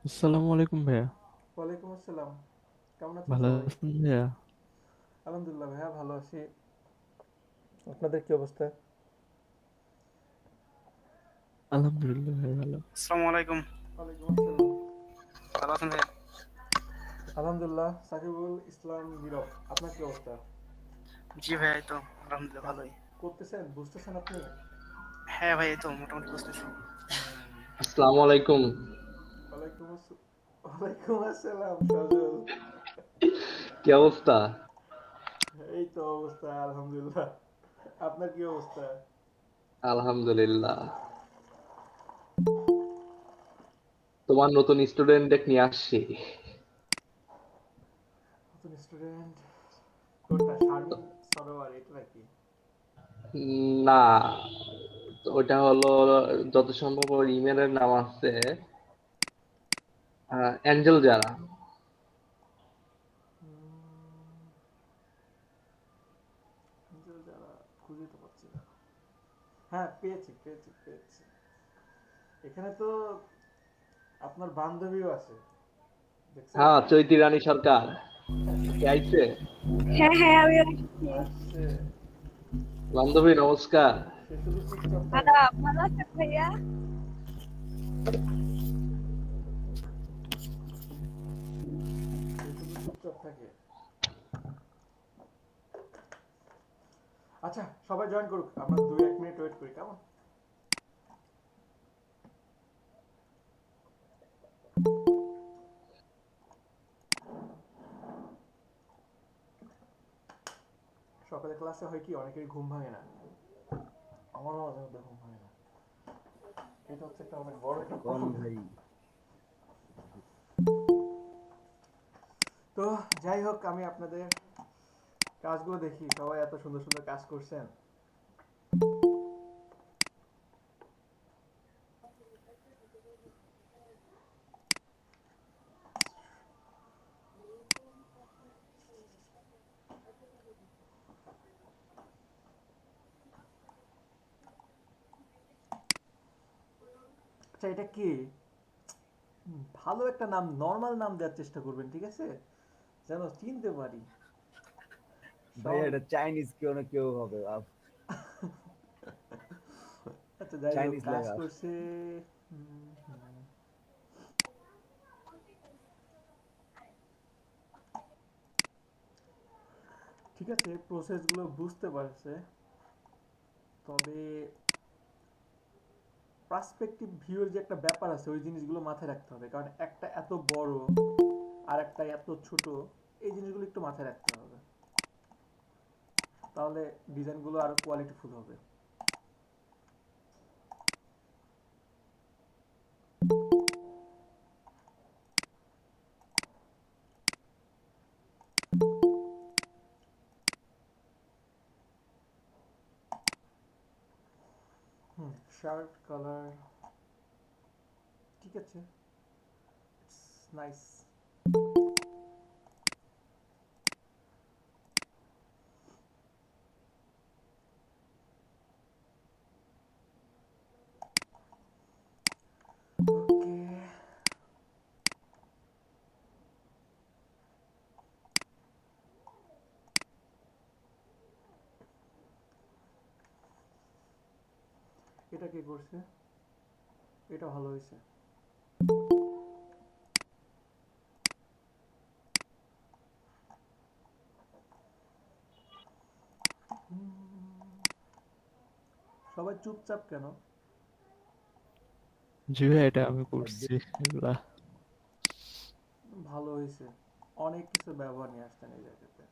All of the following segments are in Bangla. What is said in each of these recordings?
আসসালামু আলাইকুম ভাইয়া। ওয়ালাইকুম আসসালাম। কেমন আছেন ভালো সবাই? আছেন ভাইয়া? আলহামদুলিল্লাহ ভাইয়া ভালো আছি। আপনাদের কি অবস্থা? আলহামদুলিল্লাহ ভাই ভালো। আসসালামু আলাইকুম। ওয়ালাইকুম আসসালাম। ভালো আছেন ভাইয়া? আলহামদুলিল্লাহ, সাকিবুল ইসলাম নীরব। আপনার কি অবস্থা? জি ভাইয়া, এই তো আলহামদুলিল্লাহ কাজ ভালোই। করতেছেন, বুঝতেছেন আপনি? হ্যাঁ ভাই, এই তো মোটামুটি বুঝতেছি। হুম। আসসালামু আলাইকুম। ওয়ালাইকুম আসসালাম সজল। কি অবস্থা? এই তো অবস্থা আলহামদুলিল্লাহ। আপনার কি অবস্থা? আলহামদুলিল্লাহ। তোমার নতুন স্টুডেন্ট নিয়ে আসছি। নতুন স্টুডেন্ট কোনটা? শারমিন সরোয়ার এটা নাকি? না, ওটা হলো যত সম্ভব ওর ইমেলের নাম আছে অ্যাঞ্জেল যারা। হুম, যারা খুঁজে তো পাচ্ছি না। হ্যাঁ, পেয়েছি। এখানে তো আপনার বান্ধবীও আছে, দেখছেন? হ্যাঁ, চৈতি রানী সরকার কি আইছে? হ্যাঁ হ্যাঁ আমিও দেখেছি। আসছে। বান্ধবী নমস্কার। সে শুধু চুপচাপ থাকে। আদাব, ভালো আছেন ভাইয়া? সে শুধু চুপচাপ থাকে। আচ্ছা, সবাই জয়েন করুক, আমরা 2-1 মিনিট ওয়েট করি, কেমন? সকালে ক্লাসে হয় কি, অনেকেরই ঘুম ভাঙে না। আমারও মাঝে মধ্যে ঘুম ভাঙে না। এটা হচ্ছে একটা অনেক বড় একটা কোন প্রবলেম। ভাই? তো যাই হোক, আমি আপনাদের কাজগুলো দেখি, সবাই এত সুন্দর সুন্দর কাজ করছেন। আচ্ছা, এটা কি? ভালো একটা নাম, নর্মাল নাম দেওয়ার চেষ্টা করবেন, ঠিক আছে? যেন চিনতে পারি ভাই সব। এটা চাইনিজ কেউ না কেউ হবে। আচ্ছা যাই হোক, চাইনিজ কাজ লেখা। করছে। হুম, হুম। ঠিক আছে, প্রসেসগুলো বুঝতে পারছে, তবে পার্সপেক্টিভ ভিউর যে একটা ব্যাপার আছে, ওই জিনিসগুলো মাথায় রাখতে হবে, কারণ একটা এত বড় আর একটা এত ছোট, এই জিনিসগুলো একটু মাথায় রাখতে হবে, তাহলে ডিজাইনগুলো আরো কোয়ালিটিফুল হবে। হুম, শার্ট কালার ঠিক আছে, নাইস। ওকে, এটা কে করছে? এটা ভালো হয়েছে। সবাই চুপচাপ কেন? জি ভাই, এটা আমি করছি এগুলা। ভালো হয়েছে, অনেক কিছু ব্যবহার নিয়ে আসতেন এই জায়গাতে।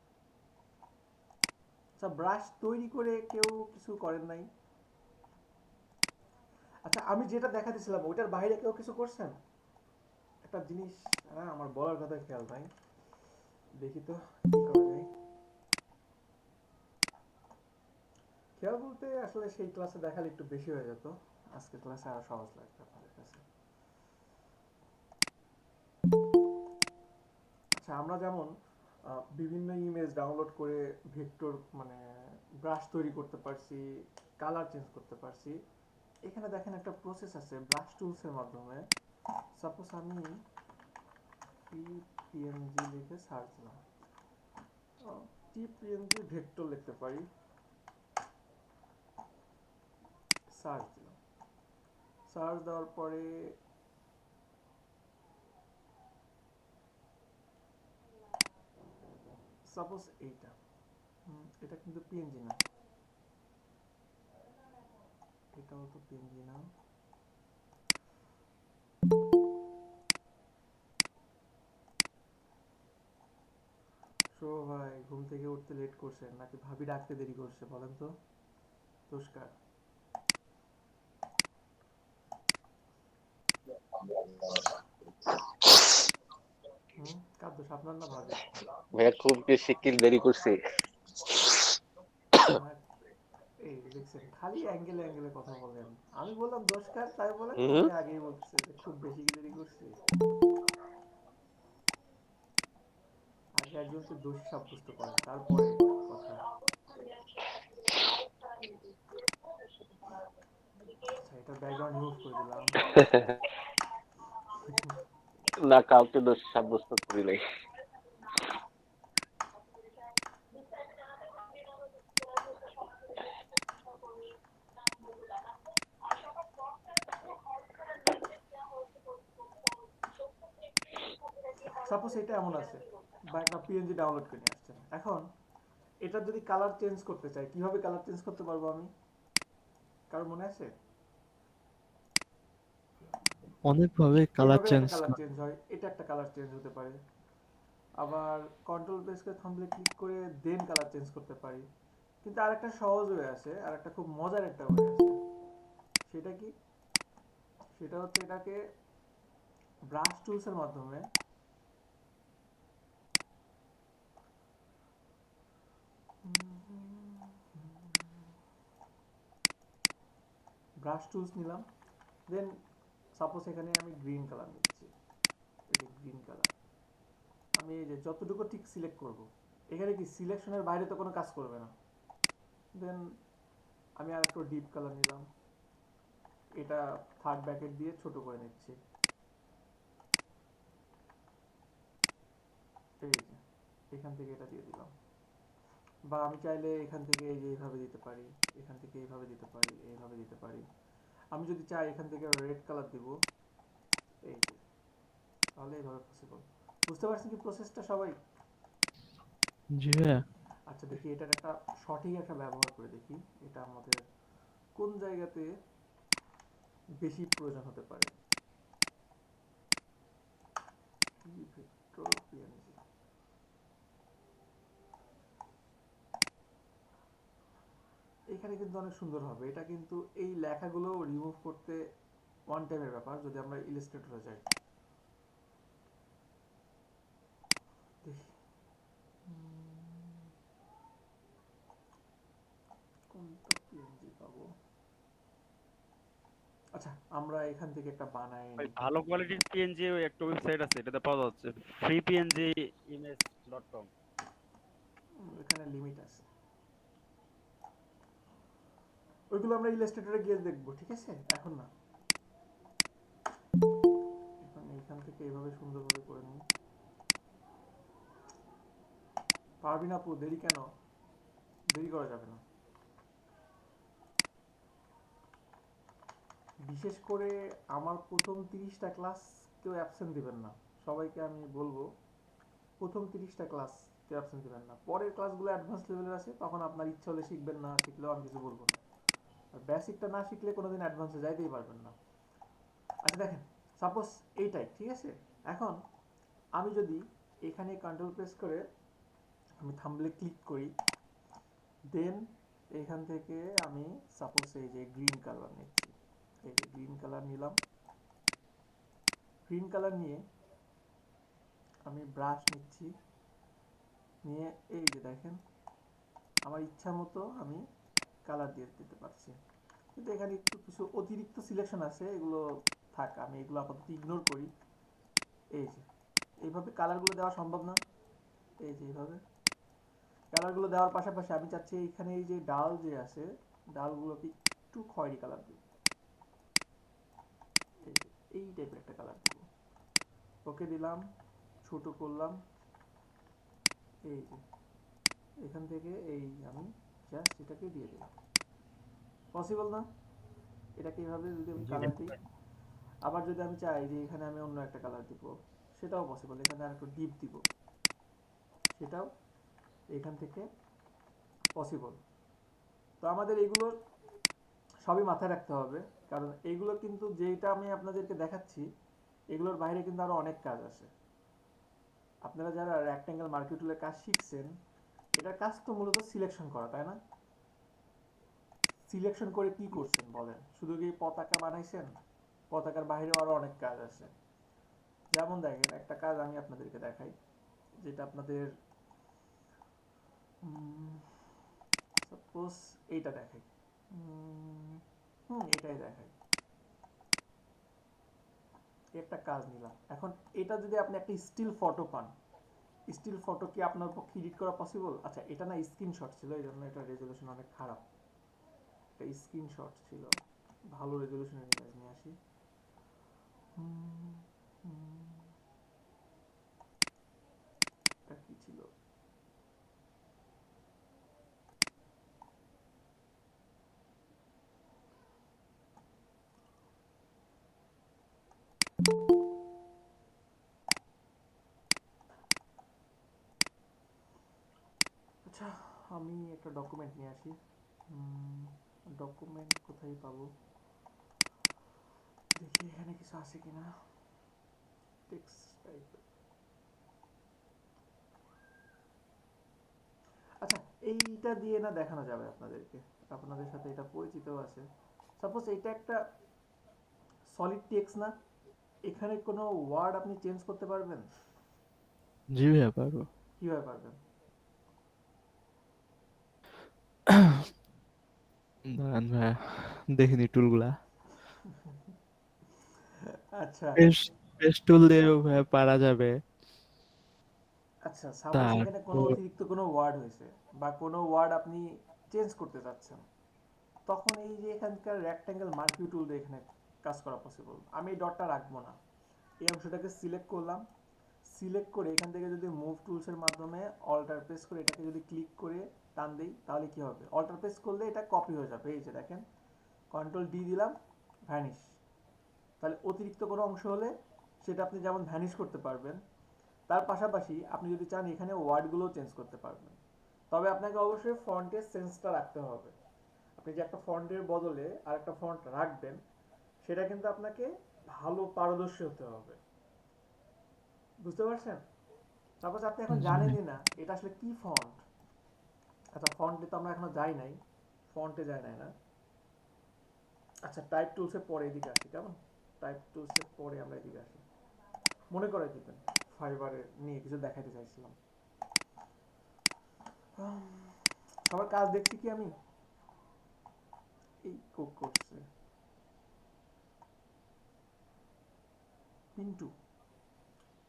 আচ্ছা, ব্রাশ তৈরি করে কেউ কিছু করেন নাই? আচ্ছা, আমি যেটা দেখাতেছিলাম ওইটার বাইরে কেউ কিছু করছেন? একটা জিনিস, হ্যাঁ, আমার বলার কথা খেয়াল নাই, দেখি তো কি করা যায়। খেয়াল বলতে আসলে সেই ক্লাসে দেখালে একটু বেশি হয়ে যেত, আজকের ক্লাসে আরো সহজ লাগবে আপনাদের কাছে। আচ্ছা, আমরা যেমন বিভিন্ন ইমেজ ডাউনলোড করে ভেক্টর মানে ব্রাশ তৈরি করতে পারছি, কালার চেঞ্জ করতে পারছি, এখানে দেখেন একটা প্রসেস আছে ব্রাশ টুলসের মাধ্যমে। সাপোজ আমি পিএনজি লিখে সার্চ দিলাম, টিপিএনজি ভেক্টর লিখতে পারি, সার্চ দিলাম। সার্চ দেওয়ার পরে সাপোজ এইটা, এটা কিন্তু পিএনজি না, এটাও তো পিএনজি না। সো ভাই ঘুম থেকে উঠতে লেট করছেন নাকি ভাবি ডাকতে দেরি করছে বলেন তো? নমস্কার। কার দোষ, আপনার না ভাবি? ভাইয়া খুব বেশি কিল দেরি করছি। আমার এই দেখছেন খালি অ্যাঙ্গেলে অ্যাঙ্গেলে কথা বলেন। আমি বললাম দোষ কার, তাই বলেন হুম। উনি আগেই বলছে যে খুব বেশি কি দেরি করছে। আগে একজনকে দোষ সাব্যস্ত করেন তারপরে কথা। আচ্ছা এটা ব্যাকগ্রাউন্ড রিমুভ করে দিলাম। না, কাউকে দোষ সাব্যস্ত করি নাই। সাপোজ এটা এমন আছে বা একটা পিএনজি ডাউনলোড করে নিয়ে আসছেন, এখন এটা যদি কালার চেঞ্জ করতে চাই কিভাবে কালার চেঞ্জ করতে পারবো আমি? কারো মনে আছে? অনেকভাবে কালার এইভাবে একটা চেঞ্জ কালার চেঞ্জ হয়, এটা একটা কালার চেঞ্জ হতে পারে। আবার কন্ট্রোল প্রেস করে থাম্বলে ক্লিক করে দেন কালার চেঞ্জ করতে পারি। কিন্তু আরেকটা সহজ ওয়ে আছে, আর একটা খুব মজার একটা ওয়ে আছে। সেটা কি? সেটা হচ্ছে এটাকে ব্রাশ টুলসের মাধ্যমে ব্রাশ টুলস নিলাম, দেন সাপোজ এখানে আমি গ্রিন কালার নিচ্ছি, এটা গ্রিন কালার। আমি এই যে যতটুকু ঠিক সিলেক্ট করব, এখানে কি সিলেকশনের বাইরে তো কোনো কাজ করবে না। দেন আমি আর একটু ডিপ কালার নিলাম, এটা থার্ড ব্র্যাকেট দিয়ে ছোট করে নিচ্ছি, এই যে এখান থেকে এটা দিয়ে দিলাম। বা আমি চাইলে এখান থেকে এই যে এইভাবে দিতে পারি, এখান থেকে এইভাবে দিতে পারি, এইভাবে দিতে পারি। আমি যদি চাই এখান থেকে রেড কালার দিব, এই যে, তাহলে এইভাবে পসিবল। বুঝতে পারছেন কি প্রসেসটা সবাই? জি ভাইয়া। আচ্ছা দেখি এটার একটা সঠিক একটা ব্যবহার করে দেখি, এটা আমাদের কোন জায়গাতে বেশি প্রয়োজন হতে পারে। ভেক্টর পিএনজি, এখানে কিন্তু অনেক সুন্দর হবে। এটা কিন্তু এই লেখাগুলো রিমুভ করতে ওয়ান টাইমের ব্যাপার যদি আমরা ইলাস্ট্রেটরে যাই। দেখি কোনটা পিএনজি পাবো। আচ্ছা আমরা এখান থেকে একটা বানাই ভাই নিই। ভালো কোয়ালিটির পিএনজি ওই একটা ওয়েবসাইট আছে, এটাতে পাওয়া যাচ্ছে freepng-image.com। এখানে লিমিট আছে, ওইগুলো আমরা ইলাস্ট্রেটরে গিয়ে দেখবো, ঠিক আছে? এখন না, এখন এইখান থেকে এইভাবে সুন্দরভাবে করে নিই। পারবি না আপু, দেরি কেন? দেরি করা যাবে না। বিশেষ করে আমার প্রথম 30টা ক্লাস কেউ অ্যাবসেন্ট দিবেন না, সবাইকে আমি বলবো প্রথম 30টা ক্লাস কেউ অ্যাবসেন্ট দিবেন না। পরের ক্লাসগুলো অ্যাডভান্স লেভেলের আছে, তখন আপনার ইচ্ছা হলে শিখবেন, না শিখলেও আমি কিছু বলবো না। আর বেসিকটা না শিখলে কোনোদিন অ্যাডভান্সে যাইতেই পারবেন না। আচ্ছা দেখেন সাপোজ এইটাই ঠিক আছে। এখন আমি যদি এখানে কন্ট্রোল প্রেস করে আমি থাম্বলে ক্লিক করি, দেন এখান থেকে আমি সাপোজ এই যে গ্রিন কালার নিচ্ছি, এই যে গ্রিন কালার নিলাম। গ্রিন কালার নিয়ে আমি ব্রাশ নিচ্ছি, নিয়ে এই যে দেখেন আমার ইচ্ছা মতো আমি কালার দিয়ে দিতে পারছি। কিন্তু এখানে একটু কিছু অতিরিক্ত সিলেকশন আছে, এগুলো থাক, আমি এগুলো আপাতত ইগনোর করি। এই যে এইভাবে কালারগুলো দেওয়া সম্ভব না, এই যে এইভাবে কালারগুলো দেওয়ার পাশাপাশি আমি চাচ্ছি এখানে এই যে ডাল যে আছে ডালগুলোকে একটু খয়েরি কালার দিই, এই টাইপের একটা কালার দিব। ওকে দিলাম, ছোট করলাম, এই যে এখান থেকে এই আমি জাস্ট এটাকে দিয়ে দিলাম। পসিবল না? এটাকে এইভাবে যদি আমি কালার দিই, আবার যদি আমি চাই যে এখানে আমি অন্য একটা কালার দিব, সেটাও পসিবল। এখানে আর একটু ডিপ দিব, সেটাও এখান থেকে পসিবল। তো আমাদের এগুলো সবই মাথায় রাখতে হবে, কারণ এইগুলো কিন্তু যেটা আমি আপনাদেরকে দেখাচ্ছি এগুলোর বাইরে কিন্তু আরো অনেক কাজ আছে। আপনারা যারা রেক্ট্যাঙ্গেল মার্কিউ টুলের কাজ শিখছেন, এটার কাজ তো মূলত সিলেকশন করা, তাই না? সিলেকশন করে কি করছেন বলেন? শুধু কি পতাকা বানাইছেন? পতাকার বাইরেও আরো অনেক কাজ আছে। যেমন দেখেন, একটা কাজ আমি আপনাদেরকে দেখাই, যেটা আপনাদের সাপোজ এইটা দেখাই, এটাই দেখাই। একটা কাজ নিলাম, এখন এটা যদি আপনি একটা স্টিল ফটো পান, স্টিল ফটো কি আপনার পক্ষে এডিট করা পসিবল? আচ্ছা, এটা না স্ক্রিনশট ছিল, এই জন্য এটা রেজলিউশন অনেক খারাপ। এটা স্ক্রিনশট ছিল, ভালো রেজলিউশনের ইমেজ নিয়ে আসি। এটা কি ছিল? আচ্ছা, আমি একটা ডকুমেন্ট নিয়ে আসি। ডকুমেন্ট কোথায় পাবো দেখি, এখানে কিছু আছে কিনা। Text type. আচ্ছা, এইটা দিয়ে না দেখানো যাবে আপনাদেরকে, আপনাদের সাথে এটা পরিচিতও আছে। সাপোজ এটা একটা সলিড টেক্সট না, এখানে কোনো ওয়ার্ড আপনি চেঞ্জ করতে পারবেন? জি ভাইয়া পারবো। কিভাবে পারবেন? দাঁড়ান ভাইয়া, দেখিনি টুলগুলা। আচ্ছা পেস্ট টুল দিয়েও ভাইয়া পারা যাবে। আচ্ছা, সাপোজ এখানে কোনো তারপর অতিরিক্ত কোনো ওয়ার্ড হয়েছে, বা কোনো ওয়ার্ড আপনি চেঞ্জ করতে চাচ্ছেন, তখন এই যে এখানকার রেক্ট্যাঙ্গেল মার্কিউ টুল দিয়ে এখানে কাজ করা পসিবল। আমি এই ডটটা রাখবো না, এই অংশটাকে সিলেক্ট করলাম, সিলেক্ট করে এখান থেকে যদি মুভ টুলসের মাধ্যমে অল্টার প্রেস করে এটাকে যদি ক্লিক করে টান দিই, তাহলে কি হবে? অল্টার প্রেস করলে এটা কপি হয়ে যাবে। এই যে দেখেন, কন্ট্রোল ডি দিলাম, ভ্যানিশ। তাহলে অতিরিক্ত কোনো অংশ হলে সেটা আপনি যেমন ভ্যানিশ করতে পারবেন, তার পাশাপাশি আপনি যদি চান এখানে ওয়ার্ডগুলোও চেঞ্জ করতে পারবেন। তবে আপনাকে অবশ্যই ফন্টের সেন্সটা রাখতে হবে। আপনি যে একটা ফন্টের বদলে আর একটা ফন্ট রাখবেন, সেটা কিন্তু আপনাকে ভালো পারদর্শী হতে হবে। বুঝতে পারছেন? সাপোজ আপনি এখন জানেনই না এটা আসলে কি ফন্ট। আচ্ছা, ফন্টে তো আমরা এখনো যাই নাই, ফন্টে যাই নাই না। আচ্ছা, টাইপ টুলসের পরে এদিকে আসি, কেমন? টাইপ টুলসের পরে আমরা এদিকে আসি, মনে করে দিবেন ফাইবারে নিয়ে কিছু দেখাইতে চাইছিলাম। সবার কাজ দেখছি কি আমি? এই কোক করছে পিন্টু,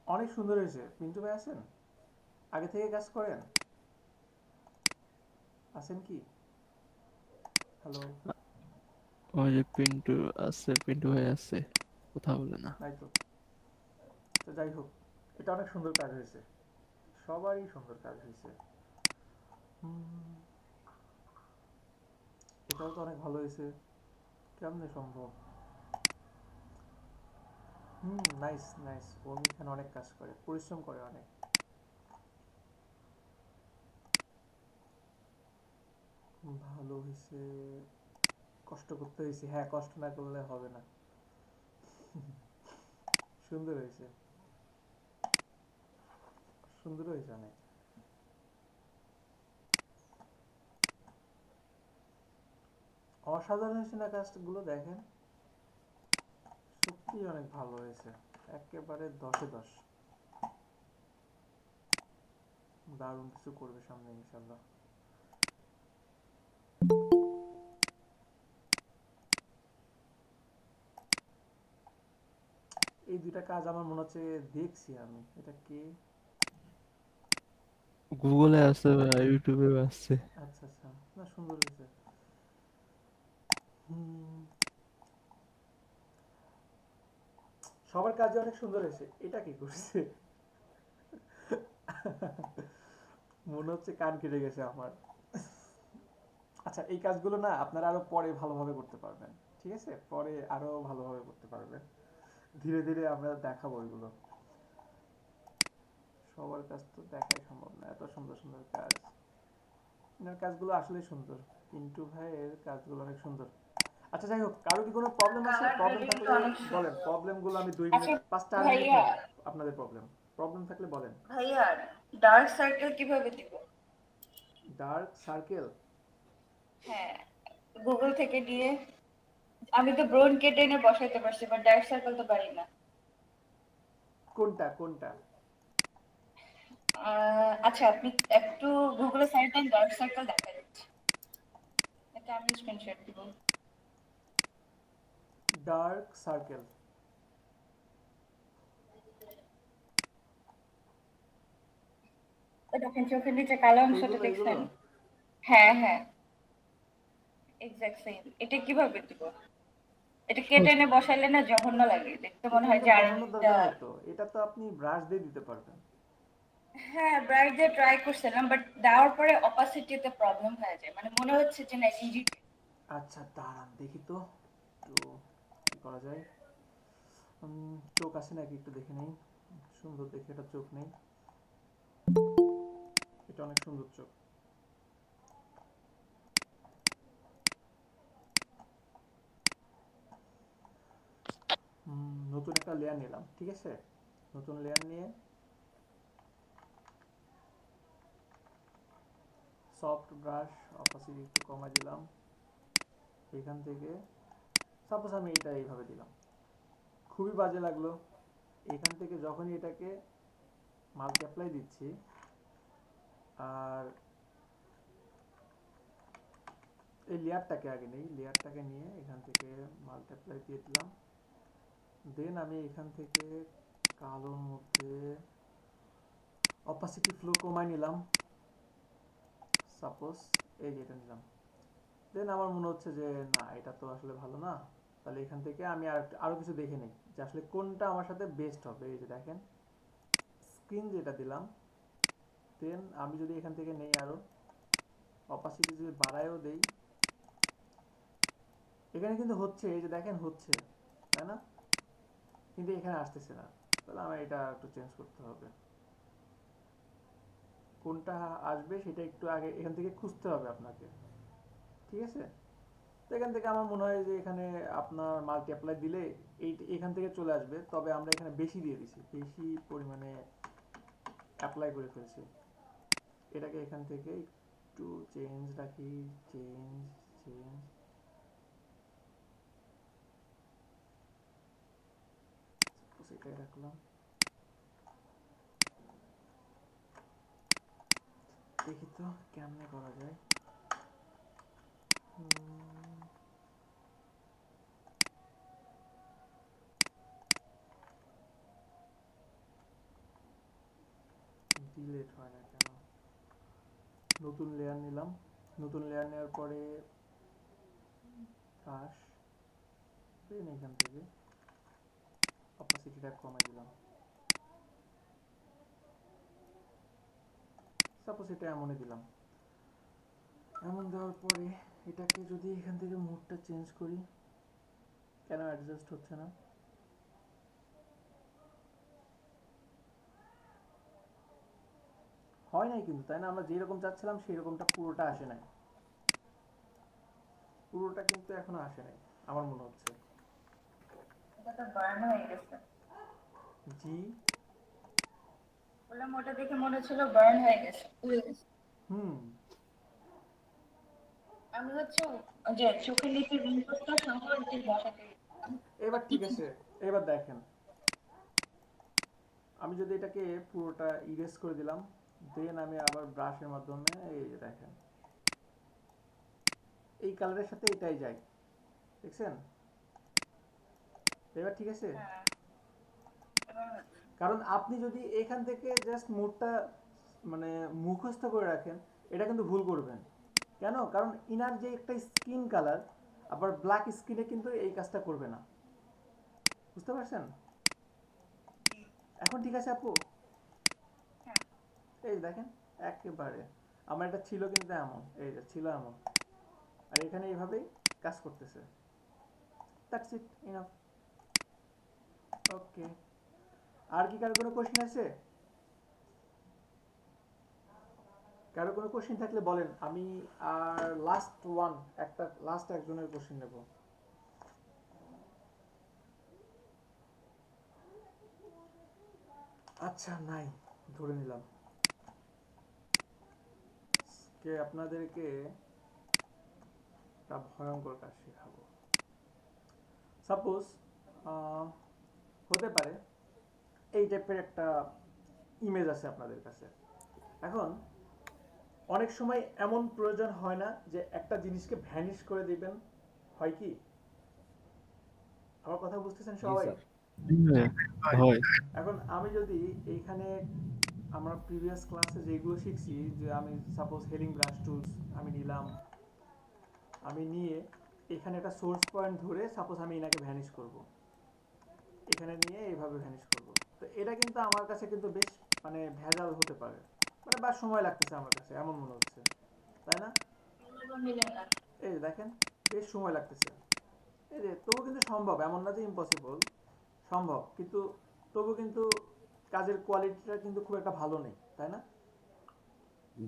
অনেক সুন্দর হয়েছে। পিন্টু ভাই আছেন? আগে থেকে কাজ করেন? আছেন কি? হ্যালো? ওই যে পিন্টু আছে, পিন্টু ভাই আছে, কথা বলে না। তাই তো। তো যাই হোক, এটা অনেক সুন্দর কাজ হয়েছে, সবারই সুন্দর কাজ হয়েছে। এটাও তো অনেক ভালো হয়েছে, কেমনে সম্ভব? Nice nice. ও এখানে অনেক কাজ করে, পরিশ্রম করে অনেক। ভালো হয়েছে, কষ্ট করতে হয়েছে। হ্যাঁ, কষ্ট না করলে হবে না। সুন্দর হয়েছে, সুন্দর হয়েছে অনেক। অসাধারণ হয়েছে না কাজগুলো? দেখেন, সত্যি অনেক ভালো হয়েছে, একেবারে 10-এ 10। দারুণ কিছু করবে সামনে ইনশাল্লাহ। এই দুইটা কাজ আমার মনে হচ্ছে দেখছি আমি। এটা কে? গুগলে আছে ভাইয়া, ইউটিউবেও আছে। আচ্ছা আচ্ছা, না সুন্দর হয়েছে। সবার কাজে অনেক সুন্দর হয়েছে। এটা কি করছে? মনে হচ্ছে কান কেটে গেছে আমার। আচ্ছা, এই কাজগুলো না আপনারা আরো পরে ভালোভাবে করতে পারবেন। ঠিক আছে, পরে আরো ভালোভাবে করতে পারবেন। ধীরে ধীরে আমরা দেখাবো এগুলো। সবার কাজ তো দেখাই সম্ভব না, এত সুন্দর সুন্দর কাজ। এনার কাজগুলো আসলে সুন্দর, পিন্টু ভাইয়ের কাজগুলো অনেক সুন্দর। আচ্ছা যাই হোক, কারো কি কোনো প্রবলেম আছে? কালার প্রবলেম গ্রেডিং তো থাকলে অনেক সুন্দর। বলেন, প্রবলেমগুলো আমি 2 আচ্ছা মিনিট 5-4 মিনিট ভাইয়া, নেব। আপনাদের প্রবলেম প্রবলেম থাকলে বলেন। ভাইয়া ডার্ক সার্কেল কিভাবে দিব? Dark circle? হ্যাঁ, গুগল থেকে নিয়ে আমি তো ব্রোন কেটে এনে বসাইতে পারছি, বাট ডার্ক সার্কেল তো পারি না। কোনটা কোনটা? আচ্ছা, আপনি একটু গুগলে সার্চ দেন, ডার্ক সার্কেল দেখা যাচ্ছে। এটা আমি স্ক্রিনশট দিব। Dark circle? দেখেন চোখের নিচে কালো অংশটা এইগুলো এইগুলো? দেখছেন? হ্যাঁ হ্যাঁ, এক্সাক্ট সেম। এটা কিভাবে দিব? এটা কেটে এনে বসাইলে না জঘন্য লাগে, দেখতে মনে এটা হয় তো যে বসানোর আরেকটা। দরকার নাই তো, এটা তো আপনি ব্রাশ দিয়ে দিতে পারবেন। হ্যাঁ, ব্রাইট দিয়ে ট্রাই করছিলাম, বাট দেওয়ার পরে অপাসিটিতে প্রবলেম হয়ে যায়, মানে মনে হচ্ছে যে না ইরিটেট। আচ্ছা দাঁড়ান দেখি তো, একটু কি করা যায়। চোখ আছে নাকি একটু দেখে নেই। সুন্দর দেখে এটা চোখ নেই। এটা অনেক সুন্দর চোখ। নতুন একটা লেয়ার নিলাম, ঠিক আছে। নতুন লেয়ার নিয়ে সফট ব্রাশ, অপাসিটি একটু কমাই দিলাম। এখান থেকে সাপোজ আমি এটা এইভাবে দিলাম, খুবই বাজে লাগলো। এখান থেকে যখনই এটাকে মাল্টিপ্লাই দিচ্ছি, আর এই লেয়ারটাকে আগে নেই, লেয়ারটাকে নিয়ে এখান থেকে মাল্টিপ্লাই দিয়ে দিলাম। দেন আমি এখান থেকে কালোর মধ্যে অপাসিটি ফ্লো কমাই নিলাম, সাপোজ এই যে এটা নিলাম। দেন আমার মনে হচ্ছে যে না এটা তো আসলে ভালো না, তাহলে এখান থেকে আমি আরো কিছু দেখে নিই যে আসলে কোনটা আমার সাথে বেস্ট হবে। এই যে দেখেন স্ক্রিন যেটা দিলাম, দেন আমি যদি এখান থেকে নেই আরো অপাসিটি যদি বাড়ায়ও দেই, এখানে কিন্তু হচ্ছে, এই যে দেখেন হচ্ছে, তাই না? কিন্তু এখানে আসতেছে না, তাহলে আমার এটা একটু চেঞ্জ করতে হবে। কোনটা আসবে সেটা একটু আগে এখান থেকে খুঁজতে হবে আপনাকে, ঠিক আছে। তো এখান থেকে আমার মনে হয় যে এখানে আপনার মাল্টিপ্লাই দিলে এই এখান থেকে চলে আসবে, তবে আমরা এখানে বেশি দিয়ে দিছি, বেশি পরিমাণে অ্যাপ্লাই করে ফেলছি। এটাকে এখান থেকে একটু চেঞ্জ রাখি, চেঞ্জ চেঞ্জ, সেটাই রাখলাম। দেখি তো কেমনে করা যায়। ডিলেট হয় না কেন? নতুন লেয়ার নিলাম, নতুন লেয়ার নেওয়ার পরে ব্রাশ, দেন এখান থেকে অপাসিটিটা কমাই দিলাম। সাপোজ এটা এমনই দিলাম। এমন দেওয়ার পরে এটাকে যদি এখান থেকে মুডটা চেঞ্জ করি, কেন অ্যাডজাস্ট হচ্ছে না? হয় নাই কিন্তু, তাই না? আমরা যেরকম চাচ্ছিলাম সেই রকমটা পুরোটা আসে নাই, পুরোটা কিন্তু এখনো আসে নাই আমার মনে হচ্ছে। এটা তো বার্ন হয়ে গেছে। জি? বললাম ওটা দেখে মনে হচ্ছিল বার্ন হয়ে গেছে, পুড়ে গেছে। হুম। আমি হচ্ছে যে চোখের নিচে রিংকোটটা সহ যে বসাতে গেছিলাম। এবার ঠিক আছে, এবার দেখেন আমি যদি এটাকে পুরোটা ইরেজ করে দিলাম, দেন আমি আবার ব্রাশের মাধ্যমে এই যে দেখেন এই কালারের সাথে এটাই যায়, দেখছেন? এবার ঠিক আছে। হ্যাঁ, এবার হচ্ছে। কারণ আপনি যদি এখান থেকে জাস্ট মুডটা মানে মুখস্থ করে রাখেন, এটা কিন্তু ভুল করবেন। কেন? কারণ ইনার যে একটা স্কিন কালার, আবার ব্ল্যাক স্কিনে কিন্তু এই কাজটা করবে না, বুঝতে পারছেন? এখন ঠিক আছে আপু? হ্যাঁ। এই দেখেন একেবারে আমার এটা ছিল কিন্তু এমন, এই যে ছিল এমন, আর এখানে এইভাবেই কাজ করতেছে। That's it, enough. ওকে, আর কি কারো কোনো কোশ্চেন আছে? কারো কোনো কোশ্চেন থাকলে বলেন, আমি আর লাস্ট একজনের কোশ্চেন নেব। আচ্ছা নাই, ধরে নিলাম। আপনাদেরকে একটা ভয়ঙ্কর কাজ শেখাবো। সাপোজ হতে পারে এই টাইপের একটা ইমেজ আছে আপনাদের কাছে। এখন অনেক সময় এমন প্রয়োজন হয় না যে একটা জিনিসকে ভ্যানিশ করে দিবেন, হয় কি? আমার কথা বুঝতেছেন জি সবাই? স্যার। জি ভাইয়া, হয়। এখন আমি যদি এইখানে আমরা প্রিভিয়াস ক্লাসে যেগুলো শিখছি, যে আমি সাপোজ হেলিং ব্রাশ টুলস আমি নিলাম, আমি নিয়ে এখানে একটা সোর্স পয়েন্ট ধরে সাপোজ আমি এনাকে ভ্যানিশ করব, এখানে নিয়ে এইভাবে ভ্যানিশ করব। তো এটা কিন্তু আমার কাছে কিন্তু বেশ মানে ভেজাল হতে পারে, মানে বা সময় লাগতেছে আমার কাছে এমন মনে হচ্ছে, তাই না? এই যে দেখেন বেশ সময় লাগতেছে। এই যে তবু কিন্তু সম্ভব, এমন না যে ইম্পসিবল, সম্ভব, কিন্তু তবু কিন্তু কাজের কোয়ালিটিটা কিন্তু খুব একটা ভালো নেই, তাই না?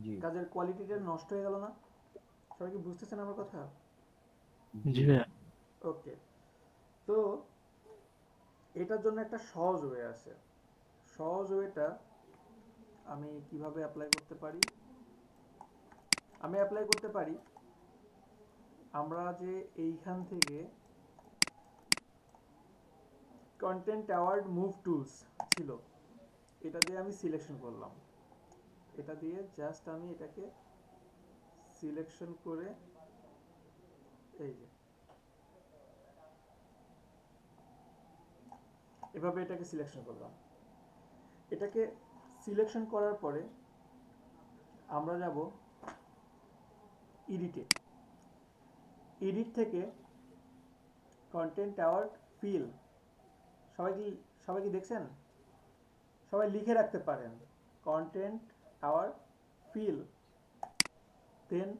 জি কাজের কোয়ালিটিটা নষ্ট হয়ে গেল না? সবাই কি বুঝতেছেন আমার কথা? জি ভাইয়া। ওকে, তো এটার জন্য একটা সহজ ওয়ে আছে। সহজ ওয়েটা আমি কিভাবে অ্যাপ্লাই করতে পারি? আমি অ্যাপ্লাই করতে পারি, আমরা যে এইখান থেকে কন্টেন্ট অ্যাওয়ার্ড মুভ টুলস ছিল, এটা দিয়ে আমি সিলেকশন করলাম, এটা দিয়ে জাস্ট আমি এটাকে সিলেকশন করে এই যে এভাবে এটাকে সিলেকশন করলাম। এটাকে সিলেকশন করার পরে আমরা যাব এডিটে। এডিট থেকে কন্টেন্ট অ্যাওয়ার্ড ফিল, সবাই কি সবাই কি দেখছেন? সবাই লিখে রাখতে পারেন কন্টেন্ট অ্যাওয়ার্ড ফিল। দেন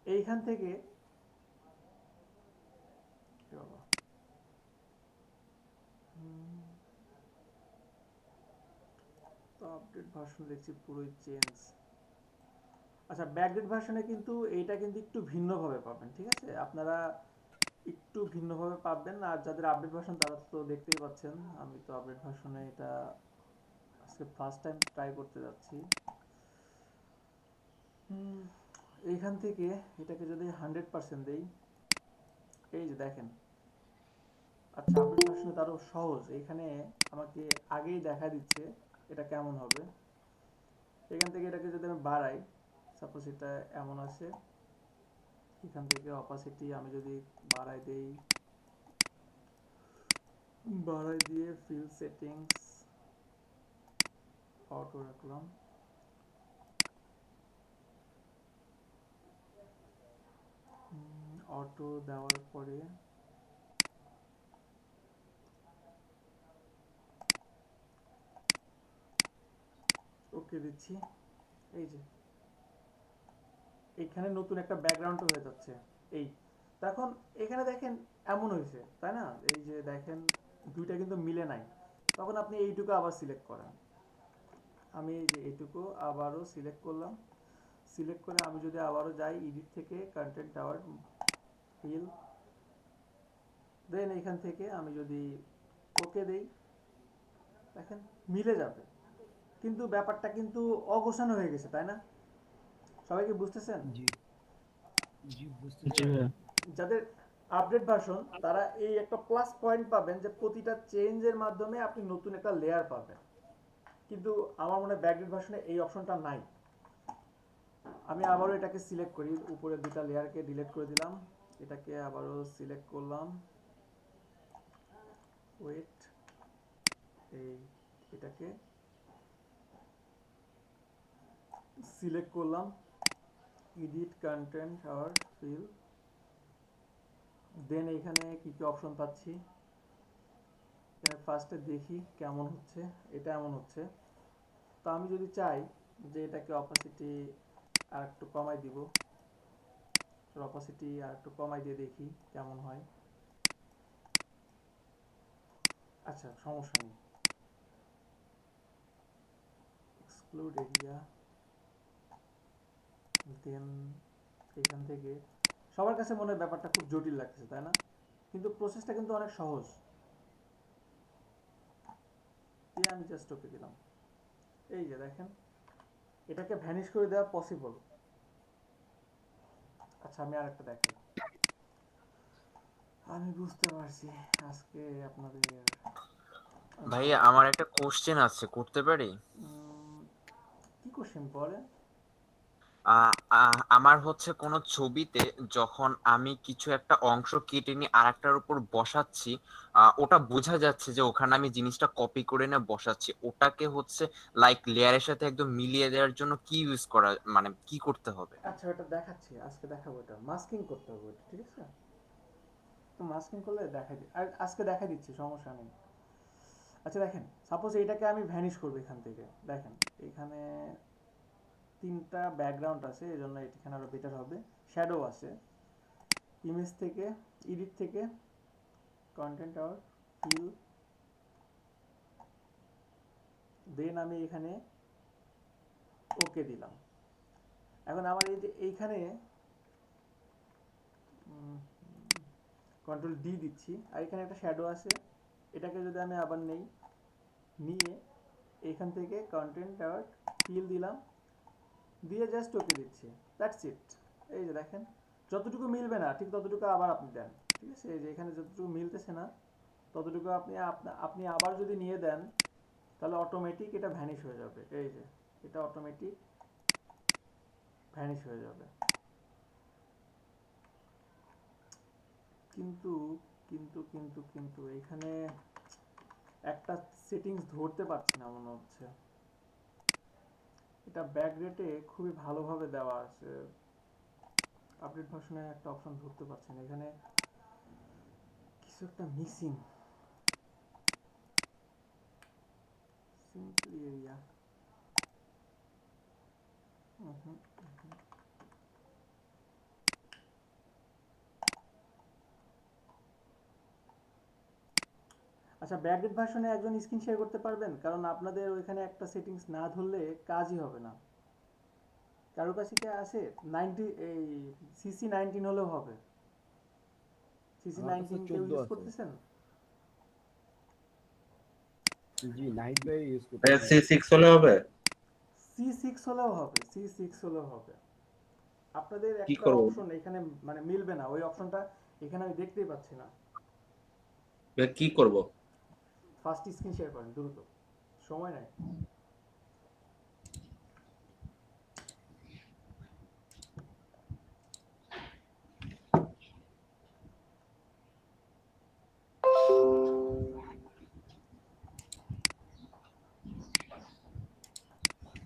এইখান থেকে তো আপডেট ভার্সন দেখছি পুরোই চেঞ্জ। আচ্ছা, ব্যাকডেট ভার্সনে কিন্তু এইটা কিন্তু একটু ভিন্নভাবে পাবেন, ঠিক আছে? আপনারা একটু ভিন্নভাবে পাবেন, আর যাদের আপডেট ভার্সন তারা তো দেখতেই পাচ্ছেন। আমি তো আপডেট ভার্সনে এটা আজকে ফার্স্ট টাইম ট্রাই করতে যাচ্ছি। এইখান থেকে এটাকে যদি 100% দেই, এই যে দেখেন। আচ্ছা, আপডেট ভার্সনে তারও সহজ, এখানে আমাকে আগেই দেখা দিচ্ছে এটা কেমন হবে। এখান থেকে এটাকে যদি আমি বাড়াই, সাপোজ এটা এমন আছে, এখান থেকে অপাসিটি আমি যদি বাড়াই দিয়ে ফিল সেটিংস অটো রাখলাম, অটো দেওয়ার পরে ওকে দিচ্ছি। এই যে এখানে নতুন একটা ব্যাকগ্রাউন্ড হয়ে যাচ্ছে। এই তখন এখানে দেখেন এমন হয়েছে, তাই না? এই যে দেখেন দুইটা কিন্তু মিলে নাই। তখন আপনি এইটুকু আবার সিলেক্ট করেন। আমি এই যে এইটুকু আবারও সিলেক্ট করলাম, সিলেক্ট করে আমি যদি আবারও যাই এডিট থেকে কন্টেন্ট অ্যাওয়ার্ড ফিল, দেন এখান থেকে আমি যদি ওকে দেই, দেখেন মিলে যাবে। কিন্তু ব্যাপারটা কিন্তু অগোছানো হয়ে গেছে, তাই না? সবাই কি বুঝতেছেন? জি জি বুঝতে জি ভাইয়া। যাদের আপডেট ভার্সন তারা এই একটা প্লাস পয়েন্ট পাবেন যে প্রতিটা চেঞ্জের মাধ্যমে আপনি নতুন একটা লেয়ার পাবেন। কিন্তু আমার মনে হয় ব্যাকডেট ভার্সনে এই অপশনটা নাই। আমি আবারও এটাকে সিলেক্ট করি, উপরে দুটা লেয়ারকে ডিলিট করে দিলাম, এটাকে আবারও সিলেক্ট করলাম, ওয়েট, এই এটাকে সিলেক্ট করলাম, এডিট কন্টেন্ট আর ফিল, দেন এখানে কি কি অপশন পাচ্ছি, এখানে ফার্স্টে দেখি কেমন হচ্ছে। এটা এমন হচ্ছে, তো আমি যদি চাই যে এটাকে অপাসিটি আর একটু কমাই দিব, অপাসিটি আর একটু কমাই দিয়ে দেখি কেমন হয়। আচ্ছা সমস্যা নেই, এক্সক্লুড এরিয়া, দেন এখান থেকে সবার কাছে মনে হয় ব্যাপারটা খুব জটিল লাগছে, তাই না? কিন্তু প্রসেসটা কিন্তু অনেক সহজ। দিয়ে আমি জাস্ট ওকে দিলাম। এই যে দেখেন, এটাকে ভ্যানিশ করে দেওয়া পসিবল। আচ্ছা আমি আরেকটা দেখাই। আমি বুঝতে পারছি আজকে আপনাদের ভাইয়া আমার একটা কোশ্চেন আছে, করতে পারি? কি কোশ্চেন পরে? আমার হচ্ছে কোনো ছবিতে যখন আমি কিছু একটা অংশ কেটে নিয়ে আরেকটার উপর বসাচ্ছি, ওটা বোঝা যাচ্ছে যে ওখানে আমি জিনিসটা কপি করে নিয়ে বসাচ্ছি। ওটাকে হচ্ছে লাইক লেয়ারের সাথে একদম মিলিয়ে দেওয়ার জন্য কি ইউজ করা, মানে কি করতে হবে? আচ্ছা ওটা দেখাচ্ছি, আজকে দেখাবো। এটা মাস্কিং করতে হবে ওটা, ঠিক আছে? তো মাস্কিং করলে দেখাই দিই, আর আজকে দেখাই দিচ্ছি, সমস্যা নেই। আচ্ছা দেখেন, সাপোজ এইটাকে আমি ভ্যানিশ করবো এখান থেকে। দেখেন এখানে তিনটা ব্যাকগ্রাউন্ড আছে, এই জন্য এখানে আরো বেটার হবে। শ্যাডো আছে, ইমেজ থেকে, এডিট থেকে, কন্টেন্ট আর ফিল, দেন আমি এখানে ওকে দিলাম। এখন আমার এই যে এইখানে কন্ট্রোল ডি দিচ্ছি, আর এখানে একটা শ্যাডো আছে, এটাকে যদি আমি আবার নেই, নিয়ে এখান থেকে কন্টেন্ট আর ফিল দিলাম, দিয়ে জাস্ট ওকে দিচ্ছি। That's it. এই যে দেখেন, যতটুকু মিলবে না ঠিক ততটুকু আবার আপনি দেন, ঠিক আছে? এই যে এখানে যতটুকু মিলতেছে না ততটুকু আপনি আবার যদি নিয়ে দেন, তাহলে অটোমেটিক এটা ভ্যানিশ হয়ে যাবে। এই যে এটা অটোমেটিক ভ্যানিশ হয়ে যাবে। কিন্তু কিন্তু কিন্তু কিন্তু এখানে একটা সেটিংস ধরতে পারছি না মনে হচ্ছে। এটা ব্যাক রেটে খুবই ভালোভাবে দেওয়া আছে, আপডেট ভার্সনে একটা অপশন ধরতে পারছি না, এখানে কিছু একটা মিসিং। সিম্পলি এরিয়া, আচ্ছা ব্যাকডেট ভার্সনে একজন স্ক্রিন শেয়ার করতে পারবেন? কারণ আপনাদের ওইখানে একটা সেটিংস না ধরলে কাজই হবে না। কারো কাছে কি আছে 90, এই সিসি 19 হলেও হবে? সিসি আমার কাছে 19 কেউ 14 ইউজ আছে। করতেছেন? জি নাহিদ ভাই ইউজ ভাইয়া করতেছে। C6 হলে হবে? C6 হলেও হবে, C6 হলেও হবে। আপনাদের কি একটা করবো অপশন এখানে মানে মিলবে না, ওই অপশনটা এখানে আমি দেখতেই পাচ্ছি না। ভাইয়া, কি করব? ফার্স্ট স্ক্রিন শেয়ার করেন দ্রুত, সময় নাই।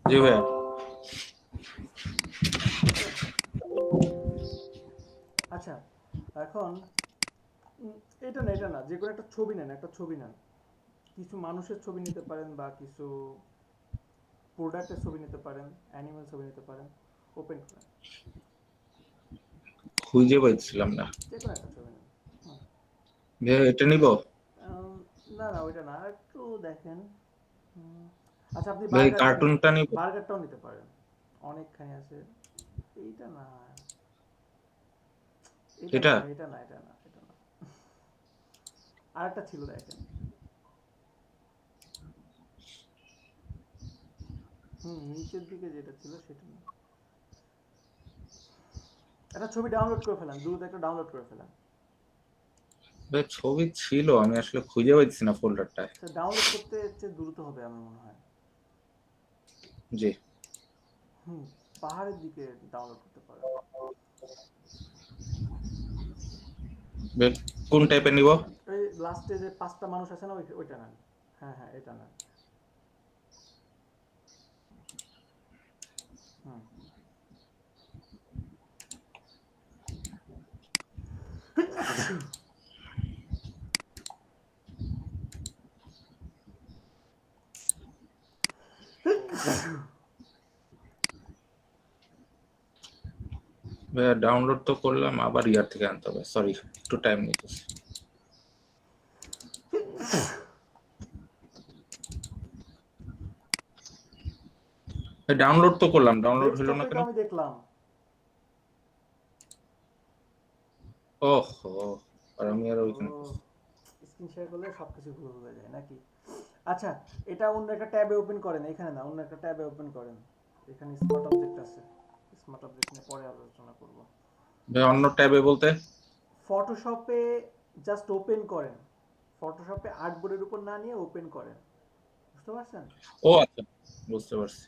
জি ভাইয়া। আচ্ছা এখন এটা না, এটা না, যে কোনো একটা ছবি নেন, একটা ছবি নেন। কিছু মানুষের ছবি নিতে পারেন বা কিছু প্রোডাক্টের ছবি নিতে পারেন, অ্যানিমেল ছবি নিতে পারেন। ওপেন করেন, খুঁজে পাইছিলাম না। যে কোনো একটা ছবি নেন। ভাইয়া এটা নিব? না না ওইটা না, একটু দেখেন। আচ্ছা আপনি ভাই বার্গারটা নিতে কার্টুনটা পারেন, নিব? বার্গারটাও নিতে পারেন, অনেকখানি আছে। এইটা না, এটা এটা না, এটা না, এটা না, এটা না। আরেকটা ছিল দেখেন, নিচের দিকে যেটা ছিল সেটা না। একটা ছবি ডাউনলোড করে ফেলেন, দ্রুত একটা ডাউনলোড করে ফেলেন। ভাই ছবি ছিল, আমি আসলে খুঁজে পাইছি না ফোল্ডারটায়। আচ্ছা ডাউনলোড করতে হচ্ছে দ্রুত হবে আমার মনে হয়। জি পাহাড়ের দিকে ডাউনলোড করতে পারেন। ভাই কোন টাইপের নিব? এই লাস্টে যে 5টা মানুষ আছে না, ওইটা নেন। হ্যাঁ হ্যাঁ এটা নেন। হুম ভাইয়া ডাউনলোড তো করলাম, আবার ইয়ার থেকে আনতে হবে, সরি একটু টাইম নিতেছে। ডাউনলোড তো করলাম, ডাউনলোড হলো না ডেস্কটপে তো কেন? আমি দেখলাম। ওহো, আর আমি আর ওইখানে স্ক্রিন শেয়ার করলে সবকিছু ভুল হয়ে যায় নাকি? আচ্ছা, এটা অন্য একটা ট্যাবে ওপেন করেন, এখানে না, অন্য একটা ট্যাবে ওপেন করেন। এখানে স্মার্ট অবজেক্ট আছে, স্মার্ট অবজেক্ট নিয়ে পরে আলোচনা করব। ভাই অন্য ট্যাবে বলতে? ফটোশপে জাস্ট ওপেন করেন, ফটোশপে আর্টবোর্ডের উপর না নিয়ে ওপেন করেন, বুঝতে পারছেন? ও আচ্ছা, বুঝতে পারছি।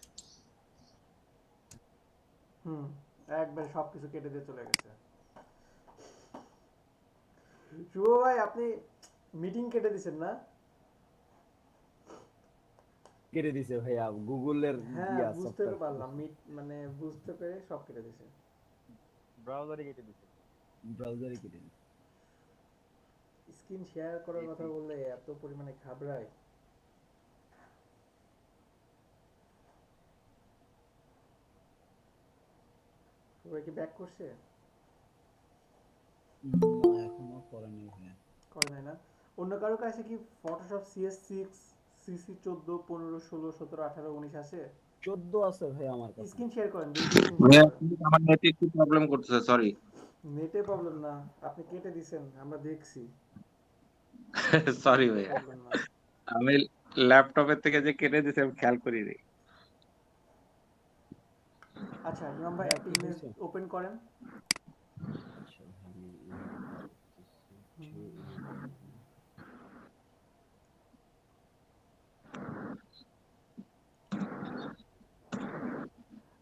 একবার সবকিছু কেটে দিয়ে চলে গেছে। শুভ ভাই, আপনি মিটিং কেটে দিছেন না? কেটে দিছে ভাইয়া গুগলের হ্যাঁ, বুঝতে পারলাম, মানে বুঝতে পেরে সব কেটে দিছে। ব্রাউজারে কেটে দিছে। ব্রাউজারে কেটে দিছে। স্ক্রিন শেয়ার করার কথা বললে এত পরিমাণে ঘাবড়ায়। সবাই কি ব্যাক করছে? না এখনো করে নাই ভাইয়া। করে নাই না? অন্য কারো কাছে কি ফটোশপ CS6, CC 14, 15, 16, 17, 18, 19 আছে? 14 আছে ভাই আমার কাছে। স্ক্রিন শেয়ার করেন, ভাইয়া আমার নেটে একটু প্রবলেম করতেছে, সরি। নেটে প্রবলেম না, আপনি কেটে দিছেন, আমরা দেখছি। সরি ভাইয়া, প্রবলেম না। আমি ল্যাপটপের থেকে যে কেটে দিছি আমি খেয়াল করিনি। আচ্ছা, ইমাম ভাই একটা ইমেজ ওপেন করেন। আচ্ছা আমি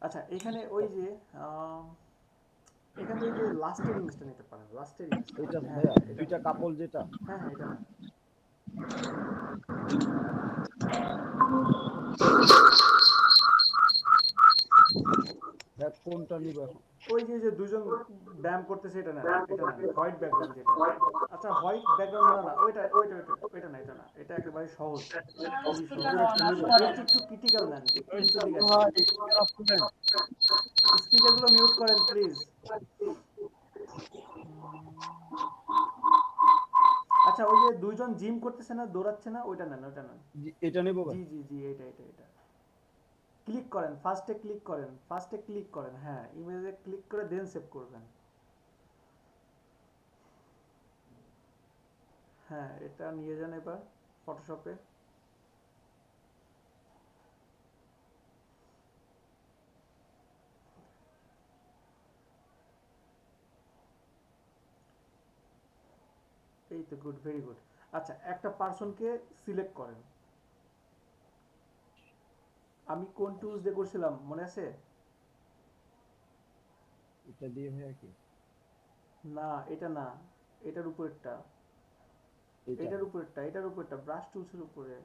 আচ্ছা, এখানে ওই যে এখান থেকে যে লাস্টের ইমেজটা নিতে পারেন, লাস্টের ইমেজটা। এটা হ্যাঁ, ভাইয়া এটা। দুইটা কাপল যেটা। হ্যাঁ হ্যাঁ, এটা না। ভাইয়া কোনটা নিব এখন? ওই যে দুজন ব্যায়াম করতেছে, এটা না, এটা না, হোয়াইট ব্যাকগ্রাউন্ড যেটা। আচ্ছা, হোয়াইট ব্যাকগ্রাউন্ড না, ওইটা ওইটা ওইটা ওইটা না, এটা না, এটা একেবারে সহজ, খুবই সহজ। একটু একটু ক্রিটিক্যাল নেন, একটু নিচের দিকে আসেন। স্পিকার গুলো মিউট করেন প্লিজ। আচ্ছা, ওই যে দুইজন জিম করতেছে না, দৌড়াচ্ছে না, ওইটা নেন, ওইটা নেন। এটা নেব ভাই। জি জি জি, এটা এটা এটা ক্লিক করেন, ফার্স্টে ক্লিক করেন, ফার্স্টে ক্লিক করেন, হ্যাঁ, ইমেজে ক্লিক করে দেন সেভ করবেন। হ্যাঁ, এটা নিয়ে যান এবার ফটোশপে। এই তো, গুড, ভেরি গুড। আচ্ছা, একটা পারসনকে সিলেক্ট করেন। আমি কোন টুলস দিয়ে করছিলাম মনে আছে? এটা দিয়ে ভাইয়া কি? না, এটা না, এটার উপরেরটা, এটার উপরেরটা, এটার উপরেরটা, ব্রাশ টুলসের উপরে।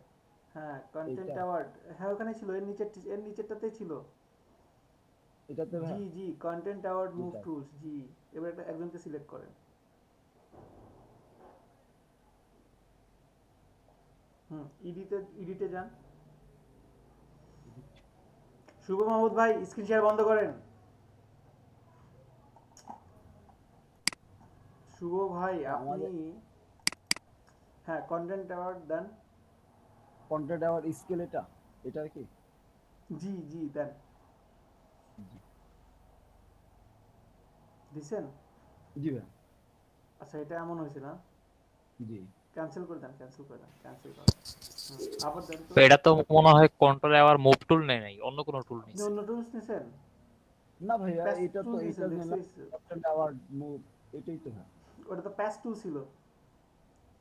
হ্যাঁ, কন্টেন্ট অ্যাওয়ার্ড, হ্যাঁ ওখানে ছিল, এর নিচেরটাতেই ছিল। এটাতে ভাই? জি জি, কন্টেন্ট অ্যাওয়ার্ড মুভ টুলস, জি। এবার একজনকে সিলেক্ট করেন। এডিটে যান। শুভ মাহমুদ ভাই, স্ক্রিন শেয়ার বন্ধ করেন। শুভ ভাই, আপনি, হ্যাঁ, কন্টেন্ট অ্যাওয়ার্ড দেন। কন্টেন্ট অ্যাওয়ার্ড স্কেল এটা, এটা কি? জি জি, দেন। দিছেন? জি ভাই। আচ্ছা, এটা এমন হয়েছে না? জি। ক্যান্সেল করে দেন, ক্যান্সেল করে দেন, ক্যান্সেল করেন। আবার দেন তো। এটা তো মনে হয় কন্ট্রোল আবার মুভ টুল নেই, নাই অন্য কোনো টুল আপনি নিছে। অন্য টুলস নিছেন? না ভাইয়া, প্যাস এটা তো টুল এটা নিছেন, দেখছি। কন্টেন্ট অ্যাওয়ার্ড মুভ, এটাই তো ভাই। ওটা তো প্যাস টুল ছিল,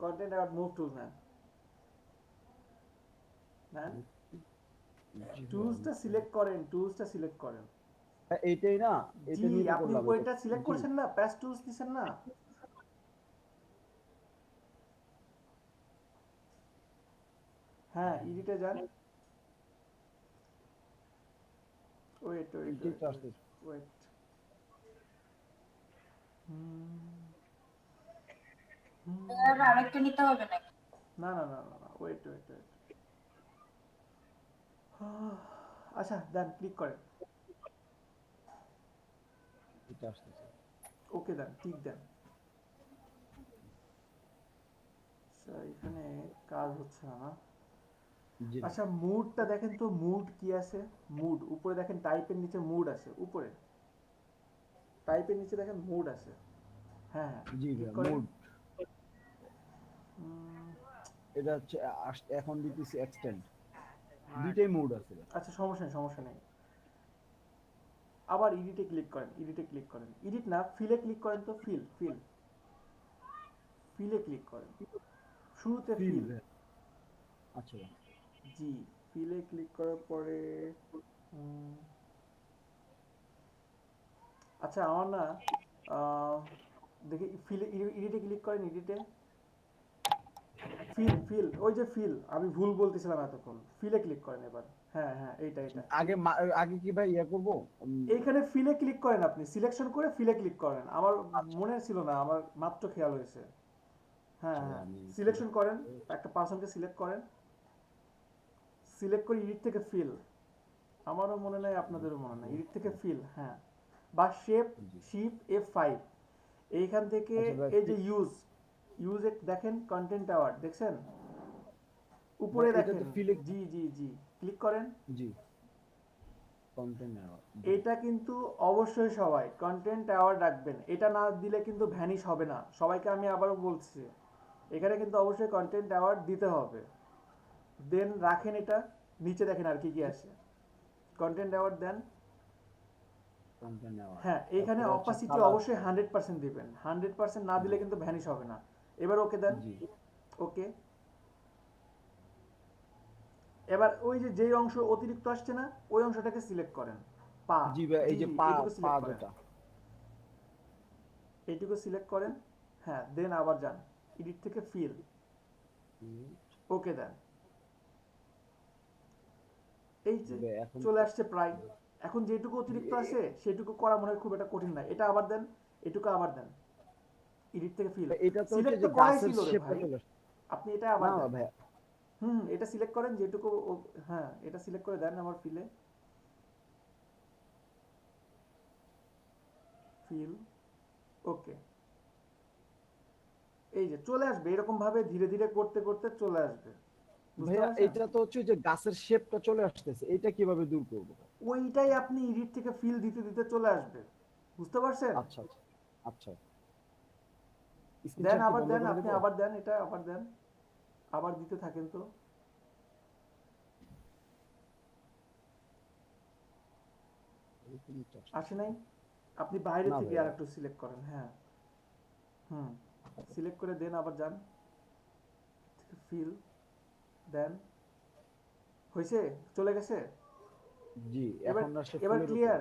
কন্টেন্ট অ্যাওয়ার্ড মুভ টুল না। না, টুলসটা সিলেক্ট করেন, টুলসটা সিলেক্ট করেন। এইটাই না, এটা জি, নিয়ে আপনি করলাম। ওইটা সিলেক্ট করছেন না, প্যাস টুলস দিছেন না? হ্যাঁ, এডিটে যান। Wait wait wait. আরেকটা নিতে হবে নাকি? না না না না, ওয়েট ওয়েট ওয়েট। আচ্ছা, দেন, ক্লিক করেন। এটা আসতেছে। ওকে দেন, টিক দেন। আচ্ছা এখানে কাজ হচ্ছে না না। জি না। আচ্ছা মুডটা দেখেন তো, মুড কি আছে? মুড উপরে দেখেন, টাইপের নিচে মুড আছে উপরে, টাইপের নিচে দেখেন মুড আছে। হ্যাঁ হ্যাঁ, জি ক্লিক ভাই, করেন। মুড উম, এটা হচ্ছে এখন দিতেছি এক্সটেন্ড, দুইটাই মুড আছে ভাই। আচ্ছা সমস্যা নেই, সমস্যা নেই। আবার এডিটে ক্লিক করেন, এডিটে ক্লিক করেন, এডিট না, ফিলে ক্লিক করেন তো, ফিল ফিল ফিলে ক্লিক করেন, শুরুতে ফিল ফিল। ভাই। আচ্ছা ভাই। জি, ফিলে ক্লিক করার পরে আচ্ছা আমার না দেখি ফিলে, এডিটে ক্লিক করেন, এডিটে ফিল ফিল, ওই যে ফিল, আমি ভুল বলতেছিলাম এতক্ষণ, ফিলে ক্লিক করেন এবার। হ্যাঁ হ্যাঁ, এইটা এটা। আগে কি ভাই ইয়ে করবো? এইখানে ফিলে ক্লিক করেন, আপনি সিলেকশন করে ফিলে ক্লিক করেন। আমার মনে ছিল না, আমার মাত্র খেয়াল হয়েছে। হ্যাঁ আচ্ছা ভাই, হ্যাঁ, আমি সিলেকশন করেন, একটা পার্সনকে সিলেক্ট করেন, সিলেক্ট করে এডিট থেকে ফিল। আমারও মনে নাই, আপনাদেরও মনে নাই, এডিট থেকে ফিল। হ্যাঁ, বা শেপ, শিপ F5, এইখান থেকে আচ্ছা ভাই, এই যে ইউজ, ইউজে দেখেন কন্টেন্ট টাওয়ার দেখছেন উপরে ভাই, এটা দেখেন। তো ফিলে জি জি জি, ক্লিক করেন। জি কন্টেন্ট এটা কিন্তু অবশ্যই সবাই কন্টেন্ট টাওয়ার রাখবেন, এটা না দিলে কিন্তু ভ্যানিশ হবে না। সবাইকে আমি আবারও বলছি, এখানে কিন্তু অবশ্যই কন্টেন্ট টাওয়ার দিতে হবে। দেন রাখেন এটা, নিচে দেখেন আর কি কি আছে, কন্টেন্ট টাওয়ার দেন। কন্টেন্ট নেওয়া। হ্যাঁ, এইখানে তারপরে হচ্ছে অপাসিটি color। অবশ্যই 100% দিবেন, 100% না দিলে কিন্তু ভ্যানিশ হবে না। এবার ওকে দেন, জি ওকে। এবার ওই যে যেই অংশ অতিরিক্ত আসছে না, ওই অংশটাকে সিলেক্ট করেন, পা। জি ভাই, এই জি যে জি, পা এইটুকু পা সিলেক্ট করেন, যেটা। এইটুকু সিলেক্ট করেন। হ্যাঁ, দেন আবার যান এডিট থেকে ফিল, ওকে দেন। এই যে ভাই, এখন চলে আসছে প্রায়। এখন যেটুকু অতিরিক্ত আছে সেটুকু করা মনে হয় খুব একটা কঠিন না। এটা আবার দেন, এটুকু আবার দেন, এডিট থেকে ফিল। এটা তো হচ্ছে সিলেক্ট যে তো করাই গাছের ছিল রে শেপটা ভাই, চলে আসছে। আপনি এটা আবার না দেন। ভাই, এটা সিলেক্ট করেন যেটুকু হ্যাঁ, এটা সিলেক্ট করে দেন আমার ফিলে, ফিল, ওকে। এই যে চলে আসবে, এরকম ভাবে ধীরে ধীরে করতে করতে চলে আসবে, বুঝতে ভাইয়া পারছেন? এটা তো হচ্ছে যে গাছের শেপটা চলে আসতেছে, এটা কিভাবে দূর করবো? ওইটাই আপনি এডিট থেকে ফিল দিতে দিতে চলে আসবে, বুঝতে পারছেন? আচ্ছা আচ্ছা আচ্ছা, দেন স্ক্রিনশট কি আবার বন্ধ দেন, করে আপনি দেবো? আবার দেন, এটা আবার দেন, আবার দিতে থাকেন তো। আসে নাই? আপনি বাইরে না থেকে ভাইয়া। আর একটু সিলেক্ট করেন। হ্যাঁ, সিলেক্ট করে দেন আবার যান, ফিল দেন। হয়েছে? চলে গেছে? জি, এবার এখন আসলে এবার ফুলের উপর। ক্লিয়ার?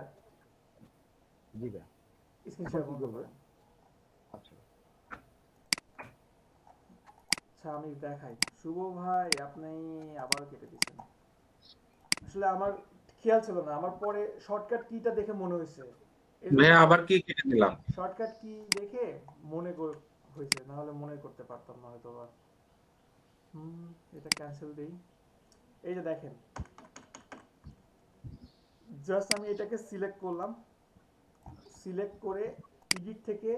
জি ভাই, স্ক্রিন এখন শেয়ার কি বন্ধ করবো? করেন। আচ্ছা আচ্ছা আমি দেখাই। শুভ ভাই, আপনি আবার কেটে দিচ্ছেন। আসলে আমার খেয়াল ছিল না, আমার পরে শর্টকাট কিটা দেখে মনে হয়েছে, এই জন্য ভাইয়া আবার কি কেটে দিলাম? শর্টকাট কি দেখে মনে হয়েছে, না হলে মনে করতে পারতাম না হয়তো বা। এটা ক্যান্সেল দেই। এই যে দেখেন, জাস্ট আমি এটাকে সিলেক্ট করলাম, সিলেক্ট করে এডিট থেকে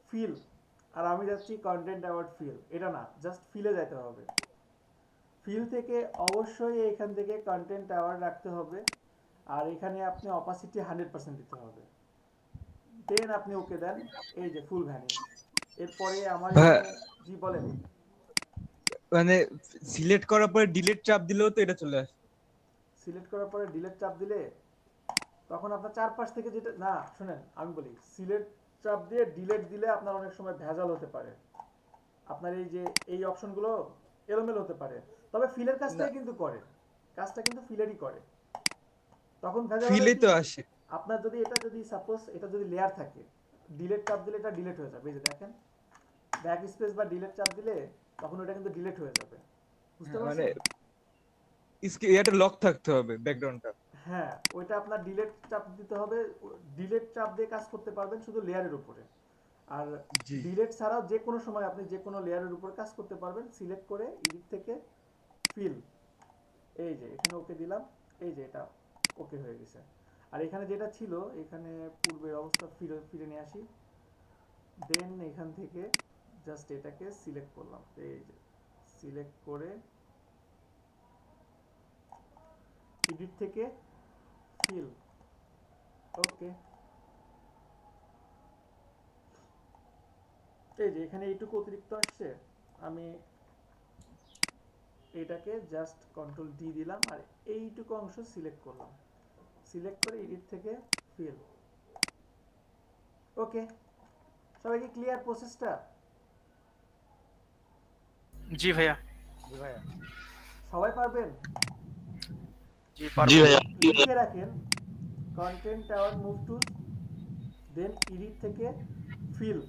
ফিল, আর আমি যাচ্ছি কন্টেন্ট অ্যাওয়ার্ড ফিল। এটা না, জাস্ট ফিলে যেতে হবে। ফিল থেকে অবশ্যই এখান থেকে কন্টেন্ট অ্যাওয়ার্ড রাখতে হবে, আর এখানে আপনি অপাসিটি 100% দিতে হবে। দেন আপনি ওকে দেন, এই যে ফুল ভ্যানিশ। এরপরে আমার এখানে জি বলেন। মানে সিলেক্ট করার পরে ডিলিট চাপ দিলেও তো এটা চলে আসে। সিলেক্ট করার পরে ডিলিট চাপ দিলে তখন আপনার চারপাশ থেকে যেটা না, শুনেন আমি বলি, সিলেক্ট চাপ দিয়ে ডিলিট দিলে আপনার অনেক সময় ভেজাল হতে পারে, আপনার এই যে এই অপশনগুলো এলোমেলো হতে পারে। তবে ফিলের কাজটাই কিন্তু করে, কাজটা কিন্তু ফিলেরই করে। তখন ভেজাল হলে ফিলে কি, তো আসে। আপনার যদি এটা যদি সাপোজ এটা যদি লেয়ার থাকে, ডিলিট চাপ দিলে এটা ডিলিট হয়ে যাবে। এই যে দেখেন, ব্যাক স্পেস বা ডিলিট চাপ দিলে তখন ওটা কিন্তু ডিলিট হয়ে যাবে, বুঝতে মানে পারছেন? এটা লক থাকতে হবে ব্যাকগ্রাউন্ডটা। হ্যাঁ, ওইটা আপনার ডিলিট চাপ দিতে হবে। ডিলিট চাপ দিয়ে কাজ করতে পারবেন শুধু লেয়ারের উপরে, আর জি ডিলিট ছাড়াও যে কোনো সময় আপনি যে কোনো লেয়ারের উপর কাজ করতে পারবেন। সিলেক্ট করে এডিট থেকে ফিল, এই যে এখানে ওকে দিলাম, এই যে এটা ওকে হয়ে গেছে। আর এখানে যেটা ছিল, এখানে পূর্বের অবস্থা ফিরে ফিরে নিয়ে আসি। দেন এখান থেকে জাস্ট এটাকে সিলেক্ট করলাম, এই যে সিলেক্ট করে এডিট থেকে ফিল। ওকে, এই যে এখানে এইটুকু অতিরিক্ত আসছে, আমি এটাকে জাস্ট কন্ট্রোল ডি দিলাম আর এইটুকু অংশ সিলেক্ট করলাম, সিলেক্ট করে এডিট থেকে ফিল। ওকে, সবাই কি ক্লিয়ার প্রসেসটা? জি ভাইয়া। জি ভাইয়া। সবাই পারবেন? জি ভাইয়া। লিখে রাখেন content aware move tool, then edit থেকে ফিল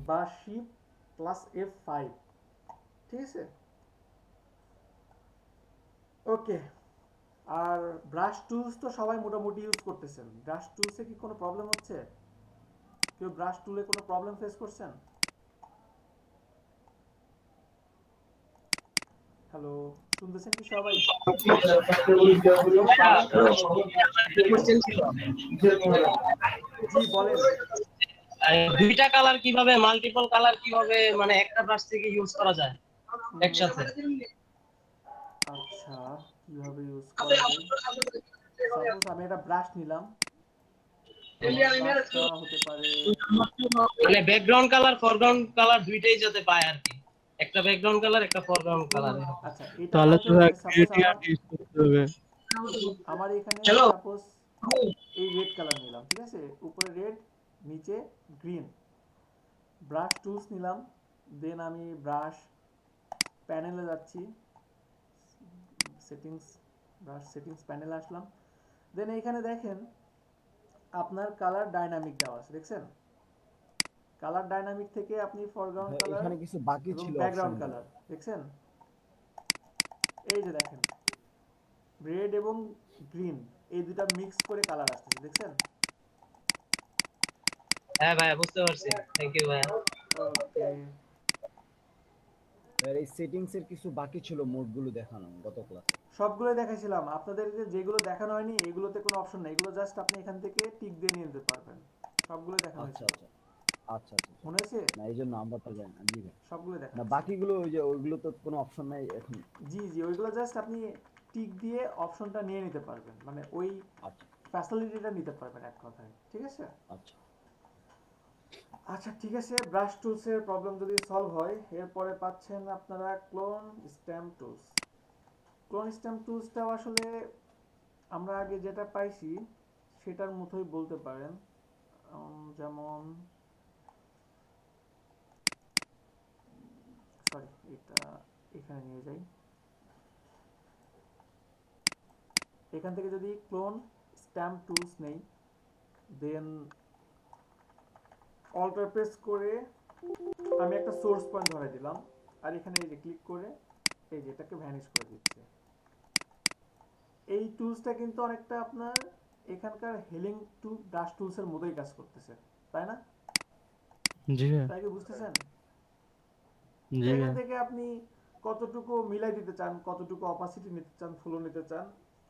বা শিফট প্লাস F5, ঠিক আছে? ওকে, আর ব্রাশ টুলস তো সবাই মোটামুটি ইউজ করতেছেন। ব্রাশ টুলসে কি কোনো প্রবলেম হচ্ছে? কেউ ব্রাশ টুলে কোনো প্রবলেম ফেস করছেন? হ্যালো, শুনতেছেন কি সবাই? জি বলেন। দুইটা কালার কিভাবে, মাল্টিপল কালার কিভাবে মানে একটা ব্রাশ থেকে ইউজ করা যায় একসাথে? আচ্ছা, কিভাবে ইউজ করা যায়? সাপোজ আমি একটা ব্রাশ নিলাম, ব্রাশটা হতে পারে মানে ব্যাকগ্রাউন্ড কালার ফরগ্রাউন্ড কালার দুইটাই যাতে পায় আর কি, একটা ব্যাকগ্রাউন্ড কালার একটা ফরগ্রাউন্ড কালার। আচ্ছা, এটা তাহলে তো সাপোজ গ্রেডিয়েন্ট ইউজ করতে হবে। আমার এখানে সাপোজ এই রেড কালার নিলাম, ঠিক আছে? উপরে রেড, নিচে গ্রিন। ব্রাশ টুলস নিলাম, দেন আমি ব্রাশ প্যানেলে যাচ্ছি, সেটিংস, ব্রাশ সেটিংস প্যানেলে আসলাম। দেন এইখানে দেখেন আপনার কালার ডাইনামিক দেওয়া আছে, দেখছেন? কালার ডাইনামিক থেকে আপনি ফরগ্রাউন্ড কালার, এখানে কিছু বাকি ছিল ব্যাকগ্রাউন্ড অপশন। কালার, দেখছেন? এই যে দেখেন রেড এবং গ্রিন এই দুটো মিক্স করে কালার আসছে, দেখছেন? হ্যাঁ ভাই বুঝতে পারছি, থ্যাংক ইউ ভাই। ওকে, এই সেটিংস এর কিছু বাকি ছিল মোডগুলো দেখানো গত ক্লাসে। সবগুলো দেখাইছিলাম আপনাদেরকে, যেগুলো দেখানো হয়নি এগুলোতে কোনো অপশন নাই, এগুলো জাস্ট আপনি এখান থেকে টিক দিয়ে নিয়ে নিতে পারবেন। সবগুলো দেখানো আচ্ছা হয়েছিল। আচ্ছা আচ্ছা মনে হয়েছে? না এই জন্য নাম্বারটা জানি না। জি ভাই, সবগুলো না দেখানো বাকিগুলো ওই যে ওইগুলো তো কোনো অপশন নাই এখন। জি জি, ওইগুলো জাস্ট আপনি টিক দিয়ে অপশনটা নিয়ে নিতে পারবেন, মানে ওই আচ্ছা ফ্যাসিলিটিটা নিতে পারবেন এক কথায়, ঠিক আছে? আচ্ছা আচ্ছা ঠিক আছে, ব্রাশ টুলসের প্রবলেম যদি সলভ হয়, এরপরে পাচ্ছেন আপনারা clone stamp tools. Clone stamp টুলসটাও আসলে আমরা আগে যেটা পাইছি সেটার মতোই বলতে পারেন। যেমন সরি, এটা এখানে নিয়ে যাই। এখান থেকে যদি ক্লোন স্ট্যাম্প টুলস নেই, দেন অল্টার প্রেস করে আমি একটা সোর্স পয়েন্ট ধরে দিলাম, আর এখানে এই যে ক্লিক করে এই যে এটাকে ভ্যানিশ করে দিচ্ছে। এই টুলসটা কিন্তু অনেকটা আপনার এখানকার হেলিং টু ব্রাশ টুলসের মতোই কাজ করতেছে, তাই না? জি ভাই। তাই কি বুঝতেছেন? জি এখান ভাই। থেকে আপনি কতটুকু মিলাই দিতে চান, কতটুকু অপাসিটি নিতে চান, ফ্লো নিতে চান,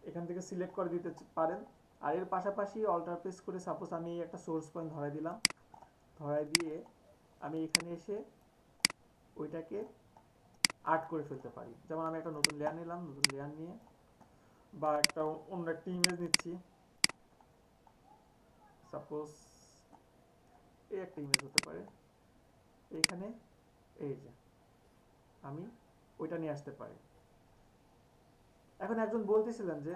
এখান থেকে সিলেক্ট করে দিতে পারেন। আর এর পাশাপাশি অল্টার প্রেস করে সাপোজ আমি একটা সোর্স পয়েন্ট ধরাই দিলাম, ধরাই দিয়ে আমি এখানে এসে ওইটাকে আর্ট করে ফেলতে পারি। যেমন আমি একটা নতুন লেয়ার নিলাম, নতুন লেয়ার নিয়ে বা একটা অন্য একটা ইমেজ নিচ্ছি, সাপোজ এই একটা ইমেজ হতে পারে, এইখানে এই যে আমি ওইটা নিয়ে আসতে পারি। এখন একজন বলতেছিলেন যে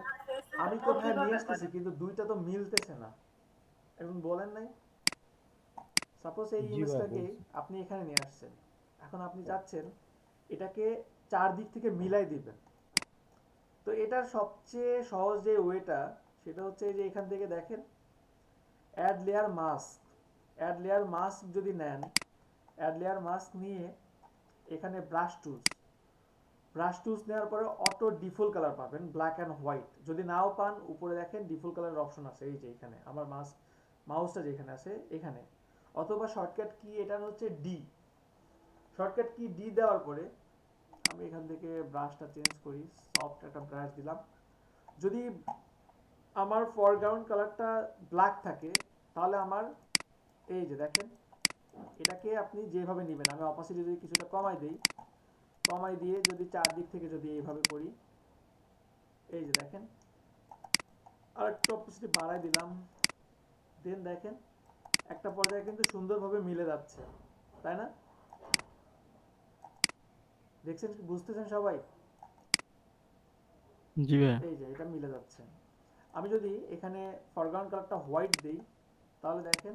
আমি কোথায় নিয়ে আসতেছি কিন্তু দুইটা তো মিলতেছে না, এখন বলেন নাই? সাপোজ এই ইমেজটাকে আপনি এখানে নিয়ে আসছেন, এখন আপনি যাচ্ছেন এটাকে চারদিক থেকে মিলাই দিবেন। তো এটার সবচেয়ে সহজ যে ওয়েটা সেটা হচ্ছে যে এখান থেকে দেখেন add layer mask, add layer mask যদি নেন, অ্যাড লেয়ার মাস্ক নিয়ে এখানে ব্রাশ টুলস, ব্রাশ টুলস নেওয়ার পরে অটো ডিফল্ট কালার পাবেন ব্ল্যাক অ্যান্ড হোয়াইট। যদি নাও পান উপরে দেখেন ডিফল্ট কালারের অপশন আছে, এই যে এখানে আমার মাউসটা যেখানে আছে এখানে, অথবা শর্টকাট কি এটার হচ্ছে ডি। শর্টকাট কি ডি দেওয়ার পরে আমি এখান থেকে ব্রাশটা চেঞ্জ করি, সফট একটা ব্রাশ দিলাম। যদি আমার ফরগ্রাউন্ড কালারটা ব্ল্যাক থাকে তাহলে আমার এই যে দেখেন এটাকে আপনি যেভাবে নেবেন, আমি অপাসিটি যদি কিছুটা কমাই দেই, কমাই দিয়ে যদি চারদিক থেকে যদি এইভাবে করি, এই যে দেখেন, আর একটু অপাসিটি বাড়াই দিলাম, দেন দেখেন একটা পর্যায়ে কিন্তু সুন্দরভাবে মিলে যাচ্ছে, তাই না? দেখছেন, বুঝতেছেন সবাই? জি ভাইয়া। এই যে এটা মিলে যাচ্ছে। আমি যদি এখানে ফরগ্রাউন্ড কালারটা হোয়াইট দিই, তাহলে দেখেন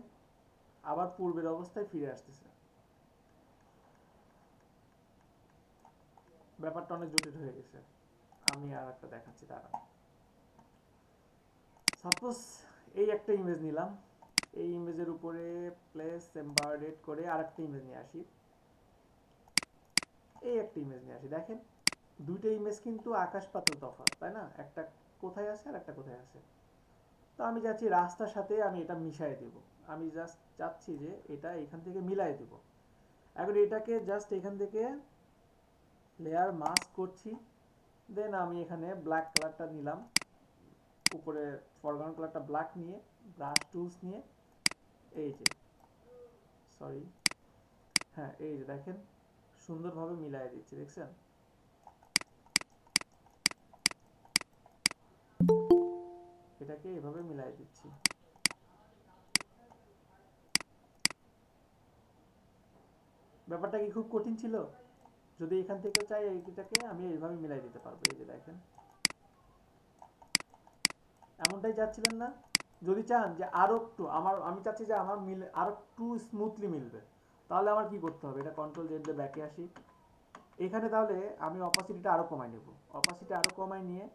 আবার পূর্বের অবস্থায় ফিরে আসতেছে। ব্যাপারটা অনেক জটিল হয়ে গেছে। আমি আর একটা দেখাচ্ছি, দাঁড়ান। সাপোজ এই একটা ইমেজ নিলাম, এই ইমেজের উপরে প্লেস এমবার্ডেড করে আরেকটা ইমেজ নিয়ে আসি, এই একটা ইমেজ নিয়ে আসি। দেখেন দুইটা ইমেজ কিন্তু আকাশ পাতাল তফাৎ, তাই না? একটা কোথায় আছে আর একটা কোথায় আছে। তো আমি যাচ্ছি রাস্তার সাথে আমি এটা মিশাই দেব। আমি জাস্ট চাচ্ছি যে এটা এখান থেকে মিলাই দেব। এখন এটাকে জাস্ট এখান থেকে লেয়ার মাস্ক করছি, দেন আমি এখানে ব্ল্যাক কালারটা নিলাম, উপরে ফরগ্রাউন্ড কালারটা ব্ল্যাক নিয়ে ব্রাশ টুলস নিয়ে এই যে, সরি, হ্যাঁ এই যে দেখেন সুন্দরভাবে মিলাই দিচ্ছি, দেখছেন? এটাকে এভাবে মিলাই দিচ্ছি। ব্যাপারটা কি খুব কঠিন ছিল? যদি এখান থেকে চাই এইটাকে আমি এইভাবে মিলাই দিতে পারবো। এই যে দেখেন, এমনটাই চাচ্ছিলেন না? যদি চান যে আরো একটু আমি চাচ্ছি যে আমার আরো একটু স্মুথলি মিলবে, তাহলে আমার কি করতে হবে? এটা কন্ট্রোল জেড দিয়ে ব্যাকে আসি, এখানে তাহলে আমি অপাসিটিটা আরো কমাই নেব। অপাসিটি আরো কমাই নিয়ে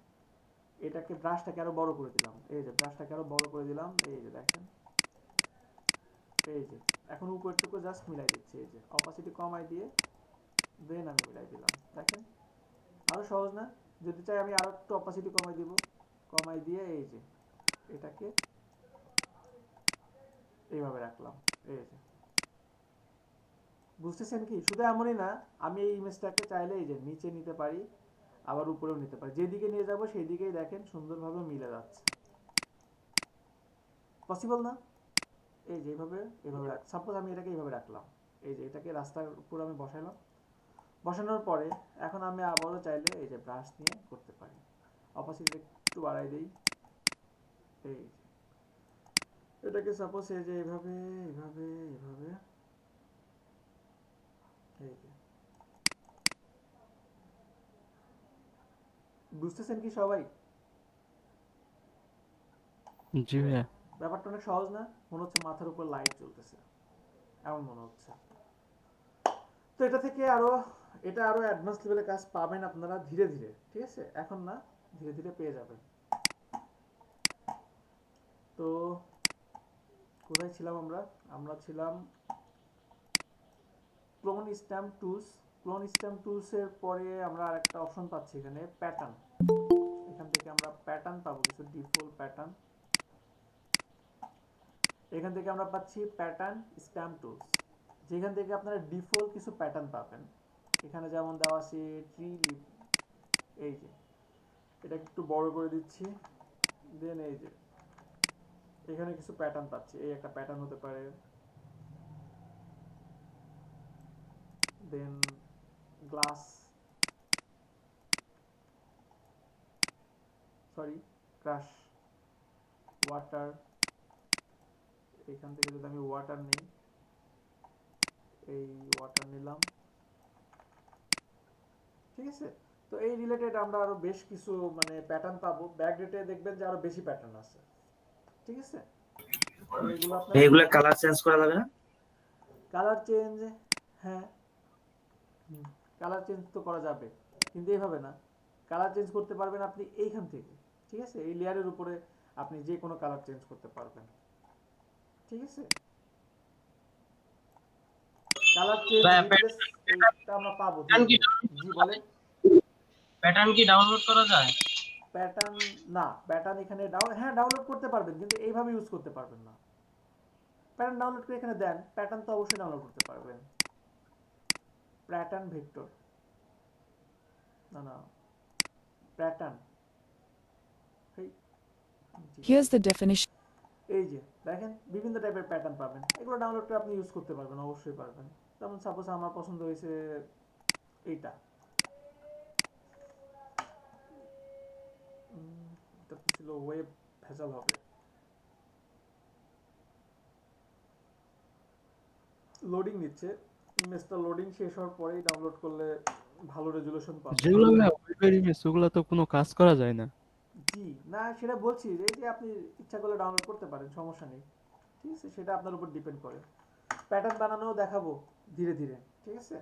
এটাকে ব্রাশটাকে আরো বড় করে দিলাম, এই যে ব্রাশটাকে আরো বড় করে দিলাম, এই যে দেখেন, এই যে এখন উপরটুকু জাস্ট মিলাই দিচ্ছি, এই যে অপাসিটি কমাই দিয়ে দেন আমি মিলাই দিলাম। দেখেন আরো সহজ না? যদি চাই আমি আরো একটু অপাসিটি কমাই দিব, কমাই দিয়ে এই যে এটাকে এইভাবে রাখলাম, এই যে বুঝতেছেন কি? শুধু এমনই না, আমি এই ইমেজটাকে চাইলে এই যে নিচে নিতে পারি, আবার উপরেও নিতে পারি, যেদিকে নিয়ে যাব সেই দিকেই দেখেন সুন্দরভাবে মিলে যাচ্ছে। পসিবল না? এই যে এইভাবে এভাবে সাপোজ আমি এটাকে এইভাবে রাখলাম, এই যে এটাকে রাস্তার উপর আমি বসাইলাম, বসানোর পরে এখন আমি আবারও চাইলে এই যে ব্রাশ নিয়ে করতে পারি, অপাসিটি একটু বাড়াই দেই, এই এটাকে সাপোজ এই যে এইভাবে এইভাবে এইভাবে, এই যে বুঝতেছেন কি সবাই? জি ভাইয়া। ব্যাপারটা অনেক সহজ না? মনে হচ্ছে মাথার উপর লাইট জ্বলতেছে, এমন মনে হচ্ছে। তো এটা থেকে এটা আরো অ্যাডভান্স লেভেলের কাজ পাবেন আপনারা ধীরে ধীরে, ঠিক আছে? এখন না, ধীরে ধীরে পেয়ে যাবেন। তো কোথায় ছিলাম আমরা? আমরা ছিলাম clone stamp tools. Clone stamp tools এর পরে আমরা আরেকটা অপশন পাচ্ছি এখানে, প্যাটার্ন। এখান থেকে আমরা প্যাটার্ন পাবো, কিছু ডিফল্ট প্যাটার্ন। এখান থেকে আমরা পাচ্ছি প্যাটার্ন স্ট্যাম্প টুলস, যেখান থেকে আপনারা ডিফল্ট কিছু প্যাটার্ন পাবেন। এখানে যেমন দেওয়া আছে ট্রি লিভ, এই যে এটা একটু বড় করে দিচ্ছি, দেন এই যে এখানে কিছু প্যাটার্ন পাচ্ছি, এই একটা প্যাটার্ন হতে পারে, দেন গ্লাস, সরি ক্রাশ, ওয়াটার। এখান থেকে যদি আমি ওয়াটার নিই, এই ওয়াটার নিলাম, ঠিক আছে? তো এই রিলেটেড আমরা আরো বেশ কিছু মানে প্যাটার্ন পাবো। ব্যাকডেটে দেখবেন যে আরো বেশি প্যাটার্ন আছে, ঠিক আছে? এগুলো আপনারা এগুলা কালার চেঞ্জ করা যাবে না? কালার চেঞ্জ, হ্যাঁ কালার চেঞ্জ তো করা যাবে, কিন্তু এইভাবে না। কালার চেঞ্জ করতে পারবেন আপনি এইখান থেকে, ঠিক আছে? এই লেয়ারের উপরে আপনি যে কোনো কালার চেঞ্জ করতে পারবেন, ঠিক আছে? কালার চেঞ্জ এটা আমরা পাবো। জি বলেন। প্যাটার্ন কি ডাউনলোড করা যায়? প্যাটার্ন না, প্যাটার্ন এখানে ডাউনলোড করতে পারবেন, কিন্তু এইভাবে ইউজ করতে পারবেন না। প্যাটার্ন ডাউনলোড করে এখানে দেন, প্যাটার্ন তো অবশ্যই ডাউনলোড করতে পারবেন। প্যাটার্ন ভেক্টর, না প্যাটার্ন, Here's the definition. এই যে দেখেন বিভিন্ন টাইপের প্যাটার্ন পাবেন, এগুলো ডাউনলোড করে আপনি ইউজ করতে পারবেন, অবশ্যই পারবেন। যেমন সাপোজ আমার পছন্দ হয়েছে এইটা, এটা তো ছিল ওয়েব ভেজাল হবে, লোডিং নিচ্ছে, ইমেজটা লোডিং শেষ হওয়ার পরেই ডাউনলোড করলে ভালো রেজুলেশন পাবেন। যেগুলো ওয়েবের ইমেজ ওগুলো তো কোনো কাজ করা যায় না। জি না, সেটা বলছি যে এই যে আপনি ইচ্ছা করলে ডাউনলোড করতে পারেন, সমস্যা নেই, ঠিক আছে, সেটা আপনার উপর ডিপেন্ড করে। প্যাটার্ন বানানোও দেখাবো ধীরে ধীরে, ঠিক আছে।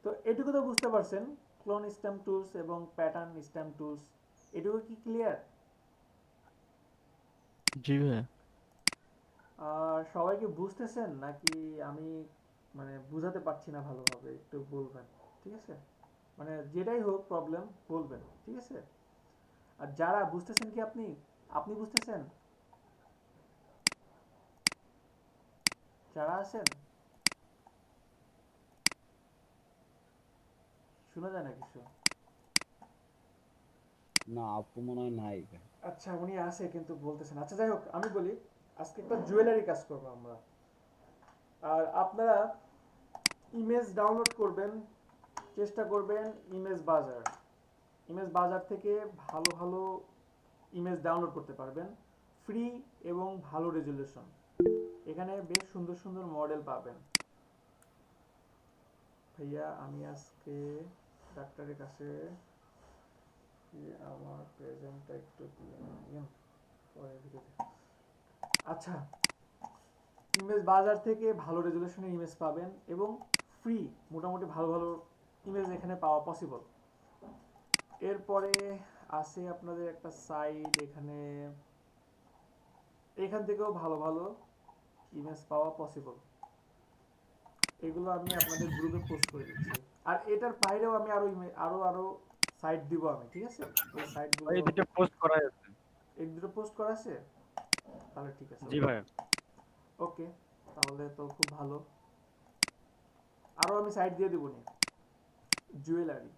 তো এটুকু তো বুঝতে পারছেন, ক্লোন স্ট্যাম্প টুলস এবং প্যাটার্ন স্ট্যাম্প টুলস, এটুকু কি ক্লিয়ার? জি ভাইয়া। আর সবাই কি বুঝতেছেন নাকি আমি মানে বুঝাতে পারছি না ভালোভাবে, একটু বলবেন, ঠিক আছে, মানে যেটাই হোক প্রবলেম বলবেন, ঠিক আছে। আর যারা বুঝতেছেন কি আপনি আপনি বুঝতেছেন, যারা আছেন, শোনা যায় না কিছু? না আপু মনে হয় নাই। আচ্ছা উনি আছে কিন্তু বলতেছেন, আচ্ছা যাই হোক আমি বলি, আজকে একটা জুয়েলারি কাজ করবো আমরা। আর আপনারা ইমেজ ডাউনলোড করবেন, চেষ্টা করবেন ইমেজ বাজার, ইমেজ বাজার থেকে ভালো ভালো ইমেজ ডাউনলোড করতে পারবেন, ফ্রি এবং ভালো রেজুলেশন। এখানে বেশ সুন্দর সুন্দর মডেল পাবেন। ভাইয়া আমি আজকে ডাক্তারের কাছে আমার প্রেজেন্টটা একটু পরে ভিডিওতে। আচ্ছা, ইমেজ বাজার থেকে ভালো রেজুলেশনের ইমেজ পাবেন এবং ফ্রি, মোটামুটি ভালো ভালো ইমেজ এখানে পাওয়া পসিবল। এরপরে আছে আপনাদের একটা সাইট, এখান থেকেও ভালো ভালো ইমেজ পাওয়া পসিবল। এগুলো আমি আপনাদের গ্রুপে পোস্ট করে দিচ্ছি। আর এটার বাইরেও আমি আরো সাইট দিব আমি, ঠিক আছে। ওই সাইটগুলো এই দুটো পোস্ট করা আছে। এই দুটো পোস্ট করা আছে, তাহলে ঠিক আছে। জি ভাই। ওকে, তাহলে তো খুব ভালো। আরো আমি সাইট দিয়ে দেবো নি। জুয়েলারি,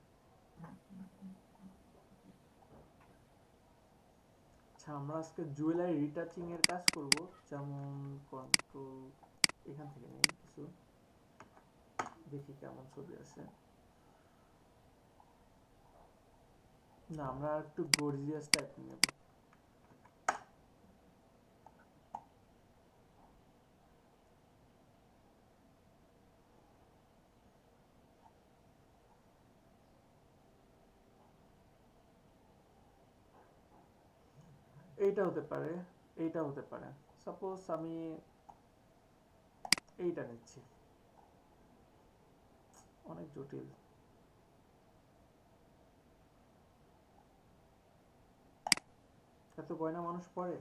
আচ্ছা আমরা আজকে জুয়েলারি রিটাচিং এর কাজ করব। যেমন কন্ট্রোল এখান থেকে নেই কিছু, দেখি কেমন ছবি আছে। না আমরা একটু গর্জিয়াস টাইপ নেব। এইটা হতে পারে, এইটা হতে পারে। সাপোজ আমি এইটা নিচ্ছি, অনেক জটিল। এত গয়না মানুষ পরে।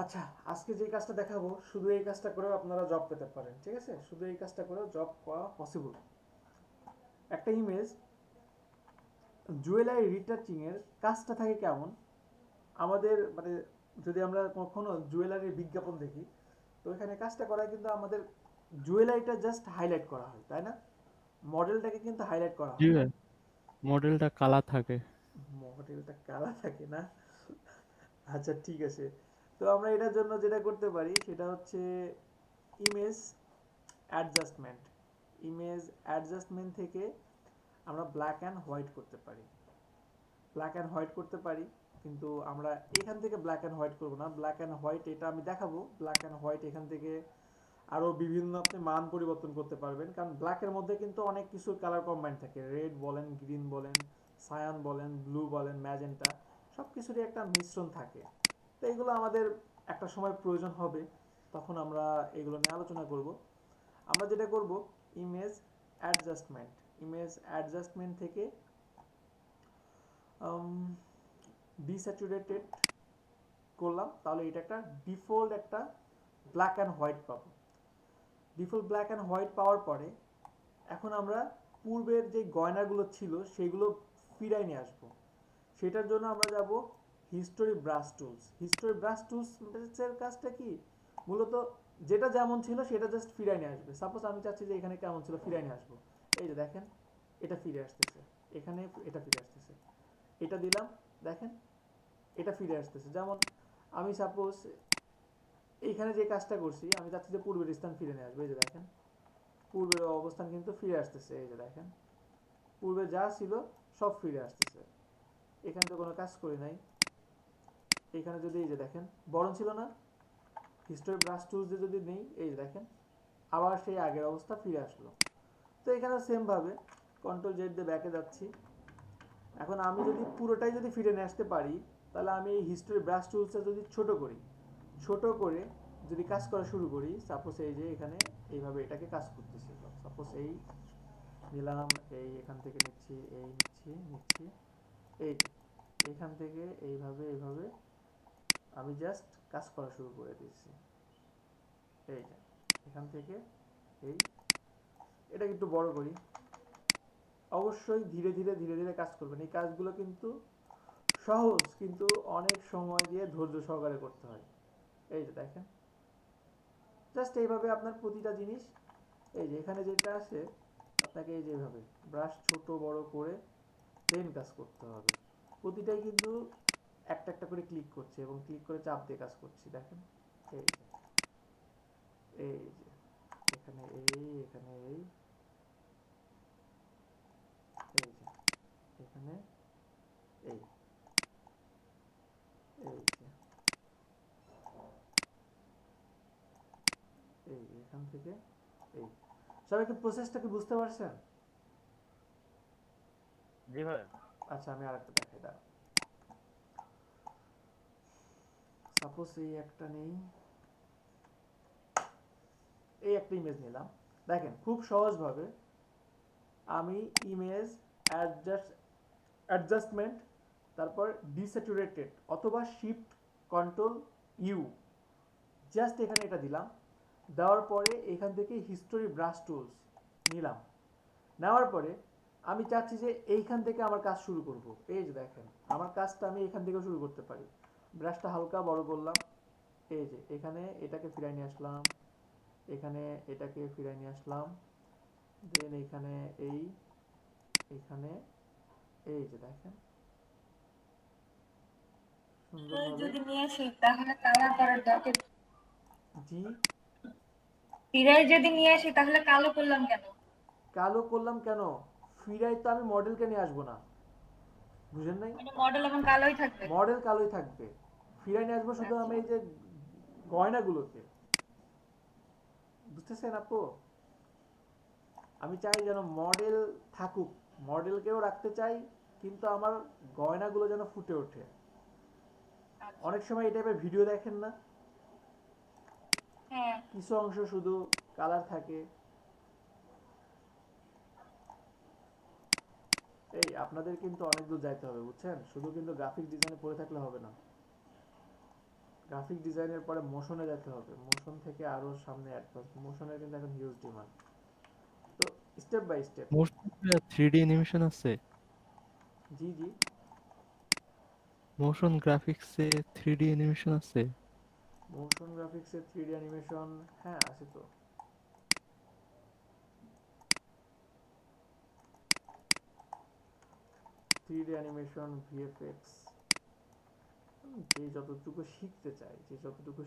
আচ্ছা আজকে যে কাজটা দেখাবো, শুধু এই কাজটা করেও আপনারা জব পেতে পারেন, ঠিক আছে, শুধু এই কাজটা করেও জব পাওয়া পসিবল। একটা ইমেজ জুয়েলারি রিটাচিং এর কাজটা থাকে কেমন, আমাদের মানে যদি আমরা কখনো জুয়েলারির বিজ্ঞাপন দেখি, তো এখানে কাজটা করা কিন্তু আমাদের জুয়েলারিটা জাস্ট হাইলাইট করা হয়, তাই না? মডেলটাকে কিন্তু হাইলাইট করা জি হয়। ভাই, মডেলটা কালা থাকে। মডেলটা কালা থাকে না? আচ্ছা ঠিক আছে, তো আমরা এটার জন্য যেটা করতে পারি সেটা হচ্ছে ইমেজ অ্যাডজাস্টমেন্ট। ইমেজ অ্যাডজাস্টমেন্ট থেকে আমরা ব্ল্যাক অ্যান্ড হোয়াইট করতে পারি, ব্ল্যাক অ্যান্ড হোয়াইট করতে পারি। কিন্তু আমরা এখান থেকে ব্ল্যাক অ্যান্ড হোয়াইট করবো না, ব্ল্যাক অ্যান্ড হোয়াইট এটা আমি দেখাবো। ব্ল্যাক অ্যান্ড হোয়াইট এখান থেকে আরো বিভিন্ন আপনি মান পরিবর্তন করতে পারবেন, কারণ ব্ল্যাকের মধ্যে কিন্তু অনেক কিছু কালার কম্বাইন থাকে, রেড বলেন, গ্রিন বলেন, সায়ান বলেন, ব্লু বলেন, ম্যাজেন্টা, সব কিছুরই একটা মিশ্রণ থাকে। তো এগুলো আমাদের একটা সময় প্রয়োজন হবে, তখন আমরা এগুলো নিয়ে আলোচনা করব। আমরা যেটা করব, ইমেজ অ্যাডজাস্টমেন্ট, ইমেজ অ্যাডজাস্টমেন্ট থেকে ডিস্যাচুরেটেড করলাম, তাহলে এটা একটা ডিফল্ট একটা ব্ল্যাক অ্যান্ড হোয়াইট পাবো। ডিফল্ট ব্ল্যাক অ্যান্ড হোয়াইট পাওয়ার পরে এখন আমরা পূর্বের যে গয়নাগুলো ছিল সেগুলো ফিরাই নিয়ে আসবো। সেটার জন্য আমরা যাব history brush tools. History brush tools এর কাজটা কি, মূলত যেটা যেমন ছিল সেটা জাস্ট ফিরাই নিয়ে আসবে। সাপোজ আমি চাচ্ছি যে এখানে কেমন ছিল ফিরাই নিয়ে আসবো, এই যে দেখেন এটা ফিরে আসতেছে, এখানে এটা ফিরে আসতেছে, এটা দিলাম, দেখেন এটা ফিরে আসতেছে। যেমন আমি সাপোজ এইখানে যে কাজটা করছি, আমি চাচ্ছি যে পূর্বের স্থান ফিরে নিয়ে আসবো। এই যে দেখেন পূর্বের অবস্থান কিন্তু ফিরে আসতেছে। এই যে দেখেন পূর্বে যা ছিল সব ফিরে আসতেছে। এখানে তো কোনো কাজ করি নাই। এখানে যদি এই যে দেখেন বরণ ছিল না, হিস্টোরি ব্রাশ টুলস দিয়ে যদি নেই, এই যে দেখেন আবার সেই আগের অবস্থা ফিরে আসলো। তো এখানে সেম ভাবে কন্ট্রোল জেড দিয়ে ব্যাকে যাচ্ছি। এখন আমি যদি পুরোটাই যদি ফিরে নিয়ে আসতে পারি, তাহলে আমি এই হিস্টোরি ব্রাশ টুলসটা যদি ছোট করি, ছোট করে যদি কাজ করা শুরু করি, সাপোজ এই যে এখানে এইভাবে এটাকে কাজ করতেছি। সাপোজ এই নিলাম, এই এখান থেকে নিচ্ছি, এই নিচ্ছি, এই এখান থেকে এইভাবে এইভাবে আমি জাস্ট কাজ করা শুরু করে দিচ্ছি। এই যে এখান থেকে এই এটাকে একটু বড় করি। অবশ্যই ধীরে ধীরে ধীরে ধীরে কাজ করবেন। এই কাজগুলো কিন্তু সহজ, কিন্তু অনেক সময় দিয়ে ধৈর্য সহকারে করতে হয়। এই যে দেখেন জাস্ট এইভাবে আপনার প্রতিটা জিনিস, এই যে এখানে যেটা আসে আপনাকে এই যেভাবে ব্রাশ ছোট বড় করে দেন কাজ করতে হবে। প্রতিটাই কিন্তু একটা একটা করে ক্লিক করছে এবং ক্লিক করে চাপ দিয়ে কাজ করছি। দেখেন এই যে এখানে এখানে এই যে এখানে এই যে এখান থেকে এই। সবাই কি প্রসেসটা কি বুঝতে পারছেন? জি ভাই। আচ্ছা আমি আরেকটা দেখাই। দাঁড়ান, সাপোজ এই একটা নেই, এই একটা ইমেজ নিলাম। দেখেন খুব সহজভাবে আমি ইমেজ অ্যাডজাস্টমেন্ট, তারপর ডিস্যাচুরেটেড অথবা শিফট কন্ট্রোল ইউ, জাস্ট এখানে এটা দিলাম। দেওয়ার পরে এখান থেকে হিস্টোরি ব্রাশ টুলস নিলাম। নেওয়ার পরে আমি চাচ্ছি যে এইখান থেকে আমার কাজ শুরু করব। এই যে দেখেন আমার কাজটা আমি এখান থেকে শুরু করতে পারি। ব্রাশটা হালকা বড় করলাম, এই যে এখানে এটাকে ফিরাই নিয়ে আসলাম, এখানে এটাকে ফিরাই নিয়ে আসলাম, দেন এখানে এইখানে এই যে দেখেন যদি নিয়ে আসি তাহলে কালার করার দরকার। জি ফিরাই যদি নিয়ে আসি তাহলে কালো করলাম কেন? কালো করলাম কেন? ফিরাই তো আমি মডেলকে নিয়ে আসবো না, বুঝেন নাই? মানে মডেল এখন কালোই থাকবে। মডেল কালোই থাকবে, ফিরাই নিয়ে আসবো শুধু আমি এই যে গয়নাগুলোকে। বুঝতেছেন আপু? আমি চাই যেন মডেল থাকুক, মডেলকেও রাখতে চাই, কিন্তু আমার গয়নাগুলো যেন ফুটে ওঠে। অনেক সময় এই টাইপের ভিডিও দেখেন না, হ্যাঁ কিছু অংশ শুধু কালার থাকে। এই আপনাদের কিন্তু অনেক দূর যাইতে হবে, বুঝছেন? শুধু কিন্তু গ্রাফিক ডিজাইনে পড়ে থাকলে হবে না। গ্রাফিক ডিজাইনের পরে মোশনে যেতে হবে, মোশন থেকে আরো সামনে অ্যাডভান্স। মোশনের কিন্তু এখন হিউজ ডিমান্ড। তো স্টেপ বাই স্টেপ। মোশনে 3D অ্যানিমেশন আছে? জি জি, মোশন গ্রাফিক্সে 3D অ্যানিমেশন আছে? মোশন গ্রাফিক্সে 3D অ্যানিমেশন হ্যাঁ আছে তো। অ্যানিমেশন, ভিএফএক্স, যে যতটুকু শিখতে চাই, যে যতটুকু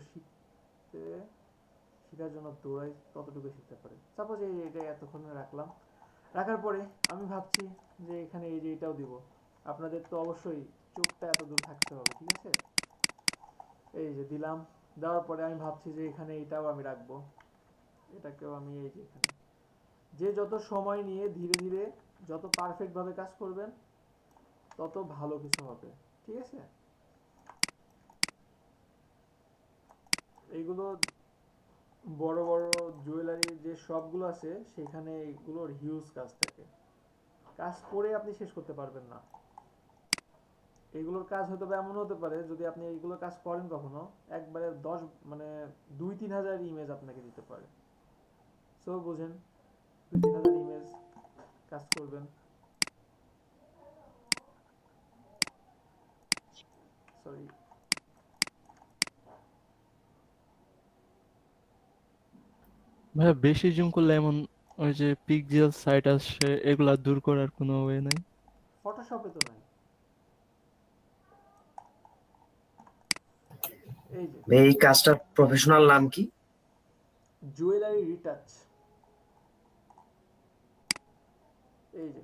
শেখার জন্য দৌড়াই ততটুকু শিখতে পারে। সাপোজ এই এটা এতক্ষণ রাখলাম, রাখার পরে আমি ভাবছি যে এখানে এই যে এটাও দিব। আপনাদের তো অবশ্যই চোখটা এত দূর থাকতে হবে, ঠিক আছে? এই যে দিলাম, দেওয়ার পরে আমি ভাবছি যে এখানে এটাও আমি রাখবো, এটাকেও আমি এই যে এখানে। যে যত সময় নিয়ে ধীরে ধীরে যত পারফেক্ট ভাবে কাজ করবেন তত ভালো কিছু হবে, ঠিক আছে? এইগুলো বড় বড় জুয়েলারি যে শপগুলো আছে সেখানে এগুলোর হিউজ কাজ থাকে, কাজ করে আপনি শেষ করতে পারবেন না। এগুলোর কাজ হয়তো এমন হতে পারে, যদি আপনি এইগুলোর কাজ করেন কখনো, একবারে 10 মানে 2-3 হাজার ইমেজ আপনাকে দিতে পারে। সো বুঝেন, 2-3 হাজার ইমেজ কাজ করবেন। সরি, ভাইয়া বেশি জুম করলে এমন ওই যে পিক্সেল সাইট আসে, এগুলা দূর করার কোনো ওয়ে নাই? ফটোশপে তো নাই, এই যে এই কাজটার প্রফেশনাল নাম কি? Jewellery retouch. এই যে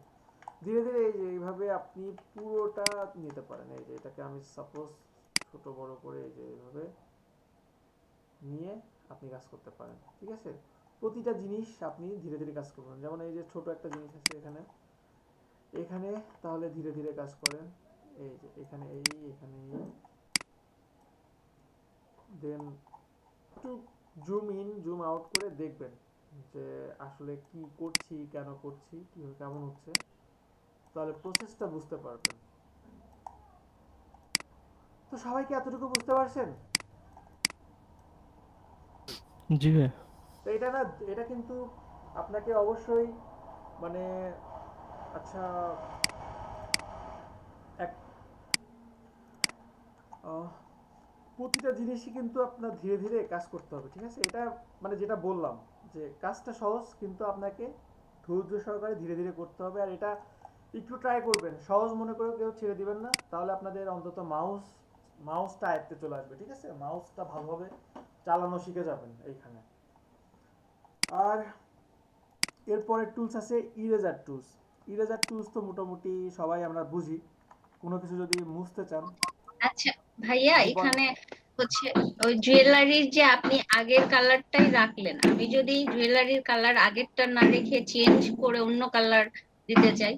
ধীরে ধীরে এই যে এইভাবে আপনি পুরোটা নিতে পারেন। এই যে এটাকে আমি সাপোজ ছোট বড় করে এই যে এইভাবে নিয়ে আপনি কাজ করতে পারেন, ঠিক আছে? প্রতিটা জিনিস আপনি ধীরে ধীরে কাজ করবেন। যেমন এই যে ছোট একটা জিনিস আছে এখানে, এখানে তাহলে ধীরে ধীরে কাজ করেন। এই যে এখানে এখানে দেন একটু জুম ইন জুম আউট করে দেখবেন যে আসলে কি করছি, কেন করছি, কি কেমন হচ্ছে, তাহলে প্রসেসটা বুঝতে পারবেন। তো সবাই কি এতটুকু বুঝতে পারছেন? জি ভাই। তো এটা না, এটা কিন্তু আপনাকে অবশ্যই মানে আচ্ছা এক প্রতিটা জিনিসই কিন্তু আপনার ধীরে ধীরে কাজ করতে হবে, ঠিক আছে? এটা মানে যেটা বললাম যে কাজটা সহজ, কিন্তু আপনাকে ধৈর্য সহকারে ধীরে ধীরে করতে হবে। আর এটা একটু ট্রাই করবেন, সহজ মনে করে কেউ ছেড়ে দিবেন না, তাহলে আপনাদের অন্তত মাউসটা আয়ত্তে চলে আসবে, ঠিক আছে? মাউসটা ভালোভাবে চালানো শিখে যাবেন এইখানে। আর এরপরে টুলস আছে ইরেজার টুলস। ইরেজার টুলস তো মোটামুটি সবাই আমরা বুঝি। কোনো কিছু যদি মুছতে চান। আচ্ছা ভাইয়া, এখানে হচ্ছে ওই জুয়েলারির যে আপনি আগের কালারটাই রাখলেন, আমি যদি জুয়েলারির কালার আগেরটা না রেখে চেঞ্জ করে অন্য কালার দিতে চাই,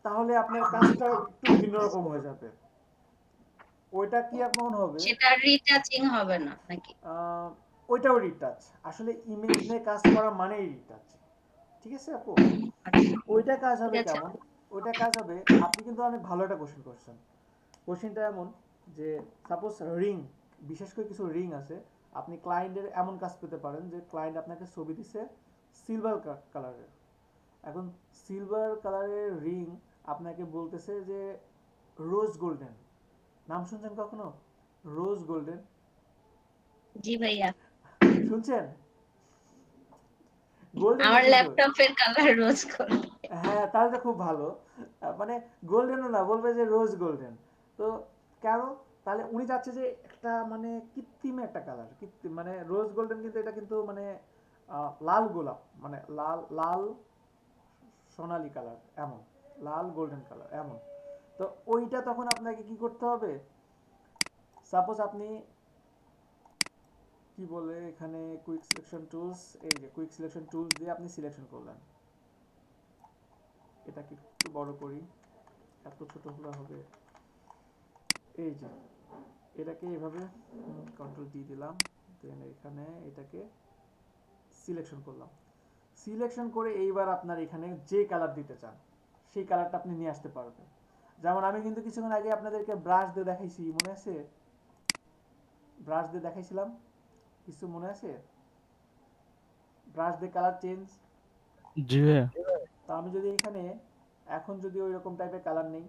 তাহলে আপনার কাজটা একটু ভিন্ন রকম হয়ে যাবে। ওইটা কি এমন হবে, সেটা রিটাচিং হবে না নাকি? ওইটাও রিটাচ। আসলে ইমেজ নিয়ে কাজ করা মানেই রিটাচ, ঠিক আছে আপু? ওইটা কাজ হবে কেমন? ওইটা কাজ হবে, আপনি কিন্তু অনেক ভালো একটা কোশ্চেন করছেন। কোশ্চেনটা এমন যে সাপোজ রিং, বিশেষ করে কিছু রিং আছে, আপনি ক্লায়েন্টের এমন কাজ পেতে পারেন যে ক্লায়েন্ট আপনাকে ছবি দিছে সিলভার কালারের। এখন সিলভার কালারের রিং আপনাকে বলতেছে যে রোজ গোল্ডেন। নাম শুনছেন কখনো রোজ গোল্ডেন? জি ভাইয়া শুনছেন? আমার ল্যাপটপের কালার রোজ গোল্ড। হ্যাঁ, তাহলে তো খুব ভালো। মানে গোল্ডেনও না, বলবে যে রোজ গোল্ডেন। তো কেন? তাহলে উনি চাচ্ছে যে একটা মানে কৃত্রিম একটা কালার, কৃত্রিম মানে রোজ গোল্ডেন, কিন্তু এটা কিন্তু মানে লাল গোলাপ, মানে লাল লাল সোনালী কালার এমন, লাল গোল্ডেন কালার এমন। তো ওইটা তখন আপনাকে কি করতে হবে? সাপোজ আপনি কি বলে এখানে কুইক সিলেকশন টুলস, এই যে কুইক সিলেকশন টুলস দিয়ে আপনি সিলেকশন করলেন। এটাকে একটু বড় করি, এত ছোট হলে হবে। এই যে এটাকে এভাবে কন্ট্রোল ডি দিলাম, দেন এখানে এটাকে সিলেকশন করলাম। সিলেকশন করে এইবার আপনার এখানে যে কালার দিতে চান সেই কালারটা আপনি নিয়ে আসতে পারবেন। যেমন আমি কিন্তু কিছুক্ষণ আগে আপনাদেরকে ব্রাশ দিয়ে দেখাইছি, মনে আছে? ব্রাশ দিয়ে দেখাইছিলাম, কিছু মনে আছে? ব্রাশ দিয়ে কালার চেঞ্জ। জি ভাইয়া। তো আমি যদি এখানে এখন যদি ওই রকম টাইপের কালার নেই,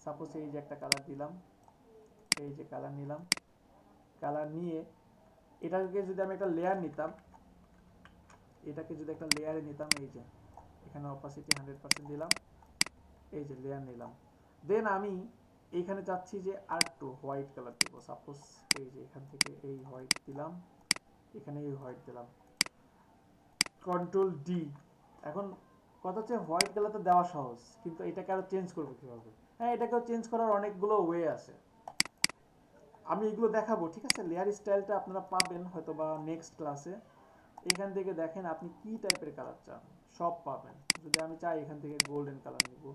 সাপোজ এই যে একটা কালার দিলাম, এই যে কালার নিলাম, কালার নিয়ে এটাকে যদি আমি একটা লেয়ার নিতাম, এটাকে যদি একটা লেয়ারে নিতাম, এই যে এখানে অপাসিটি 100% দিলাম, এই যে লেয়ার নিলাম, দেন আমি এইখানে চাচ্ছি যে আরেকটু হোয়াইট কালার দেবো। সাপোজ এই যে এখান থেকে এই হোয়াইট দিলাম, এখানে এই হোয়াইট দিলাম, কন্ট্রোল ডি। এখন কথা হচ্ছে হোয়াইট কালারটা দেওয়া সহজ, কিন্তু এটাকে আরো চেঞ্জ করবো কিভাবে? হ্যাঁ, এটাকেও চেঞ্জ করার অনেকগুলো ওয়ে আছে, আমি এগুলো দেখাবো, ঠিক আছে? লেয়ার স্টাইলটা আপনারা পাবেন হয়তো বা নেক্সট ক্লাসে। এখান থেকে দেখেন আপনি কি টাইপের কালার চান, সব পাবেন। যদি আমি চাই এখান থেকে গোল্ডেন কালার নিব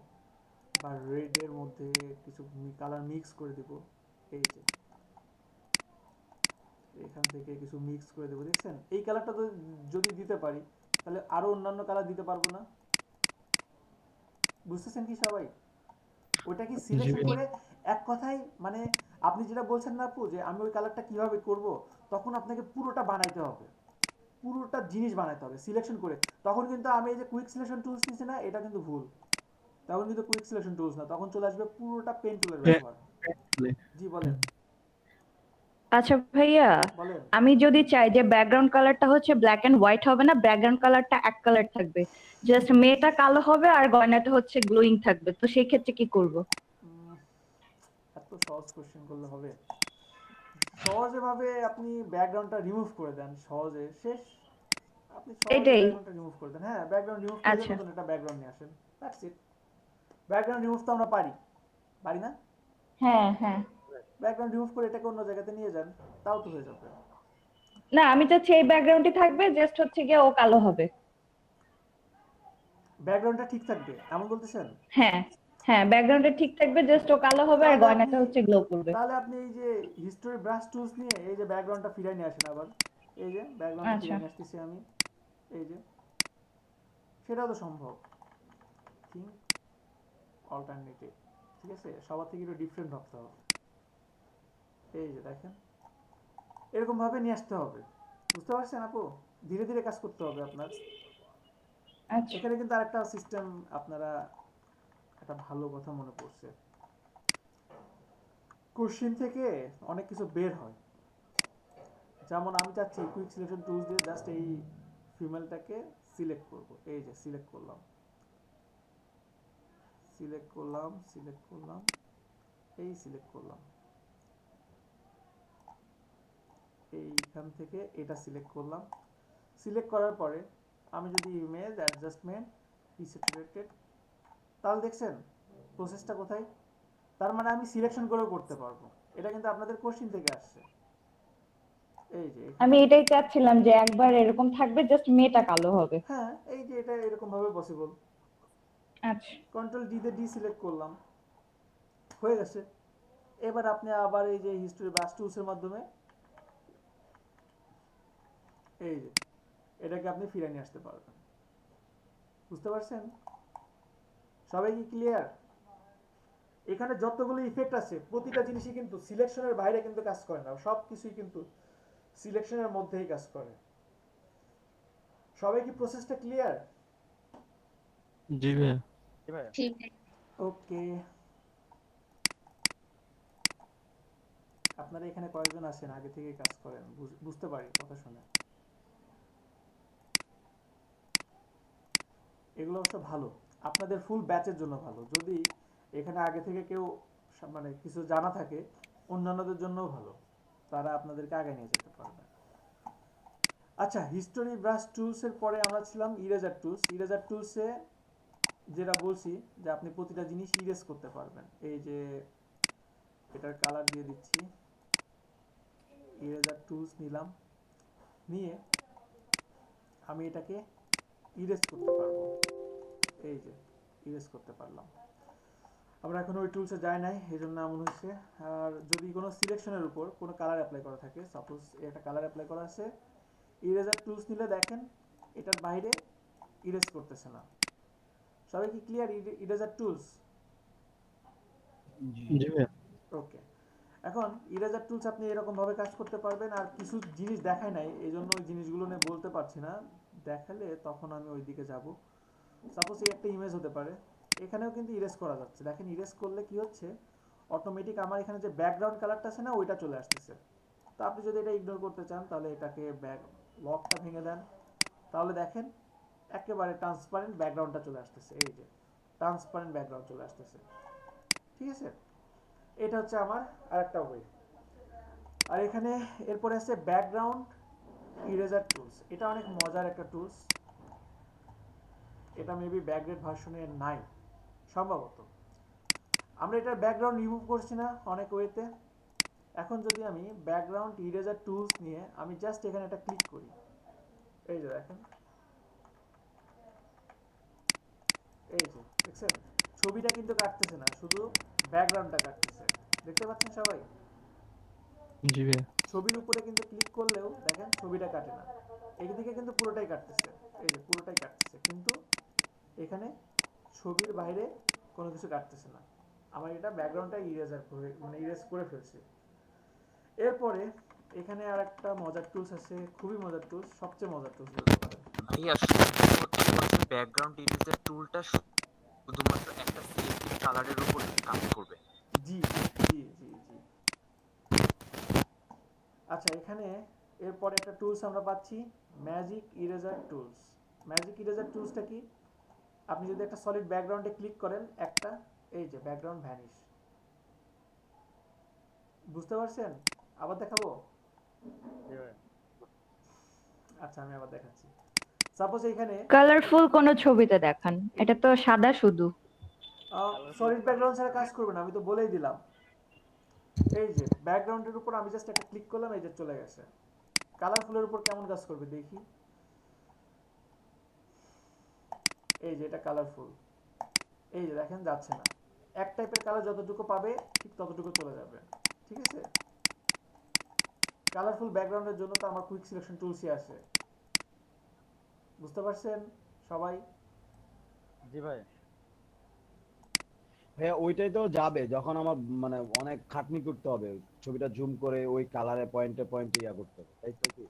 বা রেডের মধ্যে কিছু কালার মিক্স করে দেব, এই যে এখান থেকে কিছু মিক্স করে দেবো, দেখছেন? এই কালারটা যদি দিতে পারি তাহলে আরো অন্যান্য কালার দিতে পারবো না? বুঝতেছেন কি সবাই? ওটা কি সিলেকশন করে এক কথাই মানে আপনি যেটা বলছেন না আপু, যে আমি ওই কালারটা কিভাবে করব, তখন আপনাকে পুরোটা বানাইতে হবে, পুরোটা জিনিস বানাইতে হবে সিলেকশন করে। তখন কিন্তু আমি এই যে কুইক সিলেকশন টুলস নিছি না, এটা কিন্তু ভুল। তখন কিন্তু কুইক সিলেকশন টুলস না, তখন চলে আসবে পুরোটা পেন টুলের ব্যবহার। জি বলেন। আচ্ছা ভাইয়া, আমি যদি চাই যে ব্যাকগ্রাউন্ড কালারটা হচ্ছে ব্ল্যাক এন্ড হোয়াইট হবে না, ব্যাকগ্রাউন্ড কালারটা এক কালার থাকবে, জাস্ট মেয়েটা কালো হবে আর গয়নাটা হচ্ছে গ্লোয়িং থাকবে, তো সেই ক্ষেত্রে কি করব? এত সহজ কোশ্চেন করলে হবে? সহজে ভাবে আপনি ব্যাকগ্রাউন্ডটা রিমুভ করে দেন, সহজে শেষ। আপনি সহজে এটাই ব্যাকগ্রাউন্ডটা রিমুভ করে দেন। হ্যাঁ, ব্যাকগ্রাউন্ড রিমুভ করে দিয়ে আচ্ছা নতুন একটা ব্যাকগ্রাউন্ড নিয়ে আসেন, দ্যাটস ইট। ব্যাকগ্রাউন্ড রিমুভ তো আমরা পারি, পারি না? হ্যাঁ হ্যাঁ ব্যাকগ্রাউন্ড রিমুভ করে এটাকে অন্য জায়গাতে নিয়ে যান, তাও তো হয়ে যাবে। না আমি চাচ্ছি এই ব্যাকগ্রাউন্ডটি থাকবে, জাস্ট হচ্ছে গিয়ে ও কালো হবে। ব্যাকগ্রাউন্ডটা ঠিক থাকবে এমন বলতেছেন? হ্যাঁ হ্যাঁ ব্যাকগ্রাউন্ডটা ঠিক থাকবে, জাস্ট ও কালো হবে আর তাহলে আপনি গয়নাটা হচ্ছে গ্লো করবে। তাহলে আপনি এই যে হিস্টোরি ব্রাশ টুলস নিয়ে এই যে ব্যাকগ্রাউন্ডটা ফিরিয়ে নিয়ে আসেন আবার। এই যে ব্যাকগ্রাউন্ডটা আচ্ছা ফিরিয়ে নিয়ে আসতেছি আমি, এই যে, সেটাও তো সম্ভব। থিঙ্ক অল্টারনেটিভ, ঠিক আছে? সবার থেকে একটু ডিফারেন্ট ভাবতে হবে। এই যে দেখেন, এরকম ভাবে নিয়ে আসতে হবে, বুঝতে পারছেন আপু? ধীরে ধীরে কাজ করতে হবে আপনার। আচ্ছা এখানে কিন্তু আরেকটা সিস্টেম, আপনারা একটা ভালো কথা মনে পড়ছে, কোশ্চেন থেকে অনেক কিছু বের হয়। যেমন আমি চাচ্ছি কুইক সিলেকশন টুলস দিয়ে জাস্ট এই ফিমেলটাকে সিলেক্ট করব। এই যে সিলেক্ট করলাম, সিলেক্ট করলাম, সিলেক্ট করলাম, এই সিলেক্ট করলাম, এইখান থেকে এটা সিলেক্ট করলাম। সিলেক্ট করার পরে আমি যদি ইমেজ অ্যাডজাস্টমেন্ট রিসেপারেটেড, তাহলে দেখছেন প্রসেসটা কোথায়? তার মানে আমি সিলেকশন করেও করতে পারবো। এটা কিন্তু আপনাদের কোশ্চেন থেকে আসছে। এই যে আমি এটাই চাচ্ছিলাম যে একবার এরকম থাকবে, জাস্ট মেয়েটা কালো হবে। হ্যাঁ, এই যে এটা এরকম ভাবে পসিবল। আচ্ছা কন্ট্রোল ডি তে ডি সিলেক্ট করলাম, হয়ে গেছে। এবার আপনি আবার এই যে হিস্টোরি ব্রাশ টুলসের মাধ্যমে এই যে এটাকে আপনি ফিরিয়ে নিয়ে আসতে পারবেন, বুঝতে পারছেন? সবাই কি ক্লিয়ার? এখানে যতগুলো ইফেক্ট আছে প্রতিটা জিনিসই কিন্তু সিলেকশনের বাইরে কিন্তু কাজ করে না, সব কিছুই কিন্তু সিলেকশনের মধ্যেই কাজ করে। সবাই কি প্রসেসটা ক্লিয়ার? জি ভাইয়া। ঠিক। ওকে, আপনারা এখানে কয়েকজন আছেন আগে থেকে কাজ করেন, বুঝতে পারি কথা শুনে। এগুলো অবশ্য ভালো, আপনাদের ফুল ব্যাচের জন্য ভালো। যদি এখানে আগে থেকে কেউ মানে কিছু জানা থাকে, অন্যান্যদের জন্যও ভালো, তারা আপনাদেরকে আগে নিয়ে যেতে পারবে। আচ্ছা, হিস্টোরি ব্রাশ টুলস এর পরে আমরা ছিলাম ইরেজার টুলস। ইরেজার টুলসে যেটা বলছি যে আপনি প্রতিটা জিনিস ইরেজ করতে পারবেন। এই যে এটার কালার দিয়ে দিচ্ছি, ইরেজার টুলস নিলাম, নিয়ে আমি এটাকে ইরেজ করতে পারবো। এই যে ইরেজ করতে পারলাম। আমরা এখন ওই টুলসে যাই নাই, এই জন্য এমন হচ্ছে। আর যদি কোনো সিলেকশনের উপর কোনো কালার অ্যাপ্লাই করা থাকে, সাপোজ একটা কালার অ্যাপ্লাই করা আছে, ইরেজার টুলস নিলে দেখেন এটার বাইরে ইরেজ করতেছে না। সবাই কি ক্লিয়ার ইরেজার টুলস? জি ভাইয়া। ওকে, এখন ইরেজার টুলস আপনি এরকম ভাবে কাজ করতে পারবেন। আর কিছু জিনিস দেখায় নাই, এই জন্য ওই জিনিসগুলো নিয়ে বলতে পারছি না, দেখালে তখন আমি ওই দিকে যাব। সাপোজ এই একটা ইমেজ হতে পারে, এখানেও কিন্তু ইরেজ করা যাচ্ছে। দেখেন ইরেজ করলে কি হচ্ছে, অটোমেটিক আমার এখানে যে ব্যাকগ্রাউন্ড কালারটা আছে না, ওইটা চলে আসতেছে। তো আপনি যদি এটা ইগনোর করতে চান তাহলে এটাকে ব্যাক লকটা ভেঙে দেন, তাহলে দেখেন একেবারে ট্রান্সপারেন্ট ব্যাকগ্রাউন্ডটা চলে আসতেছে। এই যে ট্রান্সপারেন্ট ব্যাকগ্রাউন্ড চলে আসতেছে, ঠিক আছে? এটা হচ্ছে আমার আরেকটা ওয়ে। আর এখানে এরপরে আছে ব্যাকগ্রাউন্ড ইরেজার টুলস। এটা অনেক মজার একটা টুলস, এটা মেবি ব্যাকগ্রেড ভার্সনে নাই সম্ভবত। আমরা এটার ব্যাকগ্রাউন্ড রিমুভ করছি না অনেক ওয়েতে। এখন যদি আমি ব্যাকগ্রাউন্ড ইরেজার টুলস নিয়ে আমি জাস্ট এখানে একটা ক্লিক করি, এই যে দেখেন, এই যে দেখছেন ছবিটা কিন্তু কাটতেছে না, শুধু ব্যাকগ্রাউন্ডটা কাটতেছে। দেখতে পাচ্ছেন সবাই? জি ভাইয়া। ছবির উপরে কিন্তু ক্লিক করলেও দেখেন ছবিটা কাটে না, এইদিকে কিন্তু পুরোটাই কাটতেছে। এই যে পুরোটাই কাটতেছে, কিন্তু এখানে ছবির বাইরে কোনো কিছু কাটতেছে না। আমার এটা ব্যাকগ্রাউন্ডটা ইরেজার করে মানে ইরেজ করে ফেলছে। এরপরে এখানে আর একটা মজার টুলস আছে, খুবই মজার টুলস, সবচেয়ে মজার টুলস বলতে পারেন। ভাইয়া ব্যাকগ্রাউন্ড ইরেজার টুলটা শুধুমাত্র একটা সিলেক্টেড কালারের উপর কাজ করবে। জি জি জি জি। আচ্ছা, এখানে এরপরে একটা টুলস আমরা পাচ্ছি, magic eraser tools. Magic eraser টুলসটা কি? আপনি যদি একটা সলিড ব্যাকগ্রাউন্ডে ক্লিক করেন একটা, এই যে ব্যাকগ্রাউন্ড ভ্যানিশ, বুঝতে পারছেন? আবার দেখাবো? জি ভাই। আচ্ছা আমি আবার দেখাচ্ছি। সাপোজ এখানে কালারফুল কোন ছবিতে দেখান, এটা তো সাদা শুধু। সলিড ব্যাকগ্রাউন্ড ছাড়া কাজ করবে না, আমি তো বলেই দিলাম। এই যে ব্যাকগ্রাউন্ডের উপর আমি জাস্ট একটা ক্লিক করলাম, এই যে চলে গেছে। কালারফুলের উপর কেমন কাজ করবে দেখি। এই যে এটা কালারফুল, এই যে দেখেন যাচ্ছে না। এক টাইপের কালার যতটুকু পাবে ঠিক ততটুকু চলে যাবে, ঠিক আছে। কালারফুল ব্যাকগ্রাউন্ডের জন্য তো আমার কুইক সিলেকশন টুলসই আসে, বুঝতে পারছেন সবাই? জি ভাই। হ্যাঁ ওইটাই তো যাবে যখন আমার মানে অনেক খাটনি করতে হবে, ছবিটা জুম করে ওই কালারে পয়েন্টে পয়েন্টে ইয়া করতে হবে, তাই তো কি?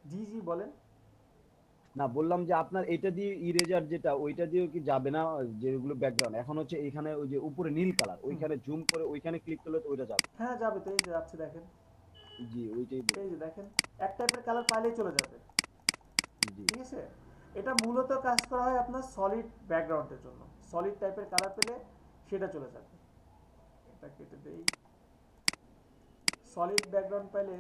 জি জি বলেন। না বললাম যে আপনার এটা দিয়ে ইরেজার যেটা ওইটা দিয়েও কি যাবে না, যেগুলো ব্যাকগ্রাউন্ড এখন হচ্ছে এখানে ওই যে উপরে নীল কালার ওইখানে জুম করে ওইখানে ক্লিক করলে তো ওইটা যাবে। হ্যাঁ যাবে তো, এই যে যাচ্ছে দেখেন। জি ওইটাই এই যে দেখেন এক টাইপের কালার পাইলেই চলে যাবে, জি ঠিক আছে। এটা মূলত কাজ করা হয় আপনার সলিড ব্যাকগ্রাউন্ডের জন্য। সলিড টাইপের কালার পেলে সেটা চলে যাবে। এটা কেটে দেই। সলিড ব্যাকগ্রাউন্ড পেলে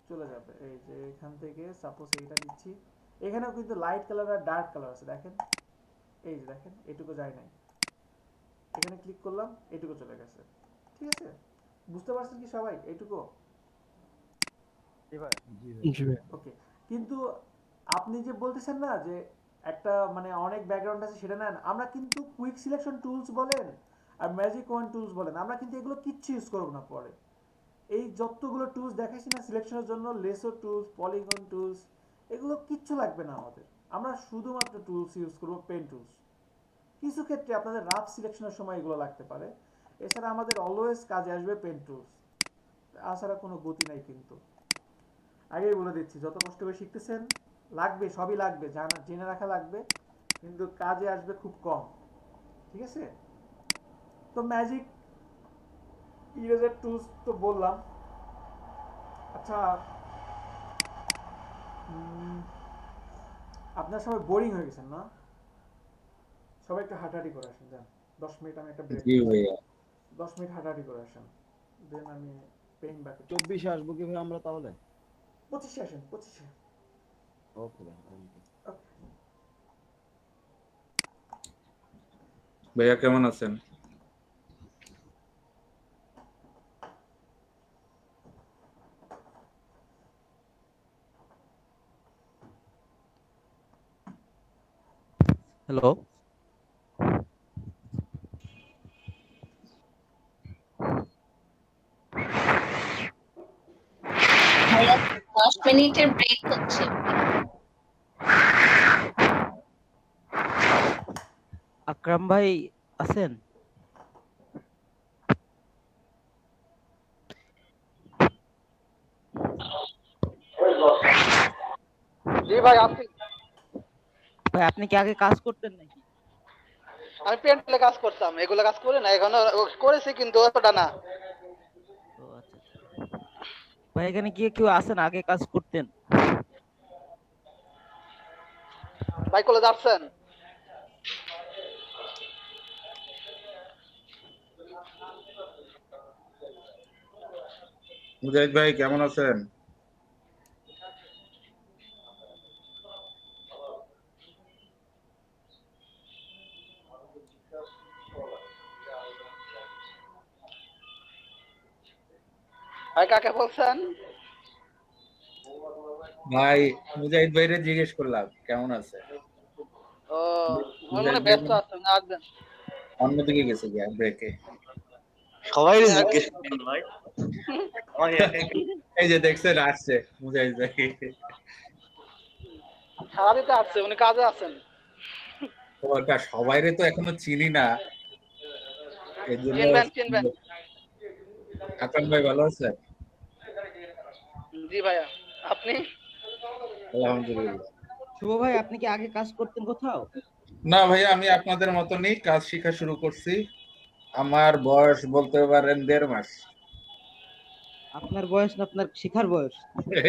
চলে যাবে। এই যে এখান থেকে সাপোজ এইটা দিচ্ছি, এখানেও কিন্তু লাইট কালার আর ডার্ক কালার আছে দেখেন। এই যে দেখেন এটুকু যায় নাই, এখানে ক্লিক করলাম এটুকু চলে গেছে, ঠিক আছে। বুঝতে পারছেন কি সবাই এইটুকু? জি ভাই। জি ভাই। ওকে, কিন্তু আপনি যে বলতেছেন না যে একটা মানে অনেক ব্যাকগ্রাউন্ড আছে সেটা নেন, আমরা কিন্তু কুইক সিলেকশন টুলস বলেন আর ম্যাজিক ওয়ান টুলস বলেন, আমরা কিন্তু এগুলো কিচ্ছু ইউজ করব না পরে। এই যতগুলো টুলস দেখাইছি না সিলেকশনের জন্য, লেসো টুলস, পলিগন টুলস, এগুলো কিচ্ছু লাগবে না আমাদের। আমরা শুধুমাত্র টুলস ইউজ করব, পেন টুলস। কিছু ক্ষেত্রে আপনাদের রাফ সিলেকশনের সময় এগুলো লাগতে পারে, এছাড়া আমাদের অলওয়েজ কাজে আসবে পেন টুলস। তাছাড়া কোনো গতি নাই কিন্তু, আগেই বলে দিচ্ছি। যত কষ্ট করে শিখতেছেন লাগবে, সবই লাগবে, জানা জেনে রাখা লাগবে, কিন্তু কাজে আসবে খুব কম, ঠিক আছে। তো ম্যাজিক ইরেজার টুলস তো বললাম। আচ্ছা আপনার সবাই বোরিং হয়ে গেছেন না? সবাই একটু হাঁটাহাঁটি করে আসেন, যান 10 মিনিট আমি একটা ব্রেক। জি ভাইয়া। 10 মিনিট হাঁটাহাঁটি করে আসেন, দেন আমি পেইন বাকি 24-এ আসবো কি ভাই আমরা তাহলে? 25-এ আসেন, 25-এ। ওকে ভাই। ভাইয়া কেমন আছেন? হ্যালো। ভাইয়া 10 মিনিটের ব্রেক হচ্ছে। আকরাম ভাই আছেন? জি ভাই আছি। ভাই আপনি কি আগে কাজ করতেন নাকি? আমি পেন্টলে কাজ করতাম, এগুলো কাজ করি না এখনো, করেছি কিন্তু অতটা না। ও আচ্ছা আচ্ছা। ভাই এখানে কি কেউ আছেন আগে কাজ করতেন? ভাই কলেজ আসছেন? মুজাহিদ ভাই কেমন আছেন? ভাই কাকে বলছেন? ভাই মুজাহিদ ভাইরে জিজ্ঞেস করলাম কেমন আছে। ও মনে ব্যস্ত আছেন, আসবেন। অন্যদিকে গেছে গিয়া ব্রেকে। সবাই জিজ্ঞেস করেন ভাই। এই যে দেখছেন আসছে মুজাহিদ ভাই। সারা দিতে আসছে, উনি কাজে আছেন। ওটা সবাইরে তো এখনো চিনি না, এজন্য। চিনবেন চিনবেন। আকরাম ভাই ভালো আছেন? জি ভাইয়া, আপনি? আলহামদুলিল্লাহ। শুভ ভাই আপনি কি আগে কাজ করতেন কোথাও? না ভাইয়া, আমি আপনাদের মতনই কাজ শেখা শুরু করছি। আমার বয়স বলতে পারেন 1.5 মাস। আপনার বয়স না আপনার শেখার বয়স?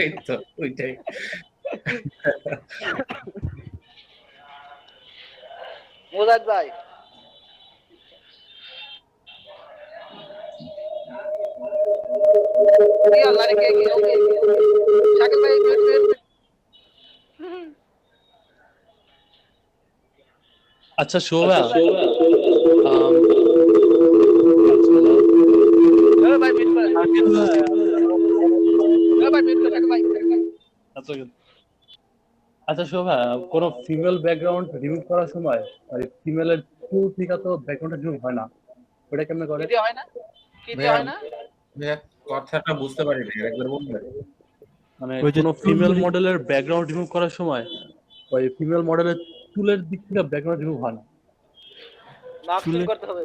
এই তো ওইটাই। মুজাহিদ ভাই আল্লাহ রে, কে কি ওকে শাকিল ভাই মিউট। আচ্ছা শোভা ভাই মিউট করে শাকিল ভাই ভাই মিউট করে শাকিল ভাই। আচ্ছা আচ্ছা শোভা, কোনো ফিমেল ব্যাকগ্রাউন্ড রিমুভ করার সময় ফিমেলের টুল থেকে তো ব্যাকগ্রাউন্ডটা রিমুভ হয় না, ওটা কেমনে করে? কি দিয়ে হয় না? কি দিয়ে হয় না? ভাইয়া কথাটা বুঝতে পারি না, একবার বলবেন? মানে ওই যে কোনো tool ফিমেল গুলি- মডেলের ব্যাকগ্রাউন্ড রিমুভ করার সময় ওই ফিমেল মডেলের টুলের দিক থেকে ব্যাকগ্রাউন্ড রিমুভ হয় না। মাস্কিং করতে হবে।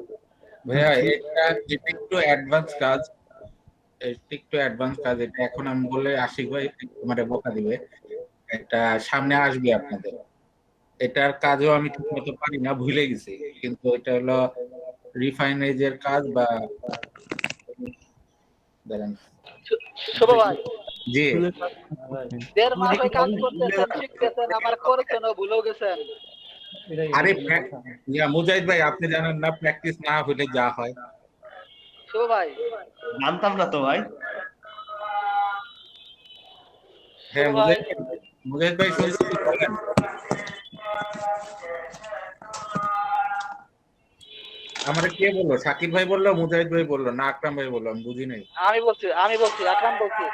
ভাইয়া এটা একটু অ্যাডভান্স কাজ, এটা এখন আমি বলে আশিক ভাই মানে বকা দিবে। এটা সামনে আসবে আপনাদের, এটার কাজও আমি ঠিক মতো পারি না, ভুলে গেছি, কিন্তু এটা হলো রিফাইনারিজের কাজ বা দাঁড়ান। শুভ ভাই জি 1.5 মাস হয়ে কাজ করতেছেন, শিখতেছেন, আবার করেছেন ও ভুলেও গেছেন। আরে মুজাহিদ ভাই আপনি জানেন না, প্র্যাকটিস না হলে যা হয়। শুভ ভাই জানতাম না তো ভাই। হ্যাঁ মুজাহিদ ভাই শুনছি, বলেন। আমারে কে বললো? শাকিব ভাই বললো, মুজাহিদ ভাই বললো, না আকরাম ভাই বললো? আমি বুঝি নাই। আমি বলছি আকরাম বলছি।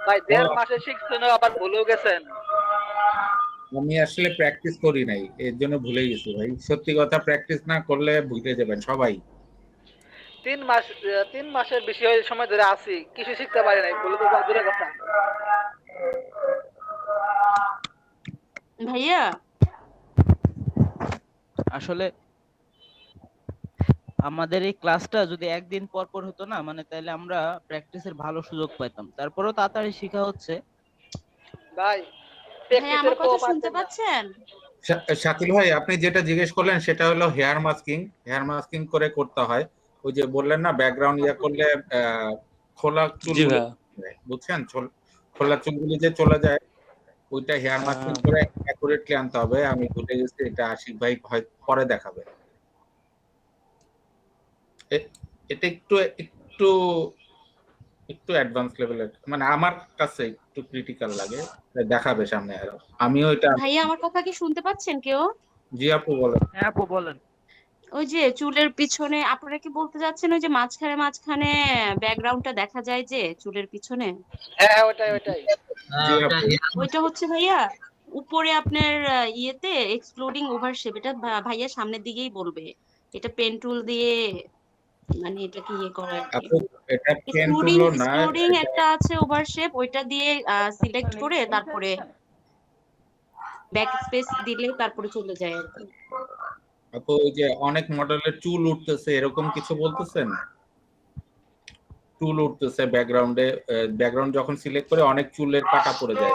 ভাই 1.5 মাসে শিখছেন ও আবার ভুলেও গেছেন। আমি আসলে প্র্যাকটিস করি নাই, এর জন্য ভুলে গেছি ভাই। সত্যি কথা, প্র্যাকটিস না করলে ভুলে যাবেন সবাই। 3 মাসের বেশি সময় ধরে আছি, কিছু শিখতে পারি নাই, বলে তো দূরের কথা। ভাইয়া আসলে আমাদের এই ক্লাসটা যদি একদিন পর পর হতো না, মানে তাহলে আমরা প্র্যাকটিসের ভালো সুযোগ পেতাম। তারপরেও তাড়াতাড়ি শেখা হচ্ছে। ভাই আমার কথা শুনতে পাচ্ছেন? শাকিল ভাই আপনি যেটা জিজ্ঞেস করলেন সেটা হলো হেয়ার মাস্কিং করে করতে হয়। ওই যে বললেন না, ব্যাকগ্রাউন্ড ইয়া করলে খোলা চুলগুলো, বুঝছেন, খোলা চুলগুলি যে চলে যায়, ওইটা হেয়ার মাস্কিং করে অ্যাকুরেটলি আনতে হবে। আমি ভুলে গেছি, এটা আশিক ভাই পরে দেখাবে। এটা একটু একটু একটু অ্যাডভান্স লেভেলের, মানে আমার কাছে একটু ক্রিটিক্যাল লাগে, দেখাবে সামনে আরো। আমিও এটা। ভাইয়া আমার কথা কি শুনতে পাচ্ছেন কেউ? জি আপু বলেন। হ্যাঁ আপু বলেন। ওই যে চুলের পিছনে আপনারা কি বলতে যাচ্ছেন, ওই যে মাঝখানে ব্যাকগ্রাউন্ডটা দেখা যায় যে চুলের পিছনে? হ্যাঁ ওটাই। ওইটা হচ্ছে ভাইয়া উপরে আপনার ইয়েতে এক্সক্লুডিং ওভার শেপ, এটা ভাইয়া সামনের দিকেই বলবে। এটা পেন টুল দিয়ে মানে এটাকে ইয়ে করা আর কি। আপু এটা পেন টুলও না, এক্সক্লুডিং একটা আছে ওভার শেপ, ওইটা দিয়ে সিলেক্ট করে তারপরে ব্যাক স্পেস দিলে তারপরে চলে যায় আর কি। আপু ওই যে অনেক মডেলের চুল উঠতেছে, এরকম কিছু বলতেছেন? চুল উঠতেছে ব্যাকগ্রাউন্ডে, ব্যাকগ্রাউন্ড যখন সিলেক্ট করে অনেক চুলের পাটা পড়ে যায়।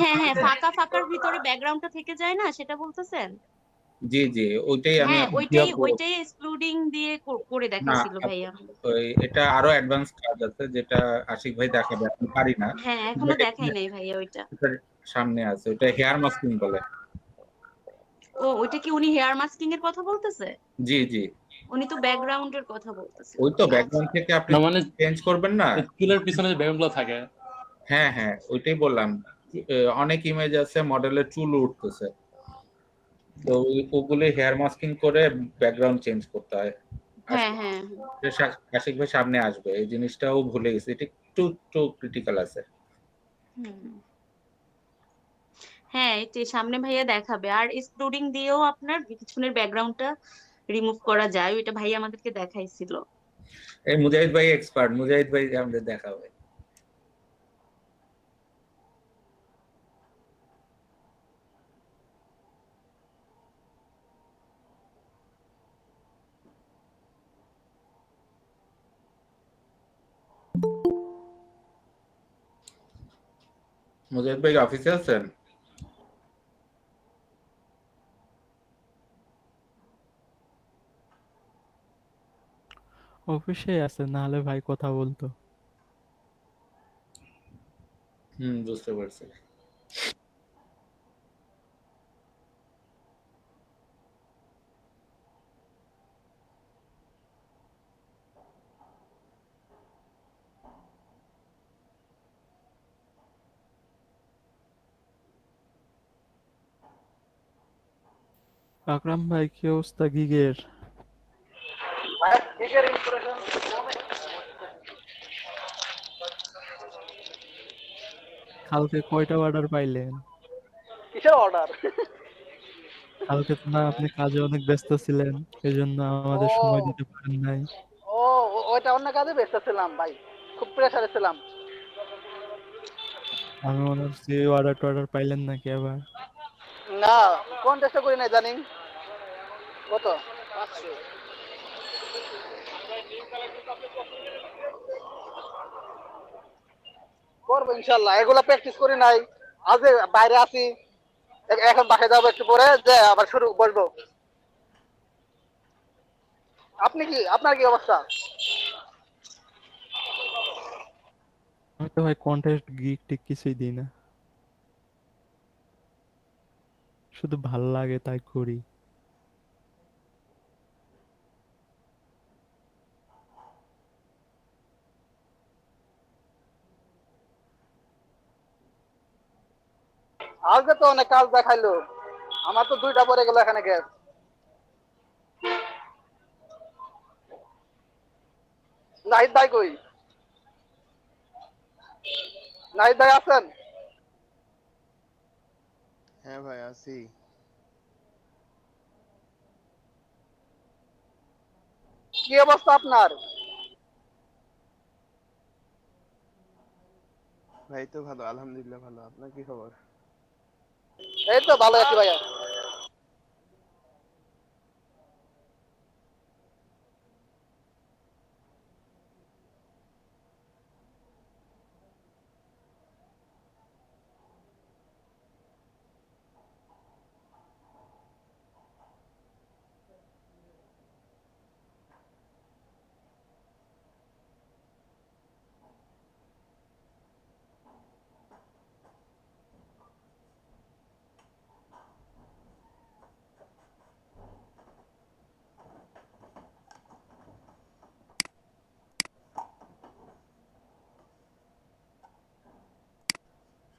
হ্যাঁ ফাঁকার ভিতরে ব্যাকগ্রাউন্ডটা থেকে যায় না, সেটা বলতেছেন? জি ওইটাই আমি হ্যাঁ ওইটাই এক্সক্লুডিং দিয়ে করে দেখাইছিল ভাইয়া। এটা আরো অ্যাডভান্স কাজ আছে, যেটা আশিক ভাই দেখাবে, আমি পারি না। হ্যাঁ এখনো দেখাই নাই ভাইয়া ওইটা। সামনে আছে, ওটা হেয়ার মাস্কিং বলে। ও ওইটা কি উনি হেয়ার মাস্কিং এর কথা বলতেছে? জি উনি তো ব্যাকগ্রাউন্ডের কথা বলতেছে। ওই তো ব্যাকগ্রাউন্ড থেকে আপনি মানে চেঞ্জ করবেন না, চুলের পিছনে যে ব্যাকগ্রাউন্ডগুলো থাকে। হ্যাঁ ওইটাই বললাম। অনেক ইমেজ আছে মডেলের চুল উঠতেছে, তো ওগুলো হেয়ার মাস্কিং করে ব্যাকগ্রাউন্ড চেঞ্জ করতে হয়। হ্যাঁ আশিক ভাই সামনে আসবে, এই জিনিসটাও ভুলে গেছি, এটা একটু ক্রিটিক্যাল আছে। হ্যাঁ এটা সামনে ভাইয়া দেখাবে। আর এক্সক্লুডিং দিয়েও আপনার পিছনের ব্যাকগ্রাউন্ডটা রিমুভ করা যায়, ওইটা ভাইয়া আমাদেরকে দেখাইছিল। এই মুজাহিদ ভাই এক্সপার্ট, মুজাহিদ ভাই আমাদের দেখাবে। মুজাহিদ ভাই অফিসে আছেন? অফিসে আছে, নাহলে ভাই কথা বলতো। বুঝতে পারছি। আকরাম ভাই কি অবস্থা গিগের? ভাই কিসের ইন্সপিরেশন? কালকে কয়টা অর্ডার পাইলেন? কিসের অর্ডার? কালকে তো না আপনি কাজে অনেক ব্যস্ত ছিলেন, এজন্য ও আমাদের সময় দিতে পারেন নাই। ও ওইটা অন্য কাজে ব্যস্ত ছিলাম ভাই, খুব প্রেসারে ছিলাম। আমি মনে হচ্ছে অর্ডার টর্ডার পাইলেন নাকি আবার? না কোন টেস্টটা করি নাই জানি। কত? 500 করবো ইনশাল্লাহ, এগুলা প্র্যাকটিস করি নাই। আজ বাইরে আছি, এখন বাসায় যাবো একটু পরে, যে আবার শুরু বসবো। আপনি কি, আপনার কি অবস্থা? আমি তো ভাই কন্টেস্ট গিগ টিক কিছুই দিই না, শুধু ভাল লাগে তাই করি। আজকে তো অনেক কাজ দেখাইলো, আমার তো 2টা পরে গেল এখানে গ্যাস। নাহিদ ভাই কই? নাহিদ ভাই আছেন? হ্যাঁ ভাই আছি। কি অবস্থা আপনার? ভাই তো ভালো, আলহামদুলিল্লাহ ভালো। আপনার কি খবর? এই তো ভালো আছি ভাইয়া।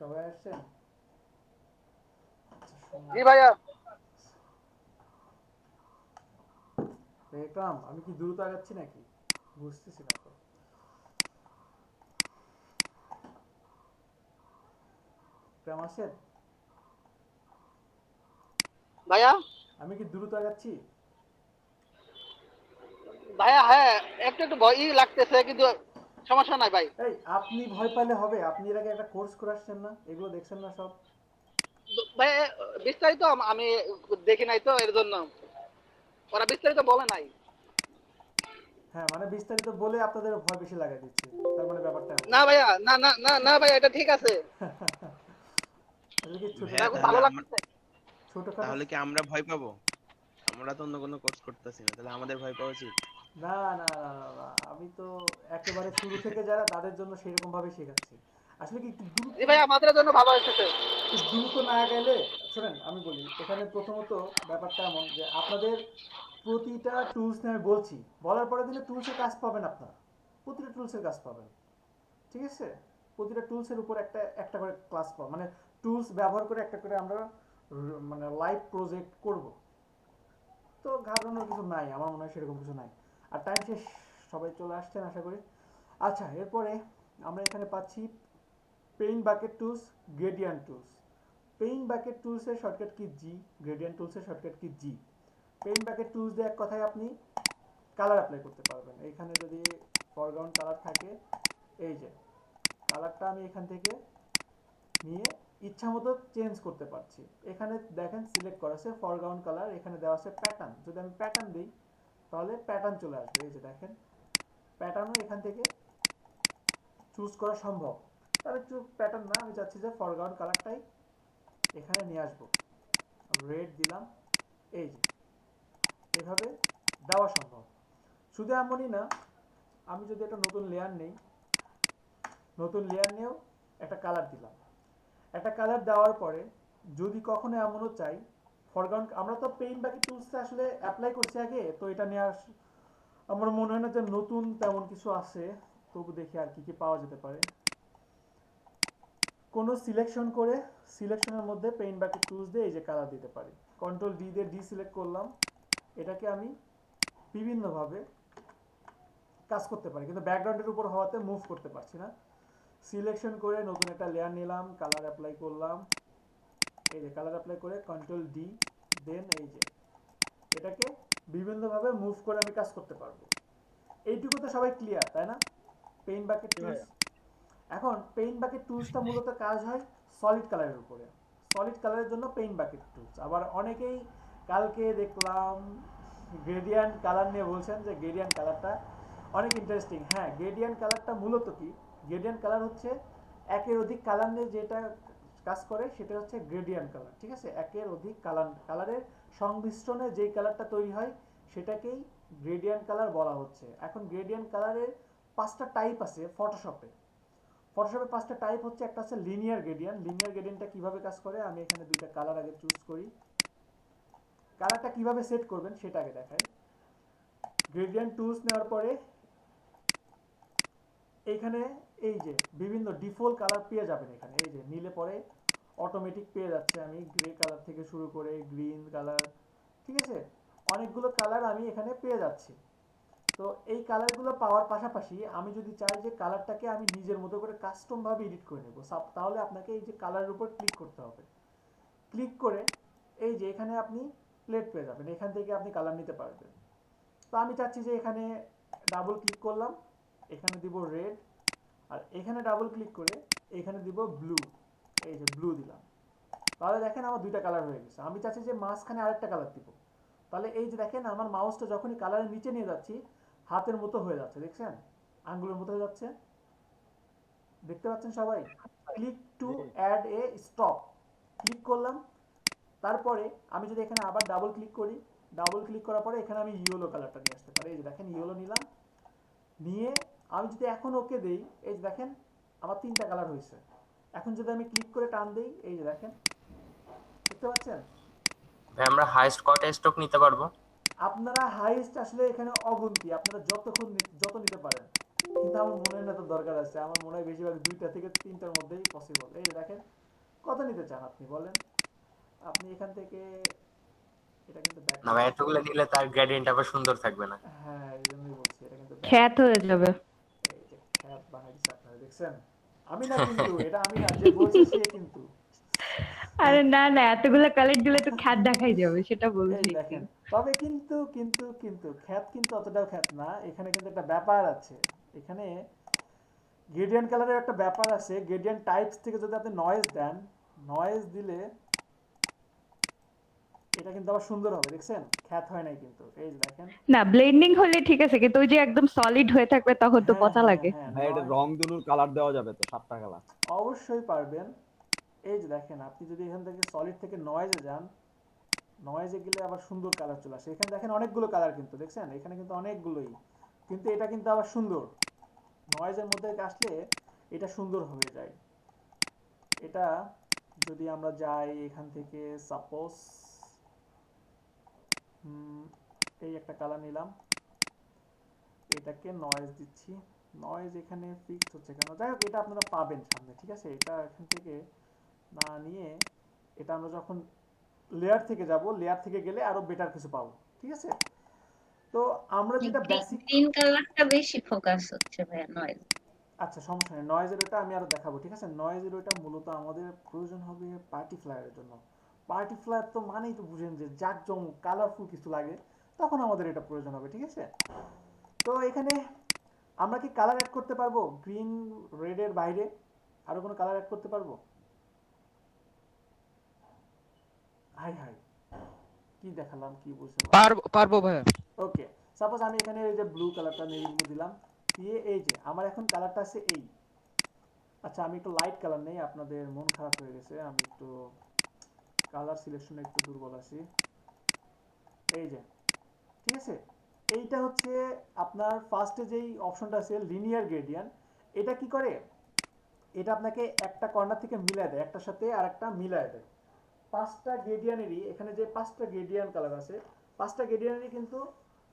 সবাই আসছেন? জি ভাইয়া। একরাম, আমি কি দ্রুত আগাচ্ছি নাকি বুঝতেছি না তো। একরাম আছেন? ভাইয়া আমি কি দ্রুত আগাচ্ছি? ভাইয়া হ্যাঁ, একটু একটু ভয়ই লাগতেছে, কিন্তু সমস্যা নাই ভাই। এই আপনি ভয় পেলে হবে? আপনি এর আগে একটা কোর্স করে আসছেন না, এগুলো দেখছেন না সব? ভাই বিস্তারিত আমি দেখি নাই তো, এর জন্য ওরা বিস্তারিত বলে নাই। হ্যাঁ মানে বিস্তারিত বলে আপনাদের ভয় বেশি লাগাই দিচ্ছে, তার মানে ব্যাপারটা না ভাইয়া। না না না না ভাইয়া, এটা ঠিক আছে। ভাইয়া খুব তাহলে ভালো লাগছে। তাহলে কি আমরা ভয় পাবো? আমরা তো অন্য কোনো কোর্স করতেছি না, তাহলে আমাদের ভয় পাওয়া উচিত? না না না না না, আমি তো একেবারে শুরু থেকে যারা তাদের জন্য সেরকম ভাবে শেখাচ্ছি। আসলে কি একটু দ্রুত ভাই আমাদের জন্য ভালো হয়েছে। দ্রুত না গেলে শুনেন, আমি বলি এখানে প্রথমত ব্যাপারটা এমন যে আপনাদের প্রতিটা টুলস নিয়ে আমি বলছি, বলার পরে কিন্তু টুলসের কাজ পাবেন আপনারা, প্রতিটা টুলসের কাজ পাবেন, ঠিক আছে? প্রতিটা টুলসের উপর একটা একটা করে ক্লাস পাবেন, মানে টুলস ব্যবহার করে একটা করে আমরা মানে লাইভ প্রজেক্ট করব। তো ঘাবড়ানোর কিছু নাই, আমার মনে হয় সেরকম কিছু নাই। আর টাইম শেষ, সবাই চলে আসছেন আশা করি। আচ্ছা, এরপরে আমরা এখানে পাচ্ছি paint bucket tools, gradient tools. Paint bucket টুলসের শর্টকাট কি জি, গ্রেডিয়েন্ট টুলসের শর্টকাট কি জি। পেইন্ট বাকেট টুলস দিয়ে এক কথায় আপনি কালার অ্যাপ্লাই করতে পারবেন। এইখানে যদি ফরগ্রাউন্ড কালার থাকে, এই যে কালারটা আমি এখান থেকে নিয়ে ইচ্ছা মতো চেঞ্জ করতে পারছি। এখানে দেখেন সিলেক্ট করা আছে ফরগ্রাউন্ড কালার, এখানে দেওয়া আছে প্যাটার্ন। যদি আমি প্যাটার্ন দিই তাহলে প্যাটার্ন চলে আসবে, এই যে দেখেন প্যাটার্নও এখান থেকে চুজ করা সম্ভব। তবে একটু প্যাটার্ন না, আমি চাচ্ছি যে ফরগ্রাউন্ড কালারটাই এখানে নিয়ে আসবো। রেড দিলাম, এই যে এভাবে দেওয়া সম্ভব। শুধু এমনই না, আমি যদি একটা নতুন লেয়ার নেই, নতুন লেয়ার নিয়েও একটা কালার দিলাম। একটা কালার দেওয়ার পরে যদি কখনো এমনও চাই ফরগ্রাউন্ড, আমরা তো পেইন্ট বাকেট টুলসটা আসলে অ্যাপ্লাই করছি আগে, তো এটা নিয়ে আমার মনে হয় না যে নতুন তেমন কিছু আছে, তবু দেখি আর কি কি পাওয়া যেতে পারে। কোনো সিলেকশন করে সিলেকশনের মধ্যে পেইন্ট বাকেট টুলস দিয়ে এই যে কালার দিতে পারি। কন্ট্রোল ডি দিয়ে ডিসিলেক্ট করলাম, এটাকে আমি বিভিন্নভাবে কাজ করতে পারি, কিন্তু ব্যাকগ্রাউন্ডের উপর হওয়াতে মুভ করতে পারছি না। সিলেকশন করে নতুন একটা লেয়ার নিলাম, কালার অ্যাপ্লাই করলাম, এই যে কালার অ্যাপ্লাই করে কন্ট্রোল ডি, দেন এই যে এটাকে বিভিন্নভাবে মুভ করে আমি কাজ করতে পারবো। এইটুকু তো সবাই ক্লিয়ার, তাই না? Paint bucket tools. এখন পেইন্ট বাকেট টুলসটা মূলত কাজ হয় সলিড কালারের উপরে। সলিড কালারের জন্য পেইন্ট বাকেট টুলস। আবার অনেকেই কালকে দেখলাম গ্রেডিয়েন্ট কালার নিয়ে বলছেন যে গ্রেডিয়েন্ট কালারটা অনেক ইন্টারেস্টিং। হ্যাঁ, গ্রেডিয়েন্ট কালারটা মূলত কি? গ্রেডিয়েন্ট কালার হচ্ছে একের অধিক কালার নিয়ে যেটা কাজ করে সেটা হচ্ছে গ্রেডিয়েন্ট কালার, ঠিক আছে? একের অধিক কালারের সংমিশ্রণে যেই কালারটা তৈরি হয় সেটাকেই গ্রেডিয়েন্ট কালার বলা হচ্ছে। এখন গ্রেডিয়েন্ট কালারের 5টা টাইপ আছে ফটোশপে। ফটোশপে 5টা টাইপ হচ্ছে, একটা হচ্ছে লিনিয়ার গ্রেডিয়েন্ট। লিনিয়ার গ্রেডিয়েন্টটা কিভাবে কাজ করে, আমি এখানে দুইটা কালার আগে চুজ করি। কালারটা কিভাবে সেট করবেন সেটা আগে দেখাই। গ্রেডিয়েন্ট টুলস নেওয়ার পরে এইখানে এই যে বিভিন্ন ডিফল্ট কালার পেয়ে যাবেন। এখানে এই যে নিলে পরে অটোমেটিক পেয়ে যাচ্ছে আমি গ্রে কালার থেকে শুরু করে গ্রিন কালার, ঠিক আছে? অনেকগুলো কালার আমি এখানে পেয়ে যাচ্ছি। তো এই কালারগুলো পাওয়ার পাশাপাশি আমি যদি চাই যে কালারটাকে আমি নিজের মতো করে কাস্টম ভাবে এডিট করে নেব, তাহলে আপনাকে এই যে কালারের উপর ক্লিক করতে হবে। ক্লিক করে এই যে এখানে আপনি প্লেট পেয়ে যাবেন, এখান থেকে আপনি কালার নিতে পারবেন। তো আমি চাচ্ছি যে এখানে ডাবল ক্লিক করলাম, এখানে দিব রেড, আর এখানে ডাবল ক্লিক করে এখানে দিব ব্লু। এই যে ব্লু দিলাম, তাহলে দেখেন আমার দুইটা কালার হয়ে গেছে। আমি চাচ্ছি যে মাঝখানে আরেকটা কালার দিব, তাহলে এই যে দেখেন আমার মাউসটা যখনই কালারের নিচে নিয়ে যাচ্ছি হাতের মতো হয়ে যাচ্ছে, দেখছেন? আঙ্গুলের মতো হয়ে যাচ্ছে, দেখতে পাচ্ছেন সবাই? Click to add a stop, click করলাম। তারপরে আমি যদি এখানে আবার ডাবল ক্লিক করি, ডাবল ক্লিক করার পরে এখানে আমি ইয়েলো কালারটা নিয়ে আসতে পারি। এই যে দেখেন ইয়েলো নিলাম, নিয়ে আমি যদি এখন ওকে দেই, এই যে দেখেন আমার 3টা কালার হয়েছে। এখন যদি আমি ক্লিক করে টান দেই, এই যে দেখেন, দেখতে পাচ্ছেন? ভাই আমরা হাইয়েস্ট কয়টা স্টক নিতে পারবো? আপনারা হাইয়েস্ট আসলে এখানে অগুন্তি, আপনারা যত নিতে পারেন, কিন্তু আমার মনে হয় না তো দরকার আছে। আমার মনে হয় বেশিরভাগ 2টা থেকে 3টার মধ্যেই পসিবল। এই যে দেখেন কত নিতে চান আপনি বলেন? আপনি এখান থেকে এটা কিন্তু না ভাই, এতগুলো দিলে তার গ্রেডিয়েন্ট আবার সুন্দর থাকবে না। হ্যাঁ, এই জন্যই বলছি এটা কিন্তু খ্যাত হয়ে যাবে। এই যে খ্যাত বানাই দিচ্ছে আপনারা, দেখছেন? আমি না কিন্তু, এটা আমি না, যে বলছে সে কিন্তু। আরে না না, এতগুলো কালার দিলে তো খ্যাত দেখাই যাবে, সেটা বলছি। দেখেন, তবে কিন্তু খ্যাত কিন্তু অতটাও খ্যাত না। এখানে কিন্তু একটা ব্যাপার আছে। এখানে গ্রেডিয়েন্ট কালারের একটা ব্যাপার আছে। গ্রেডিয়েন্ট টাইপস থেকে যদি আপনি নয়েজ দেন, নয়েজ দিলে এটা কিন্তু আবার সুন্দর হবে, দেখছেন? খ্যাত হয় নাই কিন্তু। এই যে দেখেন, না ব্লেন্ডিং হলে ঠিক আছে, কিন্তু ওই যে একদম সলিড হয়ে থাকবে তখন তো পচা লাগে। ভাই এটা রং দুলুর কালার দেওয়া যাবে তো? 7টা কালার অবশ্যই পারবেন। এই যে দেখেন, আপনি যদি এখান থেকে সলিড থেকে নয়েজে যান, নয়েজে গেলে আবার সুন্দর কালার চলে আসে। এখানে দেখেন অনেকগুলো কালার কিন্তু, দেখছেন? এখানে কিন্তু অনেকগুলোই, কিন্তু এটা কিন্তু আবার সুন্দর। নয়েজের মধ্যে আসলে এটা সুন্দর হয়ে যায়। এটা যদি আমরা যাই এখান থেকে, সাপোজ এই একটা কালার নিলাম, এটাকে নয়েজ দিচ্ছি। নয়েজ এখানে ফিক্সড হচ্ছে কেন? যাই হোক, এটা আপনারা পাবেন সামনে, ঠিক আছে? এটা এখান থেকে না নিয়ে এটা আমরা যখন লেয়ার থেকে যাব, লেয়ার থেকে গেলে আরো বেটার কিছু পাবো, ঠিক আছে? তো আমরা যেটা বেসিক গ্রিন কালারটা বেশি ফোকাস হচ্ছে ভাই নয়েজ। আচ্ছা, সমস্যা নেই, নয়েজের ওটা আমি আরো দেখাবো, ঠিক আছে? নয়েজের ওটা মূলত আমাদের প্রয়োজন হবে পার্টি ফ্লায়ারের জন্য। পার্টি ফ্লায়ার তো মানেই তো বুঝেন যে জাঁকজমক কালারফুল কিছু লাগে, তখন আমাদের এটা প্রয়োজন হবে, ঠিক আছে? তো এখানে আমরা কি কালার অ্যাড করতে পারবো? গ্রিন রেডের বাইরে আরো কোনো কালার অ্যাড করতে পারবো? হাই হাই, কি দেখালাম, কি বুঝলাম? পারবো ভাইয়া। ওকে, সাপোজ আমি এখানে এই যে ব্লু কালারটা নিয়ে দিলাম, দিয়ে এই যে আমার এখন কালারটা আছে এই। আচ্ছা, আমি একটু লাইট কালার নেই, আপনাদের মন খারাপ হয়ে গেছে, আমি একটু কালার সিলেকশনে একটু দুর্বল আছি। এই যে, ঠিক আছে? এইটা হচ্ছে আপনার ফার্স্টে যেই অপশনটা আছে লিনিয়ার গ্রেডিয়েন্ট। এটা কি করে? এটা আপনাকে একটা কর্নার থেকে মিলায় দেয়, একটার সাথে আর একটা মিলায় দেয়। 5টা গ্রেডিয়েন্টেরই, এখানে যে 5টা গ্রেডিয়েন্ট কালার আছে, 5টা গ্রেডিয়েন্টেরই কিন্তু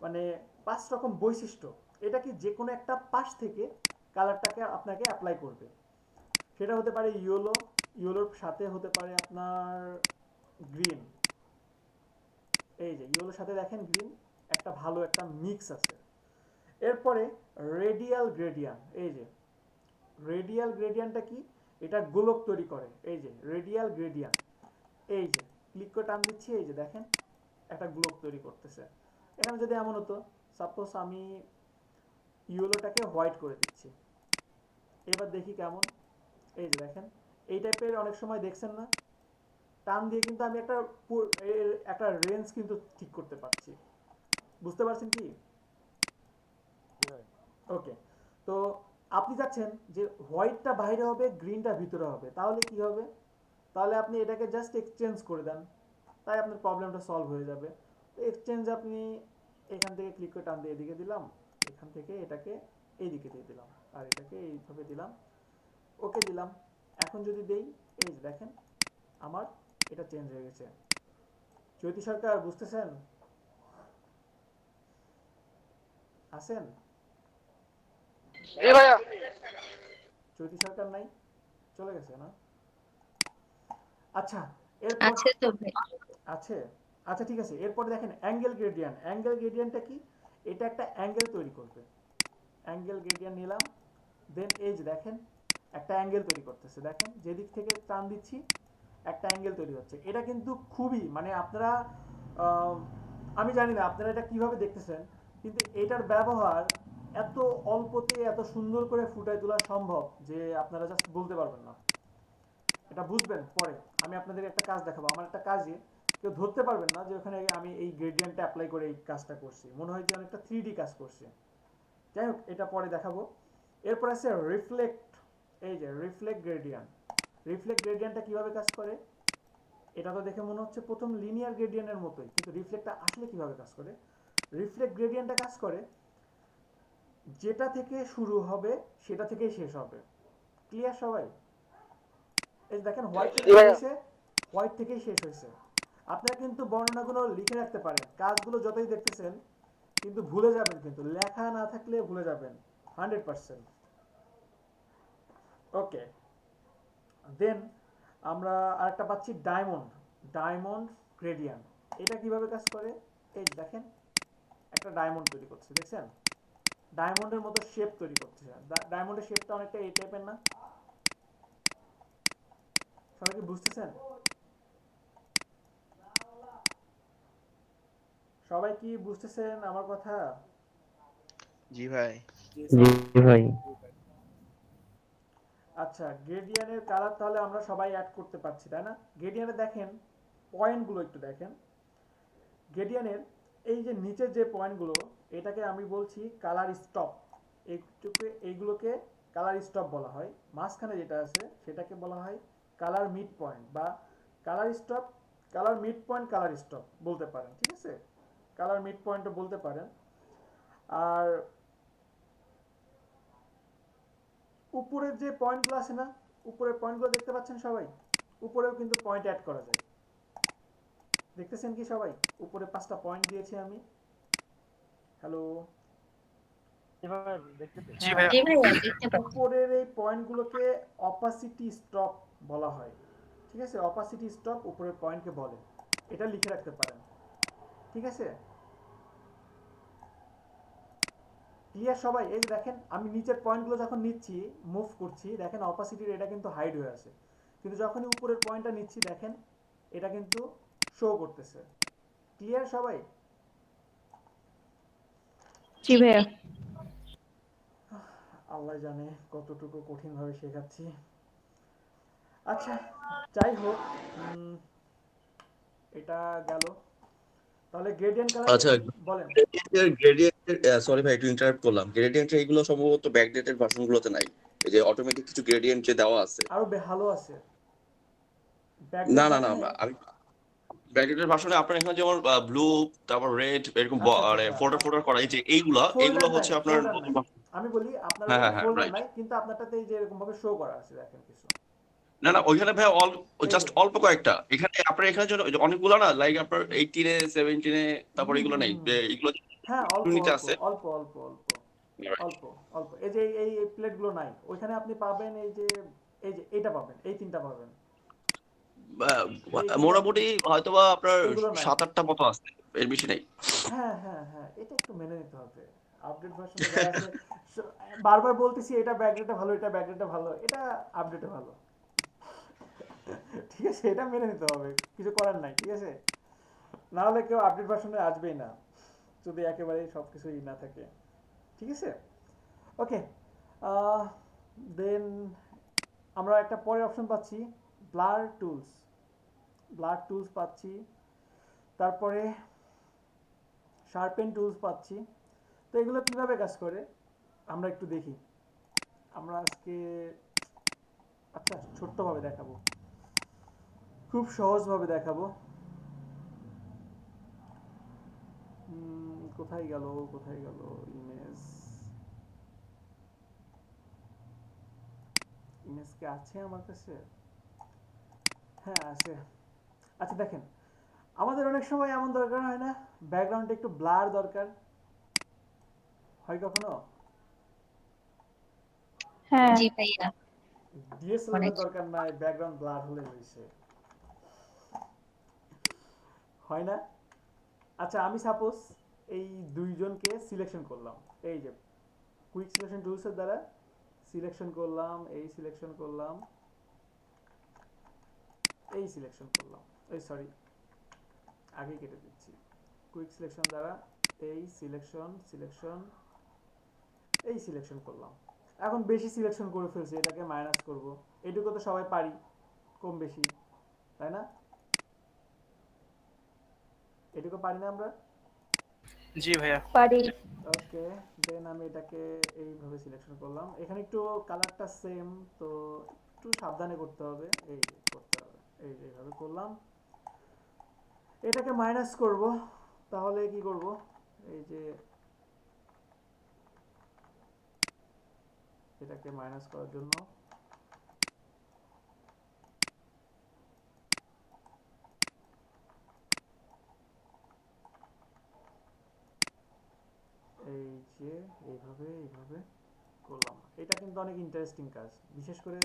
মানে 5 রকম বৈশিষ্ট্য। এটা কি যে কোনো একটা পাশ থেকে কালারটাকে আপনাকে অ্যাপ্লাই করবে। সেটা হতে পারে ইয়েলো, ইয়েলোর সাথে হতে পারে আপনার গ্রিন। এই যে ইয়েলোর সাথে দেখেন গ্রিন, একটা ভালো একটা মিক্স আছে। এরপরে রেডিয়াল গ্রেডিয়ান্ট। এই যে রেডিয়াল গ্রেডিয়ান্টটা কি? এটা গোলক তৈরি করে। এই যে রেডিয়াল গ্রেডিয়ান্ট, এই যে ক্লিক করে টান দিচ্ছি, এই যে দেখেন একটা গোলক তৈরি করতেছে। এখানে যদি এমন হতো, সাপোজ আমি ইয়েলোটাকে হোয়াইট করে দিচ্ছি, এবার দেখি কেমন। এই যে দেখেন এই টাইপের অনেক সময় দেখছেন না, টান দিয়ে কিন্তু আমি একটা রেঞ্জ কিন্তু ঠিক করতে পারছি। বুঝতে পারছেন কি? ওকে, তো আপনি চাচ্ছেন যে হোয়াইটটা বাইরে হবে, গ্রিনটা ভিতরে হবে, তাহলে কি হবে? তাহলে আপনি এটাকে জাস্ট এক্সচেঞ্জ করে দেন, তাই আপনার প্রবলেমটা সলভ হয়ে যাবে। তো এক্সচেঞ্জ আপনি এখান থেকে ক্লিক করে টান দিয়ে এদিকে দিলাম, এখান থেকে এটাকে এইদিকে দিয়ে দিলাম, আর এটাকে এইভাবে দিলাম, ওকে দিলাম। এখন যদি দেই, এই যে দেখেন আমার এটা চেঞ্জ হয়ে গেছে। জ্যোতি সরকার বুঝতেছেন? আছেন? জ্যোতি সরকার নাই, চলে গেছে না? আচ্ছা আছে, আচ্ছা ঠিক আছে। এরপরে দেখেন অ্যাঙ্গেল গ্রেডিয়ান্ট। অ্যাঙ্গেল গ্রেডিয়ান্টটা কি? এটা একটা অ্যাঙ্গেল তৈরি করবে। অ্যাঙ্গেল গ্রেডিয়ান্ট নিলাম, দেন এই যে দেখেন একটা অ্যাঙ্গেল তৈরি করতেছে। দেখেন যেদিক থেকে টান দিচ্ছি একটা অ্যাঙ্গেল তৈরি হচ্ছে। এটা কিন্তু খুবই মানে আপনারা আমি জানি না আপনারা এটা কিভাবে দেখতেছেন, কিন্তু এটার ব্যবহার এত অল্পতে এত সুন্দর করে ফুটায় তোলা সম্ভব যে আপনারা জাস্ট বলতে পারবেন না। এটা বুঝবেন পরে। আমি আপনাদের একটা কাজ দেখাবো। আমার একটা কাজে কেউ ধরতে পারবেন না যে ওখানে আমি এই গ্রেডিয়েন্টটা অ্যাপ্লাই করে এই কাজটা করছি, মনে হয় যে অনেকটা 3D কাজ করছি। যাই হোক, এটা পরে দেখাবো। এরপর আছে রিফ্লেক্ট। এই যে রিফ্লেক্ট গ্রেডিয়েন্ট। রিফ্লেক্ট গ্রেডিয়েন্টটা কিভাবে কাজ করে? এটা তো দেখে মনে হচ্ছে প্রথম লিনিয়ার গ্রেডিয়েন্টের মতোই, কিন্তু রিফ্লেক্টটা আসলে কিভাবে কাজ করে? রিফ্লেক্ট গ্রেডিয়েন্টটা কাজ করে যেটা থেকে শুরু হবে সেটা থেকেই শেষ হবে। ক্লিয়ার সবাই? এই দেখেন হোয়াইট থেকে হয়েছে, হোয়াইট থেকেই শেষ হয়েছে। আপনারা কিন্তু বর্ণনাগুলো লিখে রাখতে পারেন, কাজগুলো যতই দেখতেছেন কিন্তু ভুলে যাবেন, কিন্তু লেখা না থাকলে ভুলে যাবেন 100%। ওকে, দেন আমরা আরেকটা পাচ্ছি ডায়মন্ড। Diamond gradient. এটা কিভাবে কাজ করে? এই দেখেন একটা ডায়মন্ড তৈরি করছে, দেখছেন? ডায়মন্ডের মতো শেপ তৈরি করছে। ডায়মন্ডের শেপটা অনেকটা এই টাইপের না? সবাই কি বুঝতেছেন? সবাই কি বুঝতেছেন আমার কথা? জি ভাই। জি ভাই। আচ্ছা, গ্রেডিয়েন্টের কালার তাহলে আমরা সবাই অ্যাড করতে পারছি, তাই না? গ্রেডিয়েন্টে দেখেন পয়েন্টগুলো একটু দেখেন। গ্রেডিয়েন্টের এই যে নিচের যে পয়েন্টগুলো, এটাকে আমি বলছি কালার স্টপ। এইগুলোকে কালার স্টপ বলা হয়। মাঝখানে যেটা আছে সেটাকে বলা হয় কালার মিড পয়েন্ট বা colour stop, colour mid point, colour stop বলতে পারেন, ঠিক আছে? কালার মিড পয়েন্টও বলতে পারেন। আর উপরের যে পয়েন্টগুলো আছে না, উপরের পয়েন্টগুলো দেখতে পাচ্ছেন সবাই? উপরেও কিন্তু পয়েন্ট অ্যাড করা যায়। দেখতেছেন কি সবাই? উপরে 5টা পয়েন্ট দিয়েছি আমি। হ্যালো, উপরের এই পয়েন্টগুলোকে অপাসিটি স্টপ বলা হয়, ঠিক আছে? অপাসিটি স্টপ উপরের পয়েন্টকে বলে, এটা লিখে রাখতে পারেন, ঠিক আছে? ক্লিয়ার সবাই? এই যে দেখেন আমি নিচের পয়েন্টগুলো যখন নিচ্ছি, মুভ করছি, দেখেন অপাসিটির এটা কিন্তু হাইড হয়ে আছে, কিন্তু যখনই উপরের পয়েন্টটা নিচ্ছি দেখেন এটা কিন্তু শো করতেছে। ক্লিয়ার সবাই? জি ভাইয়া। আল্লাহ জানে কতটুকু কঠিন ভাবে শেখাচ্ছি। আচ্ছা যাই হোক, এটা গেল। তাহলে গ্রেডিয়েন্ট কালার। আচ্ছা, বলেন। গ্রেডিয়েন্টের সরি ভাই একটু ইন্টারাপ্ট করলাম। গ্রেডিয়েন্টের এইগুলো সম্ভবত ব্যাকডেটেড ভার্সনগুলোতে নাই। এই যে অটোমেটিক কিছু গ্রেডিয়েন্ট যে দেওয়া আছে। আরো ভালো আছে। না না না, আমি ব্যাকডেটেড ভার্সনে আপনার এখানে যেমন ব্লু, তারপর রেড, এরকম মানে ফোল্ডার ফোল্ডার করা, এই যে এইগুলো হচ্ছে আপনার। আমি বলি আপনার ফোল্ডার নাই, কিন্তু আপনারটাতে এই যে এরকম ভাবে শো করা আছে, দেখেন কিছু। না না, ওইখানে ভাই জাস্ট অল্প কয়েকটা। এখানে আপনার এখানে অনেকগুলো না, লাইক আপনার 18 এ 17 এ, তারপর এগুলো নেই। এগুলো হ্যাঁ অল্প অল্প অল্প অল্প অল্প অল্প। এই যে এই প্লেটগুলো নাই, ওইখানে আপনি পাবেন এই যে এটা পাবেন, এই তিনটা পাবেন। মোটামুটি হয়তোবা আপনার এগুলো নাই। 7-8টা মতো আছে, এর বেশি নাই। হ্যাঁ এটা একটু মেনে নিতে হবে। আপডেট ভার্সনে যা আছে বারবার বলতেছি এটা ব্যাকগ্রাউন্ডটা ভালো, এটা ব্যাকগ্রাউন্ডটা ভালো, এটা আপডেটে ভালো। ঠিক আছে, এটা মেনে নিতে হবে, কিছু করার নাই। ঠিক আছে, না হলে কেউ আপডেট ভার্সনে আসবেই না যদি একেবারে সবকিছুই না থাকে। ঠিক আছে, ওকে। দেন আমরা একটা পরের অপশন পাচ্ছি ব্লার টুলস পাচ্ছি, তারপরে শার্পেন টুলস পাচ্ছি। তো এগুলো কিভাবে কাজ করে আমরা একটু দেখি। আমরা আজকে আচ্ছা ছোট্টভাবে দেখাবো, খুব সহজভাবে দেখাবো। কোথায় গেল ইমেজ কি আছে আমার কাছে? হ্যাঁ আছে। আচ্ছা দেখেন, আমাদের অনেক সময় এমন দরকার হয় না, ব্যাকগ্রাউন্ডে একটু ব্লার দরকার হয় কখনো? হ্যাঁ জি ভাইয়া, ডিএসএলআর দরকার নাই, ব্যাকগ্রাউন্ড ব্লার হলে হয়েছে, হয় না? আচ্ছা আমি সাপোজ এই দুইজনকে সিলেকশন করলাম, এই যে কুইক সিলেকশন টুলসের দ্বারা সিলেকশন করলাম, এই সিলেকশন করলাম, এই সিলেকশন করলাম, এই সরি আগে কেটে দিচ্ছি। কুইক সিলেকশন দ্বারা এই সিলেকশন এই সিলেকশন করলাম। এখন বেশি সিলেকশন করে ফেলছি, এটাকে মাইনাস করব। এটুকু তো সবাই পারি কম বেশি, তাই না? এটুকু পারি না আমরা? জি ভাইয়া পারি। ওকে, দেন আমি এটাকে এইভাবে সিলেকশন করলাম। এখানে একটু কালারটা সেম, তো একটু সাবধানে করতে হবে, এই যে করতে হবে, এই যে এইভাবে করলাম। এটাকে মাইনাস করব, তাহলে কি করব, এই যে এটাকে মাইনাস করার জন্য এই যে এইভাবে করলাম। এটা কিন্তু অনেক ইন্টারেস্টিং কাজ, বিশেষ করে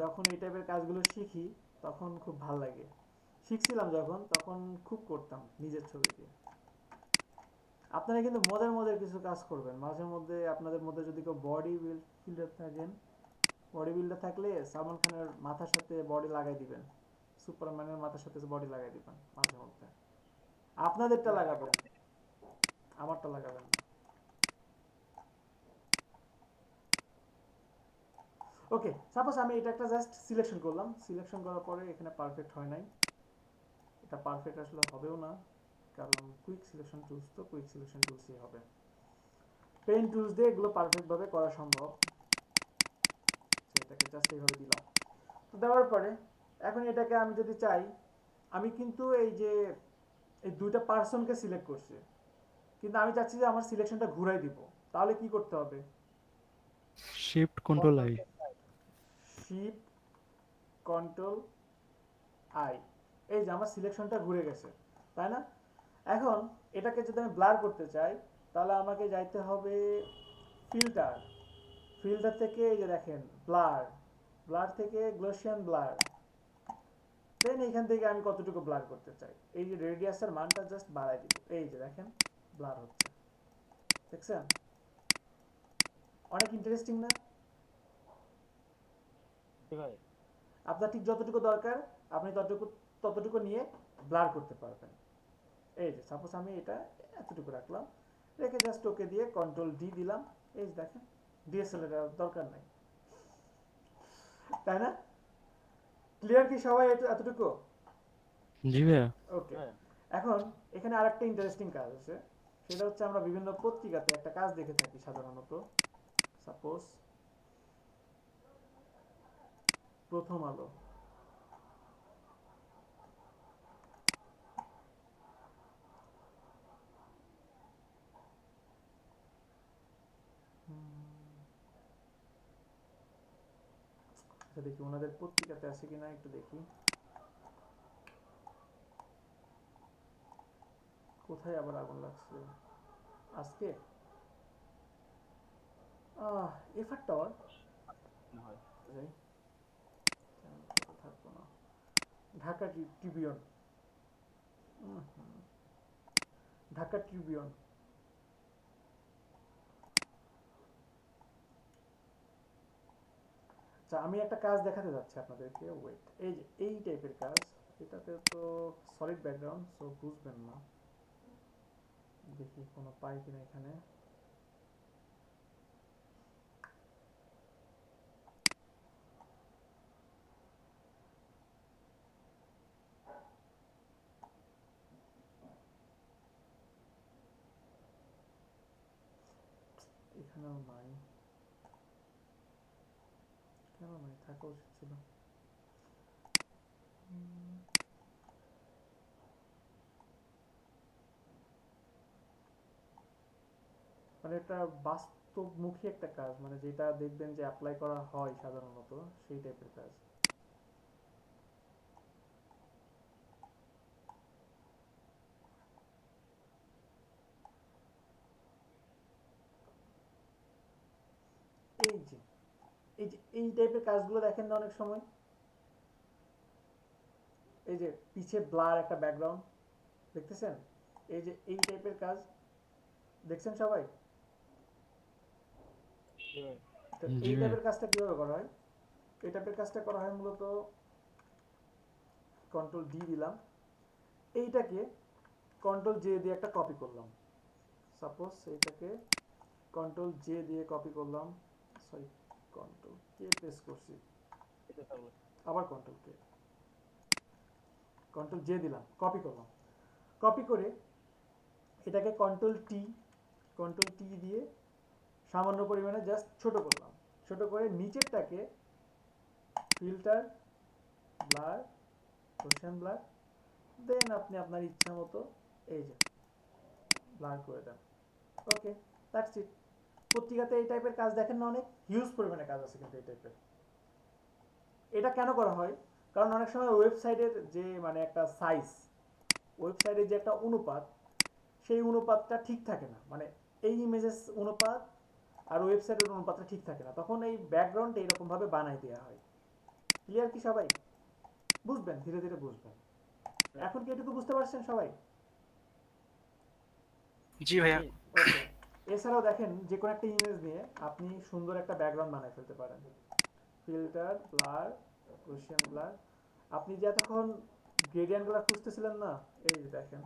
যখন এই টাইপের কাজগুলো শিখি তখন খুব ভালো লাগে। শিখছিলাম যখন, তখন খুব করতাম নিজের ছবি দিয়ে। আপনারা কিন্তু মজার কিছু কাজ করবেন মাঝে মধ্যে। আপনাদের মধ্যে যদি কেউ বডি বিল্ডার থাকলে সালমান খানের মাথার সাথে বডি লাগাই দিবেন, সুপারম্যানের মাথার সাথে বডি লাগাই দিবেন মাঝে মধ্যে। আপনাদেরটা লাগাবেন, আমারটা লাগাবেন না। ওকে, সাপোজ আমি এটা একটা জাস্ট সিলেকশন করলাম। সিলেকশন করার পরে এখানে পারফেক্ট হয় নাই, এটা পারফেক্ট আসলে হবেও না, কারণ কুইক সিলেকশন টুলস তো কুইক সিলেকশন টুলসই হবে। পেন টুলস দিয়ে এগুলো পারফেক্ট ভাবে করা সম্ভব। এটাকে জাস্ট এইভাবে দিলাম। তো দেওয়ার পরে এখন এটাকে আমি যদি চাই, আমি কিন্তু এই যে এই দুইটা পার্সনকে সিলেক্ট করছি, কিন্তু আমি চাচ্ছি যে আমার সিলেকশনটা ঘুরাই দিব। তাহলে কি করতে হবে? Shift control I. Shift control I, এই যে আমার সিলেকশনটা ঘুরে গেছে, তাই না? এখন এটাকে যদি আমি ব্লার করতে চাই, তাহলে আমাকে যাইতে হবে ফিল্টার থেকে, এই যে দেখেন ব্লার থেকে গ্লোসিয়ান ব্লার। দেন এইখান থেকে আমি কতটুকু ব্লার করতে চাই, এই যে রেডিয়াসের মানটা জাস্ট বাড়াই দিব, এই যে দেখেন ব্লার হচ্ছে, দেখছেন? অনেক ইন্টারেস্টিং না? আপনার ঠিক যতটুকু দরকার আপনি ততটুকু নিয়ে ব্লার করতে পারবেন। এই যে সাপোজ আমি এটা এতটুকু রাখলাম, রেখে জাস্ট ওকে দিয়ে কন্ট্রোল ডি দিলাম, এই যে দেখেন ডিএসএলআর দরকার নাই, তাই না? ক্লিয়ার কি সবাই এতটুকু? জি ভাইয়া। ওকে, এখন এখানে আরেকটা ইন্টারেস্টিং কাজ আছে, সেটা হচ্ছে আমরা বিভিন্ন পত্রিকাতে একটা কাজ দেখে থাকি সাধারণত। সাপোজ প্রথম আলো, দেখি ওনাদের পত্রিকাতে আছে কিনা একটু দেখি। কোথায় আবার আগুন লাগছে আজকে? এফআর টাওয়ার থাকবো না। Dhaka Tribune, Dhaka Tribune. আচ্ছা আমি একটা কাজ দেখাতে যাচ্ছি আপনাদেরকে, ওয়েট। এই যে এই টাইপের কাজ, এটাতে তো সলিড ব্যাকগ্রাউন্ড, সো বুঝবেন না। দেখি কোনো পাই কিনা এখানে। এখানেও নাই, কেন নাই, থাকা উচিত ছিল। মানে এটা বাস্তবমুখী একটা কাজ, মানে যেটা দেখবেন যে অ্যাপ্লাই করা হয় সাধারণত, সেই টাইপের কাজ। এই যে এই টাইপের কাজগুলো দেখেন না অনেক সময়, এই যে পিছে ব্লার একটা ব্যাকগ্রাউন্ড দেখতেছেন, এই যে এই টাইপের কাজ দেখছেন সবাই? এই টাইপের কাজটা কিভাবে করা হয়? এই টাইপের কাজটা করা হয় মূলত কন্ট্রোল ডি দিলাম, এইটাকে কন্ট্রোল জে দিয়ে একটা কপি করলাম। সাপোজ এইটাকে কন্ট্রোল জে দিয়ে কপি করলাম, সরি কন্ট্রোল কে প্রেস করছি, আবার কন্ট্রোল জে দিলাম, কপি করলাম। কপি করে এটাকে কন্ট্রোল টি দিয়ে সামান্য পরিমাণে জাস্ট ছোট করলাম। ছোট করে নিচেরটাকে ফিল্টার, ব্লার, গসিয়ান ব্লার, দেন আপনি আপনার ইচ্ছা মতো এই যে ব্লার করে দেন। ওকে, দ্যাটস ইট। পত্রিকাতে এই টাইপের কাজ দেখেন না, অনেক হিউজ পরিমাণে কাজ আছে কিন্তু এই টাইপের। এটা কেন করা হয়? কারণ অনেক সময় ওয়েবসাইটের যে মানে একটা সাইজ, ওয়েবসাইটের যে একটা অনুপাত, সেই অনুপাতটা ঠিক থাকে না, মানে এই ইমেজের অনুপাত আর ওয়েবসাইটের অনুপাতটা ঠিক থাকে না, তখন এই ব্যাকগ্রাউন্ড এইরকম ভাবে বানাই দেওয়া হয়। ক্লিয়ার কি সবাই? বুঝবেন, ধীরে ধীরে বুঝবেন। এখন কি এটুকু বুঝতে পারছেন সবাই? জি ভাইয়া। এছাড়াও দেখেন যে কোনো একটা ইমেজ নিয়ে আপনি সুন্দর একটা ব্যাকগ্রাউন্ড বানাই ফেলতে পারেন। Filter, blur, Gaussian blur. আপনি যে এতক্ষণ গ্রেডিয়েন্টগুলো খুঁজতেছিলেন না, এই যে দেখেন,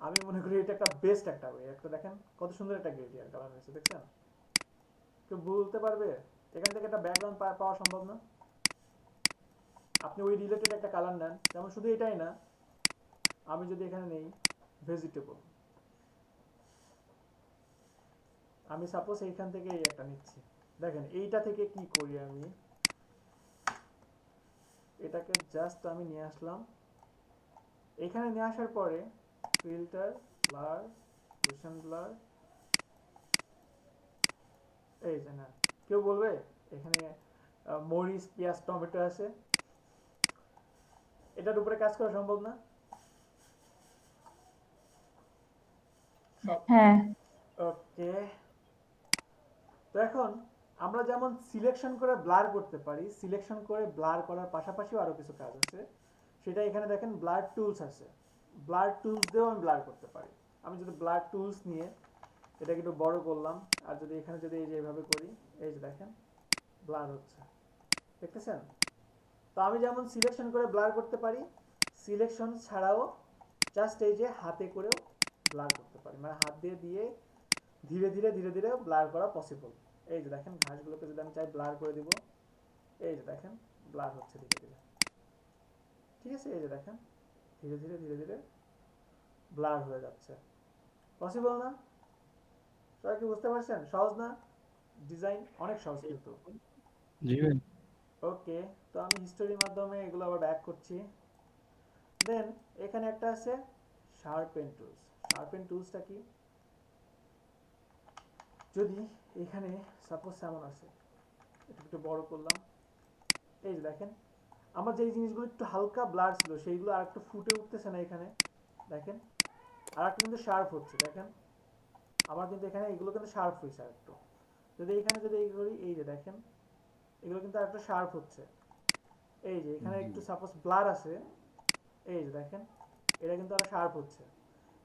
আমি মনে করি এটা একটা বেস্ট একটা ওয়ে। একটা দেখেন কত সুন্দর একটা গ্রেডিয়েন্ট কালার হয়েছে, দেখছেন? কেউ বলতে পারবে এখান থেকে একটা ব্যাকগ্রাউন্ড পাওয়া সম্ভব না? আপনি ওই রিলেটেড একটা কালার নেন, যেমন শুধু এটাই না, আমি যদি এখানে নেই ভেজিটেবল, আমি সাপোজ এইখান থেকে এই একটা নিচ্ছি, দেখেন এইটা থেকে কি করি আমি, এটাকে জাস্ট আমি নিয়ে আসলাম। এখানে নিয়ে আসার পরে ফিল্টার, ব্লার, গসিয়ান ব্লার, এই যে না, কেউ বলবে এখানে মরিচ, পেঁয়াজ, টমেটো আছে, এটার উপরে কাজ করা সম্ভব না? হ্যাঁ। ওকে, তো এখন আমরা যেমন সিলেকশন করে ব্লার করতে পারি, সিলেকশন করে ব্লার করার পাশাপাশি আরো কিছু কাজ আছে, সেটা এখানে দেখেন ব্লার টুলস আছে। ব্লার টুলস দিয়েও আমি ব্লার করতে পারি। আমি যদি ব্লার টুলস নিয়ে এটাকে একটু বড় করলাম, আর যদি এখানে যদি এই যে এইভাবে করি, এই যে দেখেন ব্লার হচ্ছে, দেখতেছেন? তো আমি যেমন সিলেকশন করে ব্লার করতে পারি, সিলেকশন ছাড়াও জাস্ট এই যে হাতে করেও ব্লার করতে পারি, মানে হাত দিয়ে দিয়ে ধীরে ধীরে ধীরে ধীরে ব্লার করা পসিবল। এই যে দেখেন ঘাসগুলোকে যদি আমি চাই ব্লার করে দিব, এই যে দেখেন ব্লার হচ্ছে ধীরে ধীরে, ঠিক আছে? এই যে দেখেন ধীরে ধীরে ধীরে ধীরে ব্লার হয়ে যাচ্ছে। পসিবল না? সবাই কি বুঝতে পারছেন? সহজ না? ডিজাইন অনেক সহজ কিন্তু। জি ভাই। ওকে, তো আমি হিস্টোরির মাধ্যমে এগুলো আবার ব্যাক করছি। দেন এখানে একটা আছে শার্পেন টুলস। শার্পেন টুলসটা কি? যদি এখানে সাপোজ এমন আছে, এটা একটু বড় করলাম, এই যে দেখেন আমার যে জিনিসগুলো একটু হালকা ব্লার ছিল সেইগুলো আর একটু ফুটে উঠতেছে না এখানে, দেখেন আর একটা কিন্তু শার্প হচ্ছে, দেখেন আমার কিন্তু এখানে এগুলো কিন্তু শার্প হয়েছে আর একটু। যদি এখানে যদি এই করি, এই যে দেখেন এগুলো কিন্তু আর একটু শার্প হচ্ছে। এই যে এখানে একটু সাপোজ ব্লার আছে, এই যে দেখেন এটা কিন্তু আরো শার্প হচ্ছে,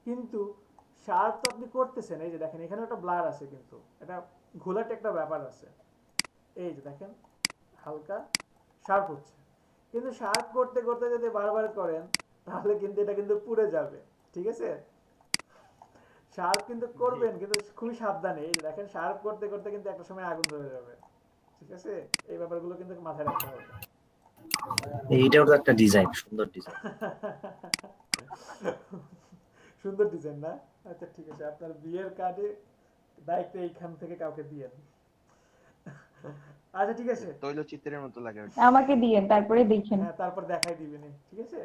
কিন্তু শার্প তো আপনি করতেছেন, এই যে দেখেন এখানে একটা ব্লার আছে, কিন্তু এটা ঘোলাটে একটা ব্যাপার আছে। এই যে দেখেন হালকা শার্প হচ্ছে, কিন্তু শার্প করতে করতে যদি বারবার করেন তাহলে কিন্তু এটা কিন্তু পুড়ে যাবে, ঠিক আছে? শার্প কিন্তু করবেন, কিন্তু খুবই সাবধানে। এই যে দেখেন শার্প করতে করতে কিন্তু একটা সময় আগুন ধরে যাবে, ঠিক আছে? এই ব্যাপারগুলো কিন্তু মাথায় রাখতে হবে। এইটাও তো একটা ডিজাইন, সুন্দর ডিজাইন। সুন্দর ডিজাইন না? আচ্ছা ঠিক আছে, আপনার বিয়ের কার্ডে দায়িত্ব এইখান থেকে কাউকে দিয়েন। আচ্ছা ঠিক আছে, তৈলচিত্রের মতো লাগে। আমাকে দিয়েন, তারপরে দেখেন। হ্যাঁ তারপর দেখাই দিবেন, ঠিক আছে?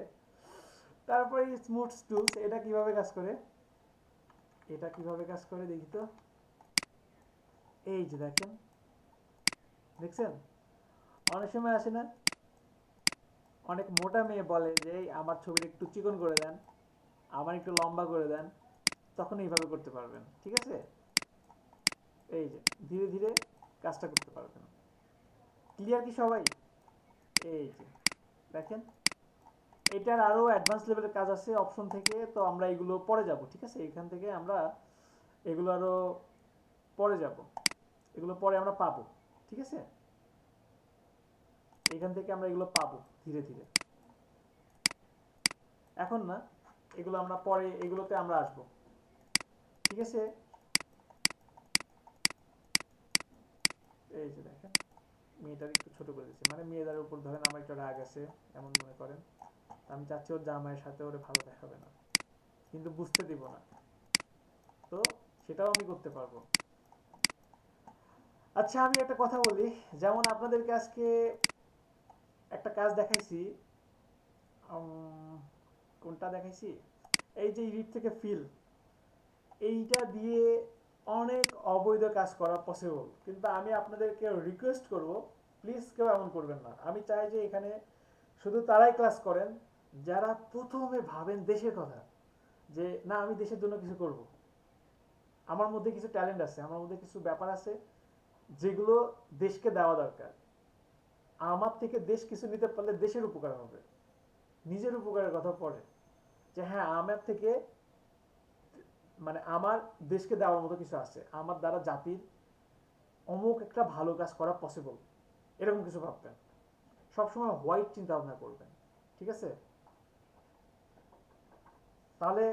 তারপরে স্মুথ টুলস, এটা কিভাবে কাজ করে, এটা কিভাবে কাজ করে দেখি তো। এই যে দেখেন, দেখছেন অনেক সময় আসে না, অনেক মোটা মেয়ে বলে যে আমার ছবিটা একটু চিকন করে দেন, আমার একটু লম্বা করে দেন, তখন এইভাবে করতে পারবেন, ঠিক আছে? এই যে ধীরে ধীরে কাজটা করতে পারবেন। ক্লিয়ার কি সবাই? এই যে দেখেন এটার আরো অ্যাডভান্স লেভেলের কাজ আছে অপশন থেকে, তো আমরা এগুলো পরে যাব, ঠিক আছে? এখান থেকে আমরা এগুলো আরো পরে যাব, এগুলো পরে আমরা পাবো, ঠিক আছে? এখান থেকে আমরা এগুলো পাবো ধীরে ধীরে, এখন না, এগুলো আমরা পরে, এগুলোতে আমরা আসবো, ঠিক আছে? এই যে দেখেন মেয়েটার একটু ছোট করে দিচ্ছি, মানে মেয়েদের উপর ধরেন আমার একটা রাগ আছে এমন মনে করেন, আমি চাচ্ছি ওর জামাইয়ের সাথে ওরে ভালো দেখাবে না, কিন্তু বুঝতে দিব না, তো সেটাও আমি করতে পারবো। আচ্ছা আমি একটা কথা বলি, যেমন আপনাদেরকে আজকে একটা কাজ দেখাইছি, কোনটা দেখাইছি, এই যে ইডিট থেকে ফিল, এইটা দিয়ে অনেক অবৈধ কাজ করা পসিবল, কিন্তু আমি আপনাদেরকে রিকোয়েস্ট করব প্লিজ কেউ এমন করবেন না। আমি চাই যে এখানে শুধু তারাই ক্লাস করেন যারা প্রথমে ভাবেন দেশের কথা, যে না আমি দেশের জন্য কিছু করব, আমার মধ্যে কিছু ট্যালেন্ট আছে, আমার মধ্যে কিছু ব্যাপার আছে যেগুলো দেশকে দেওয়া দরকার, আমার থেকে দেশ কিছু নিতে পারলে দেশের উপকার হবে, নিজের উপকারের কথা পড়ে, যে হ্যাঁ আমার থেকে মানে আমার দেশকে দেওয়ার মতো কিছু আছে, আমার দ্বারা জাতির অমুক একটা ভালো কাজ করা পসিবল, এরকম কিছু ভাববেন, সবসময় হোয়াইট চিন্তা ভাবনা করবেন, ঠিক আছে? তাহলে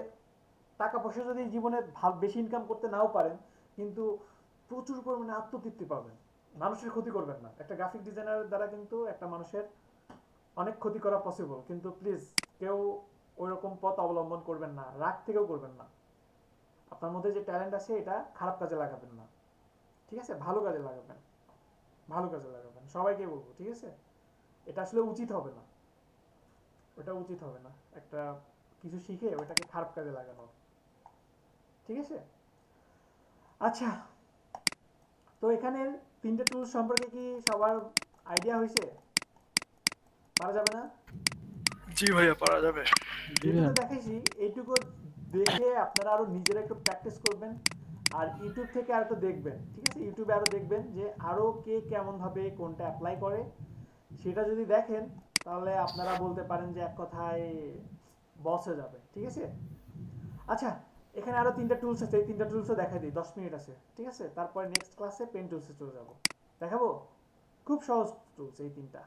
টাকা পয়সা যদি জীবনে বেশি ইনকাম করতে নাও পারেন, কিন্তু প্রচুর পরিমাণে আত্মতৃপ্তি পাবেন, মানুষের ক্ষতি করবেন না। একটা গ্রাফিক ডিজাইনারের দ্বারা কিন্তু একটা মানুষের অনেক ক্ষতি করা পসিবল, কিন্তু প্লিজ কেউ ওই রকম পথ অবলম্বন করবেন না, রাগ থেকেও করবেন না। আপনার মধ্যে যে ট্যালেন্ট আছে এটা খারাপ কাজে লাগাবেন না, ঠিক আছে? ভালো কাজে লাগাবেন, ভালো কাজে লাগাবেন, সবাইকে বলবো, ঠিক আছে? এটা আসলে উচিত হবে না, ওটা উচিত হবে না, একটা কিছু শিখে ওটাকে খারাপ কাজে লাগানো, ঠিক আছে? আচ্ছা তো এখানে তিনটে টুলস সম্পর্কে কি সবার আইডিয়া হয়েছে? পারা যাবে না? জি ভাইয়া পারা যাবে। যেটুকু দেখাইছি এইটুকু দেখে আপনারা আরো নিজেরা একটু প্র্যাকটিস করবেন, আর ইউটিউব থেকে আরো একটু দেখবেন, ঠিক আছে? ইউটিউবে আরো দেখবেন যে আরো কে কেমন ভাবে কোনটা অ্যাপ্লাই করে, সেটা যদি দেখেন তাহলে আপনারা বলতে পারেন যে এক কথায় বস হয়ে যাবে, ঠিক আছে? আচ্ছা এখানে আরো তিনটা টুলস আছে, এই তিনটা টুলসও দেখাই দিই, 10 মিনিট আছে, ঠিক আছে? তারপরে নেক্সট ক্লাসে পেন টুলসে চলে যাব, দেখাবো। খুব সহজ টুলস এই তিনটা,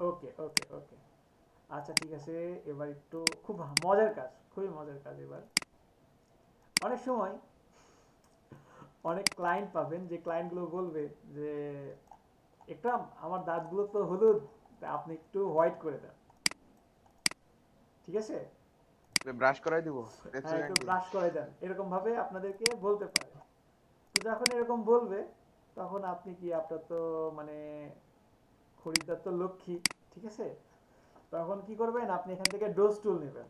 ওকে ওকে ওকে। আচ্ছা ঠিক আছে, এবার একটু খুব মজার কাজ, খুবই মজার কাজ। এবার অনেক সময় অনেক ক্লায়েন্ট পাবেন যে ক্লায়েন্টগুলো বলবে যে একটা আমার দাঁতগুলো তো হলুদ, আপনি একটু হোয়াইট করে দেন, ঠিক আছে? ব্রাশ করাই দিব, হ্যাঁ একটু ব্রাশ করে দেন, এরকম ভাবে আপনাদেরকে বলতে পারে। তো যখন এরকম বলবে তখন আপনি কি, আপনার তো মানে খরিদ্দার তো লক্ষ্মী, ঠিক আছে? তখন কি করবেন, আপনি এখান থেকে ডোজ টুল নেবেন,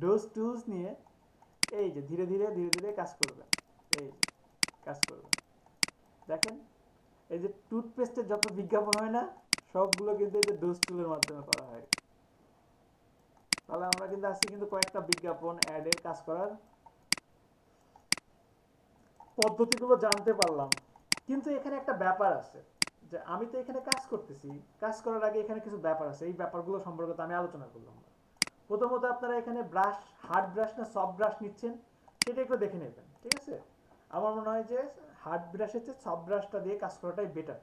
ডোজ টুলস নিয়ে এই যে ধীরে ধীরে ধীরে ধীরে কাজ করবেন, এই যে কাজ করবেন। দেখেন এই যে টুথপেস্টের যত বিজ্ঞাপন হয় না, সবগুলো কিন্তু এই যে ডোজ টুলের মাধ্যমে করা হয়। তাহলে আমরা কিন্তু আজকে কিন্তু কয়েকটা বিজ্ঞাপন অ্যাডের কাজ করার পদ্ধতিগুলো জানতে পারলাম, কিন্তু এখানে একটা ব্যাপার আছে, যে আমি তো এখানে কাজ করতেছি, কাজ করার আগে এখানে কিছু ব্যাপার আছে, এই ব্যাপারগুলো সম্পর্কে তো আমি আলোচনা করলাম না। প্রথমত আপনারা এখানে ব্রাশ হার্ড ব্রাশ না সফট ব্রাশ নিচ্ছেন সেটা একটু দেখে নেবেন, ঠিক আছে? আমার মনে হয় যে হার্ড ব্রাশের চেয়ে সফট ব্রাশটা দিয়ে কাজ করাটাই বেটার।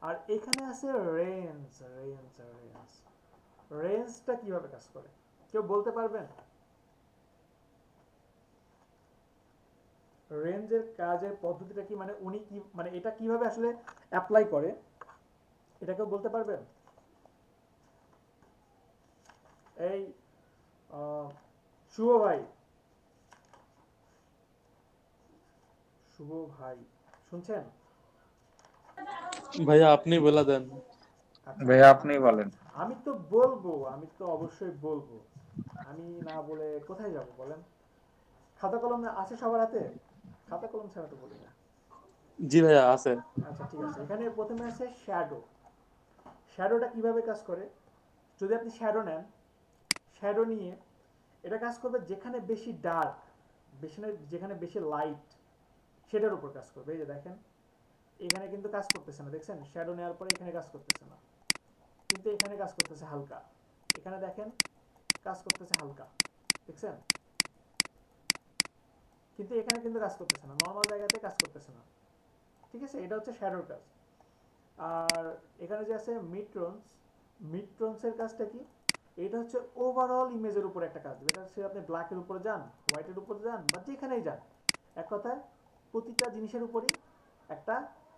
আর এখানে আছে রেঞ্জ। রেঞ্জটা কিভাবে কাজ করে কেউ বলতে পারবেন? রেঞ্জের কাজের পদ্ধতিটা কি, মানে উনি কি, মানে এটা কিভাবে আসলে অ্যাপ্লাই করে এটা কেউ বলতে পারবেন? এই শুভ ভাই শুনছেন? ভাইয়া আপনি বলে দেন। ভাইয়া আপনি বলেন। আমি তো বলবো, আমি তো অবশ্যই বলবো, আমি না বলে কোথায় যাব বলেন? খাতা কলম আছে সবার হাতে? খাতা কলম ছাড়া তো বলি না। জি ভাইয়া আছে। আচ্ছা ঠিক আছে, এখানে প্রথমে আছে শ্যাডো। শ্যাডোটা কিভাবে কাজ করে? যদি আপনি শ্যাডো নেন, শ্যাডো নিয়ে এটা কাজ করবে যেখানে বেশি ডার্ক, যেখানে বেশি লাইট সেটার উপর কাজ করবে। এই যে দেখেন এখানে কিন্তু কাজ করতেছে না, দেখছেন? শ্যাডো নেওয়ার পরে এখানে কাজ করতেছে না, কিন্তু এখানে কাজ করতেছে হালকা। এখানে দেখেন কাজ করতেছে হালকা, দেখছেন? কিন্তু এখানে কিন্তু কাজ করতেছে না, নর্মাল জায়গাতে কাজ করতেছে না, ঠিক আছে? এটা হচ্ছে শ্যাডোর কাজ। আর এখানে যে আছে মিডটোনসের কাজটা কি? এটা হচ্ছে ওভারঅল ইমেজের উপর একটা কাজ দেবে। এটা হচ্ছে আপনি ব্ল্যাকের উপরে যান, হোয়াইটের উপরে যান, বা যেখানেই যান, এক কথায় প্রতিটা জিনিসের উপরই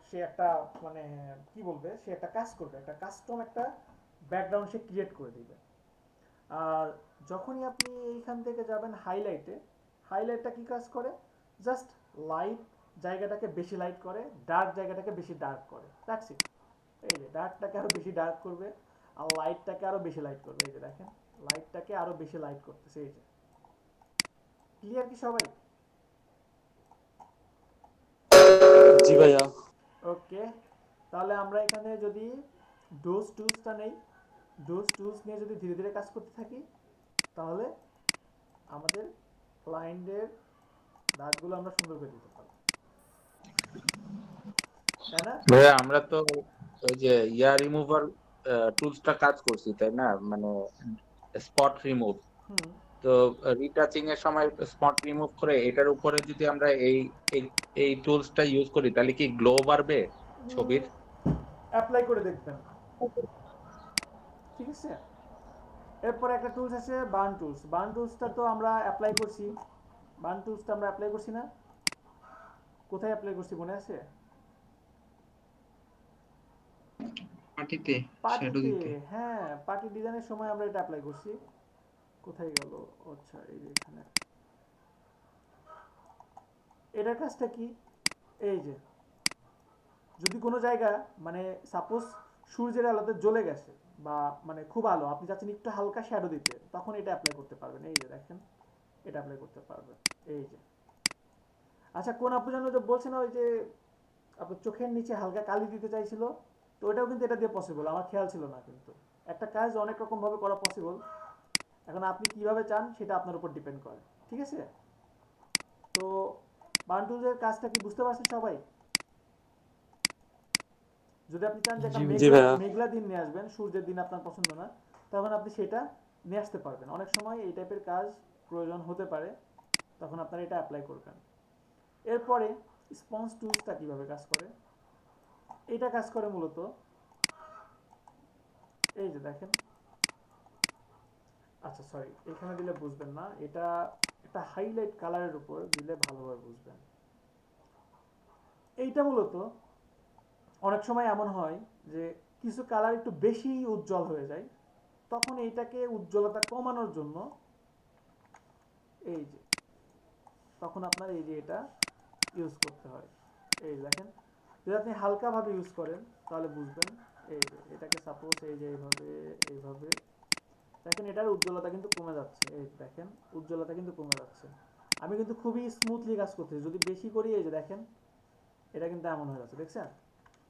সে একটা মানে কি বলবে, সে একটা কাজ করবে, একটা কাস্টম একটা ব্যাকগ্রাউন্ড সে ক্রিয়েট করে দিবে। আর যখনই আপনি এইখান থেকে যাবেন হাইলাইটটা কি কাজ করে? জাস্ট লাইট জায়গাটাকে বেশি লাইট করে, ডার্ক জায়গাটাকে বেশি ডার্ক করে, দ্যাটস ইট। এই যে ডার্কটাকে আরো বেশি ডার্ক করবে আর লাইটটাকে আরো বেশি লাইট করবে। এই যে দেখেন লাইটটাকে আরো বেশি লাইট করতেছে। এই যে ক্লিয়ার কি সবাই? জি ভাইয়া। ওকে, তাহলে আমরা এখানে যদি ডোজ টুলসটা নেই, ডোজ টুলস নিয়ে যদি ধীরে ধীরে কাজ করতে থাকি তাহলে আমাদের ক্লায়েন্টের দাগগুলো আমরা সুন্দর করে দিতে পারবো, তাই না? ভাইয়া আমরা তো ওই যে রিমুভার টুলসটা কাজ করছি তাই না, মানে স্পট রিমুভ। তো রিটাচিং এর সময় স্পট রিমুভ করে এটার উপরে যদি আমরা এই টুলসটা ইউজ করি তাহলে কি গ্লো বাড়বে ছবির? অ্যাপ্লাই করে দেখবেন, ঠিক আছে? এরপরে একটা টুলস আছে বার্ন টুলস। বার্ন টুলসটা তো আমরা অ্যাপ্লাই করছি, বার্ন টুলসটা আমরা অ্যাপ্লাই করছি না? কোথায় অ্যাপ্লাই করছি মনে আছে? পার্টিতে শ্যাডো দিতে। হ্যাঁ, পার্টি ডিজাইনের সময় আমরা এটা অ্যাপ্লাই করছি। কোথায় গেল? আচ্ছা এই যে এখানে। এটার কাজটা কি? এই যে যদি কোনো জায়গা মানে সাপোজ সূর্যের আলোতে জ্বলে গেছে বা মানে খুব আলো, আপনি চাচ্ছেন একটু হালকা শ্যাডো দিতে, তখন এটা অ্যাপ্লাই করতে পারবেন। এই যে দেখেন এটা অ্যাপ্লাই করতে পারবেন। এই যে আচ্ছা, কোন আপু জানো যে বলছে না ওই যে আপনার চোখের নিচে হালকা কালি দিতে চাইছিল, তো ওটাও কিন্তু এটা দিয়ে পসিবল, আমার খেয়াল ছিল না। কিন্তু একটা কাজ অনেক রকম ভাবে করা পসিবল, এখন আপনি কিভাবে চান সেটা আপনার উপর ডিপেন্ড করে, ঠিক আছে? তো বার্ন টুলসের কাজটা কি বুঝতে পারছেন সবাই? যদি আপনি চান যে একটা মেঘলা দিন নিয়ে আসবেন, সূর্যের দিন আপনার পছন্দ না, তখন আপনি সেটা নিয়ে আসতে পারবেন। অনেক সময় এই টাইপের কাজ প্রয়োজন হতে পারে, তখন আপনারা এটা অ্যাপ্লাই করবেন। এরপরে স্পঞ্জ টুলসটা কিভাবে কাজ করে? এটা কাজ করে মূলত এই যে দেখেন, আচ্ছা সরি এখানে দিলে বুঝবেন না, এটা একটা হাইলাইট কালারের উপর দিলে ভালোভাবে বুঝবেন। এইটা মূলত অনেক সময় এমন হয় যে কিছু কালার একটু বেশি উজ্জ্বল হয়ে যায়, তখন এইটাকে উজ্জ্বলতা কমানোর জন্য এই যে তখন আপনার এই যে এটা ইউজ করতে হয়। এই দেখেন যদি আপনি হালকাভাবে ইউজ করেন তাহলে বুঝবেন। এই যে এটাকে সাপোজ এই যে এইভাবে দেখেন এটার উজ্জ্বলতা কিন্তু কমে যাচ্ছে। এই দেখেন উজ্জ্বলতা কিন্তু কমে যাচ্ছে। আমি কিন্তু খুবই স্মুথলি কাজ করতেছি, যদি বেশি করি এই যে দেখেন এটা কিন্তু এমন হয়ে যাচ্ছে, দেখছেন?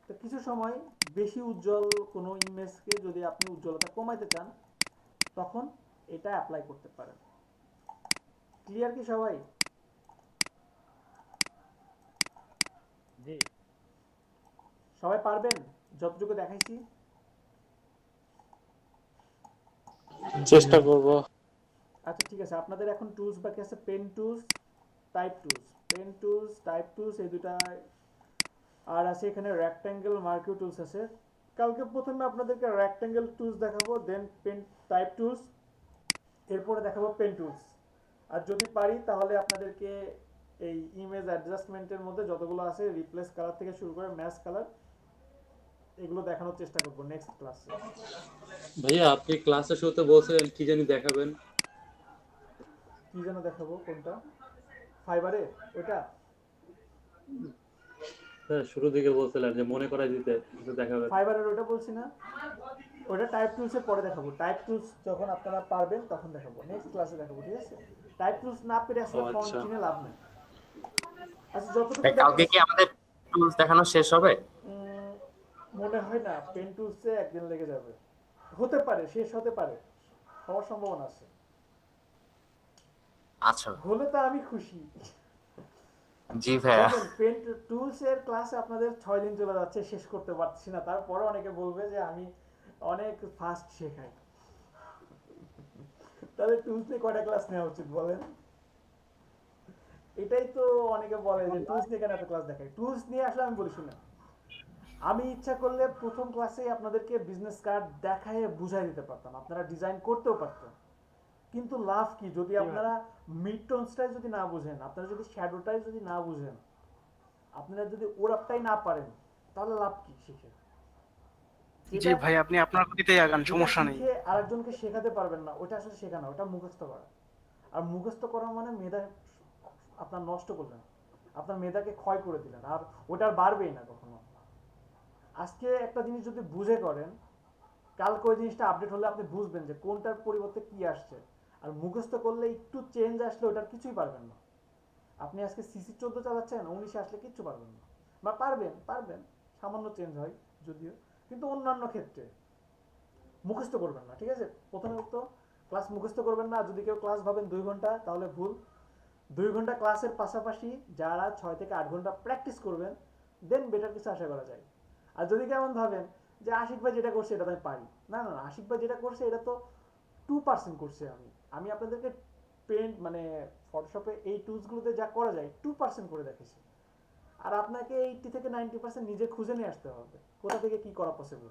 তো কিছু সময় বেশি উজ্জ্বল কোনো ইমেজকে যদি আপনি উজ্জ্বলতা কমাইতে চান তখন এটা অ্যাপ্লাই করতে পারেন। ক্লিয়ার কি সবাই? জি সবাই পারবেন যতটুকু দেখাইছি? চেষ্টা করব। আচ্ছা ঠিক আছে, আপনাদের এখন টুলস বাকি আছে, pen tools, type tools. Pen tools, type tools এই দুটা, আর আছে এখানে রেক্ট্যাঙ্গেল মার্কিউ টুলস আছে। কালকে প্রথমে আপনাদেরকে রেক্ট্যাঙ্গেল টুলস দেখাবো, দেন পেন টাইপ টুলস, এরপরে দেখাবো পেন টুলস। আর যদি পারি তাহলে আপনাদেরকে এই ইমেজ অ্যাডজাস্টমেন্টের মধ্যে যতগুলো আছে, রিপ্লেস কালার থেকে শুরু করে ম্যাচ কালার, এগুলো দেখানোর চেষ্টা করব নেক্সট ক্লাসে। ভাইয়া আপনি ক্লাসে শুরুতে বলছিলেন কি জানি দেখাবেন? কি যেন দেখাবো? কোনটা? ফাইবারে ওটা? হ্যাঁ, শুরু দিকে বলছিলেন যে মনে করাই দিতে কিছু দেখাবেন। ফাইবারের ওটা বলছি না, ওটা টাইপ টুলস এর পরে দেখাবো। টাইপ টুলস যখন আপনারা পারবেন তখন দেখাবো, নেক্সট ক্লাসে দেখাবো, ঠিক আছে? টাইপ টুলস না পেরে আসলে ফন্ট কিনে লাভ নেই। আচ্ছা যতটুকু কালকে কি আমাদের টুলস দেখানো শেষ হবে? মনে হয় না, পেন টুলসে একদিন লেগে যাবে, হতে পারে শেষ হতে পারে, হওয়ার সম্ভাবনা আছে। আচ্ছা হলে তো আমি খুশি। জি ভাইয়া। পেন টুলস এর ক্লাসে আপনাদের 6 দিন চলে যাচ্ছে, শেষ করতে পারছি না। তারপরে অনেকে বলবে যে আমি অনেক ফাস্ট শেখাই। তাহলে টুলস নিয়ে কয়টা ক্লাস নেওয়া উচিত বলেন? এটাই তো অনেকে বলে যে টুলস নিয়ে কেন এত ক্লাস দেখাই। টুলস নিয়ে আসলে আমি বলি শুনে, আমি ইচ্ছা করলে প্রথম ক্লাসে আপনাদেরকে বিজনেস কার্ড দেখায় বুঝাই দিতে পারতাম, আপনারা ডিজাইন করতেও পারতেন। কিন্তু লাভ কি যদি আপনারা মিড টোনসটাই যদি না বুঝেন, আপনারা যদি শ্যাডোটাই যদি না বুঝেন, আপনারা যদি ওরাপটাই না পারেন, তাহলে লাভ কি শিখে? জি ভাই, আপনি আপনার গতিতেই আগান, সমস্যা নেই। আরেকজনকে শেখাতে পারবেন না, ওটা আসলে শেখানো, ওটা মুখস্থ করা। আর মুখস্থ করা মানে মেধা আপনার নষ্ট করলেন, আপনার মেধাকে ক্ষয় করে দিলেন, আর ওটা আর বাড়বেই না কখনো। আজকে একটা জিনিস যদি বুঝে করেন, কালকে ওই জিনিসটা আপডেট হলে আপনি বুঝবেন যে কোনটার পরিবর্তে কি আসছে। আর মুখস্থ করলে একটু চেঞ্জ আসলে ওটার কিছুই পারবেন না। আপনি আজকে সিসি 14 চালাচ্ছেন, 19 আসলে কিচ্ছু পারবেন না, বা পারবেন সামান্য চেঞ্জ হয় যদিও, কিন্তু অন্যান্য ক্ষেত্রে মুখস্থ করবেন না, ঠিক আছে? প্রথমে তো ক্লাস মুখস্থ করবেন না। যদি কেউ ক্লাস ভাবেন 2 ঘন্টা, তাহলে ভুল। 2 ঘন্টা ক্লাসের পাশাপাশি যারা 6 থেকে 8 ঘন্টা প্র্যাকটিস করবেন, দেন বেটার কিছু আশা করা যায়। আর যদি কেমন ভাবেন যে আশিক ভাই যেটা করছে এটা আমি পারি, না না না, আশিক ভাই যেটা করছে এটা তো 2% করছে। আমি আপনাদেরকে পেন্ট মানে ফটোশপে এই টুলসগুলোতে যা করা যায় 2% করে দেখেছি। আর আপনাকে 80 থেকে 90% নিজে খুঁজে নিয়ে আসতে হবে কোথা থেকে কি করা পসিবল।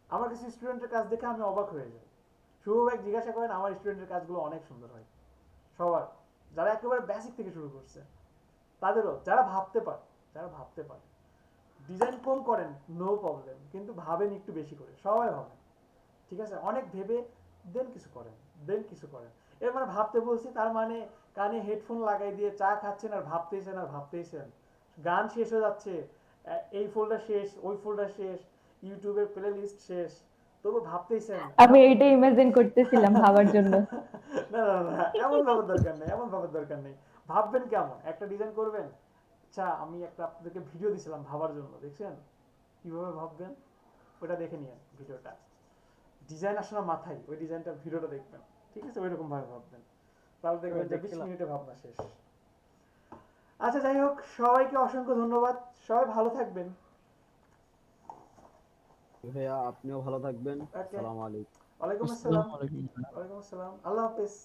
আমার কিছু স্টুডেন্টের কাজ দেখে আমি অবাক হয়ে যাই। শুভ ভাই জিজ্ঞাসা করেন, আমার স্টুডেন্টের কাজগুলো অনেক সুন্দর হয় সবার, যারা একেবারে বেসিক থেকে শুরু করছে, তাদেরও, যারা ভাবতে পারে। ডিজাইন কম করেন নো প্রবলেম, কিন্তু ভাবেন একটু বেশি করে, সবাই ভাবেন, ঠিক আছে? অনেক ভেবে দেন কিছু করেন। এর মানে ভাবতে বলছি তার মানে কানে হেডফোন লাগাই দিয়ে চা খাচ্ছেন আর ভাবতেইছেন, গান শেষ হয়ে যাচ্ছে, এই ফোল্ডার শেষ, ওই ফোল্ডার শেষ, ইউটিউবের প্লে লিস্ট শেষ, তবু ভাবতেইছেন। আমি এইটা ইমাজিন করতেছিলাম ভাবার জন্য। না এমন ভাবার দরকার নেই। ভাববেন কেমন একটা ডিজাইন করবেন। আচ্ছা আমি একটা আপনাদেরকে ভিডিও দিছিলাম ভাবার জন্য, দেখছেন কিভাবে ভাববেন? ওটা দেখে নিয়েন ভিডিওটা। ডিজাইন আসলে মাথায়, ওই ডিজাইনটা ভিডিওটা দেখবেন, ঠিক আছে? ওইরকম ভাবে ভাববেন, তাহলে দেখবেন যে 20 মিনিটে ভাবনা শেষ। আচ্ছা যাই হোক, সবাইকে অসংখ্য ধন্যবাদ, সবাই ভালো থাকবেন। ভাইয়া আপনিও ভালো থাকবেন। আসসালামু আলাইকুম। ওয়ালাইকুম আসসালাম। আল্লাহ হাফেজ।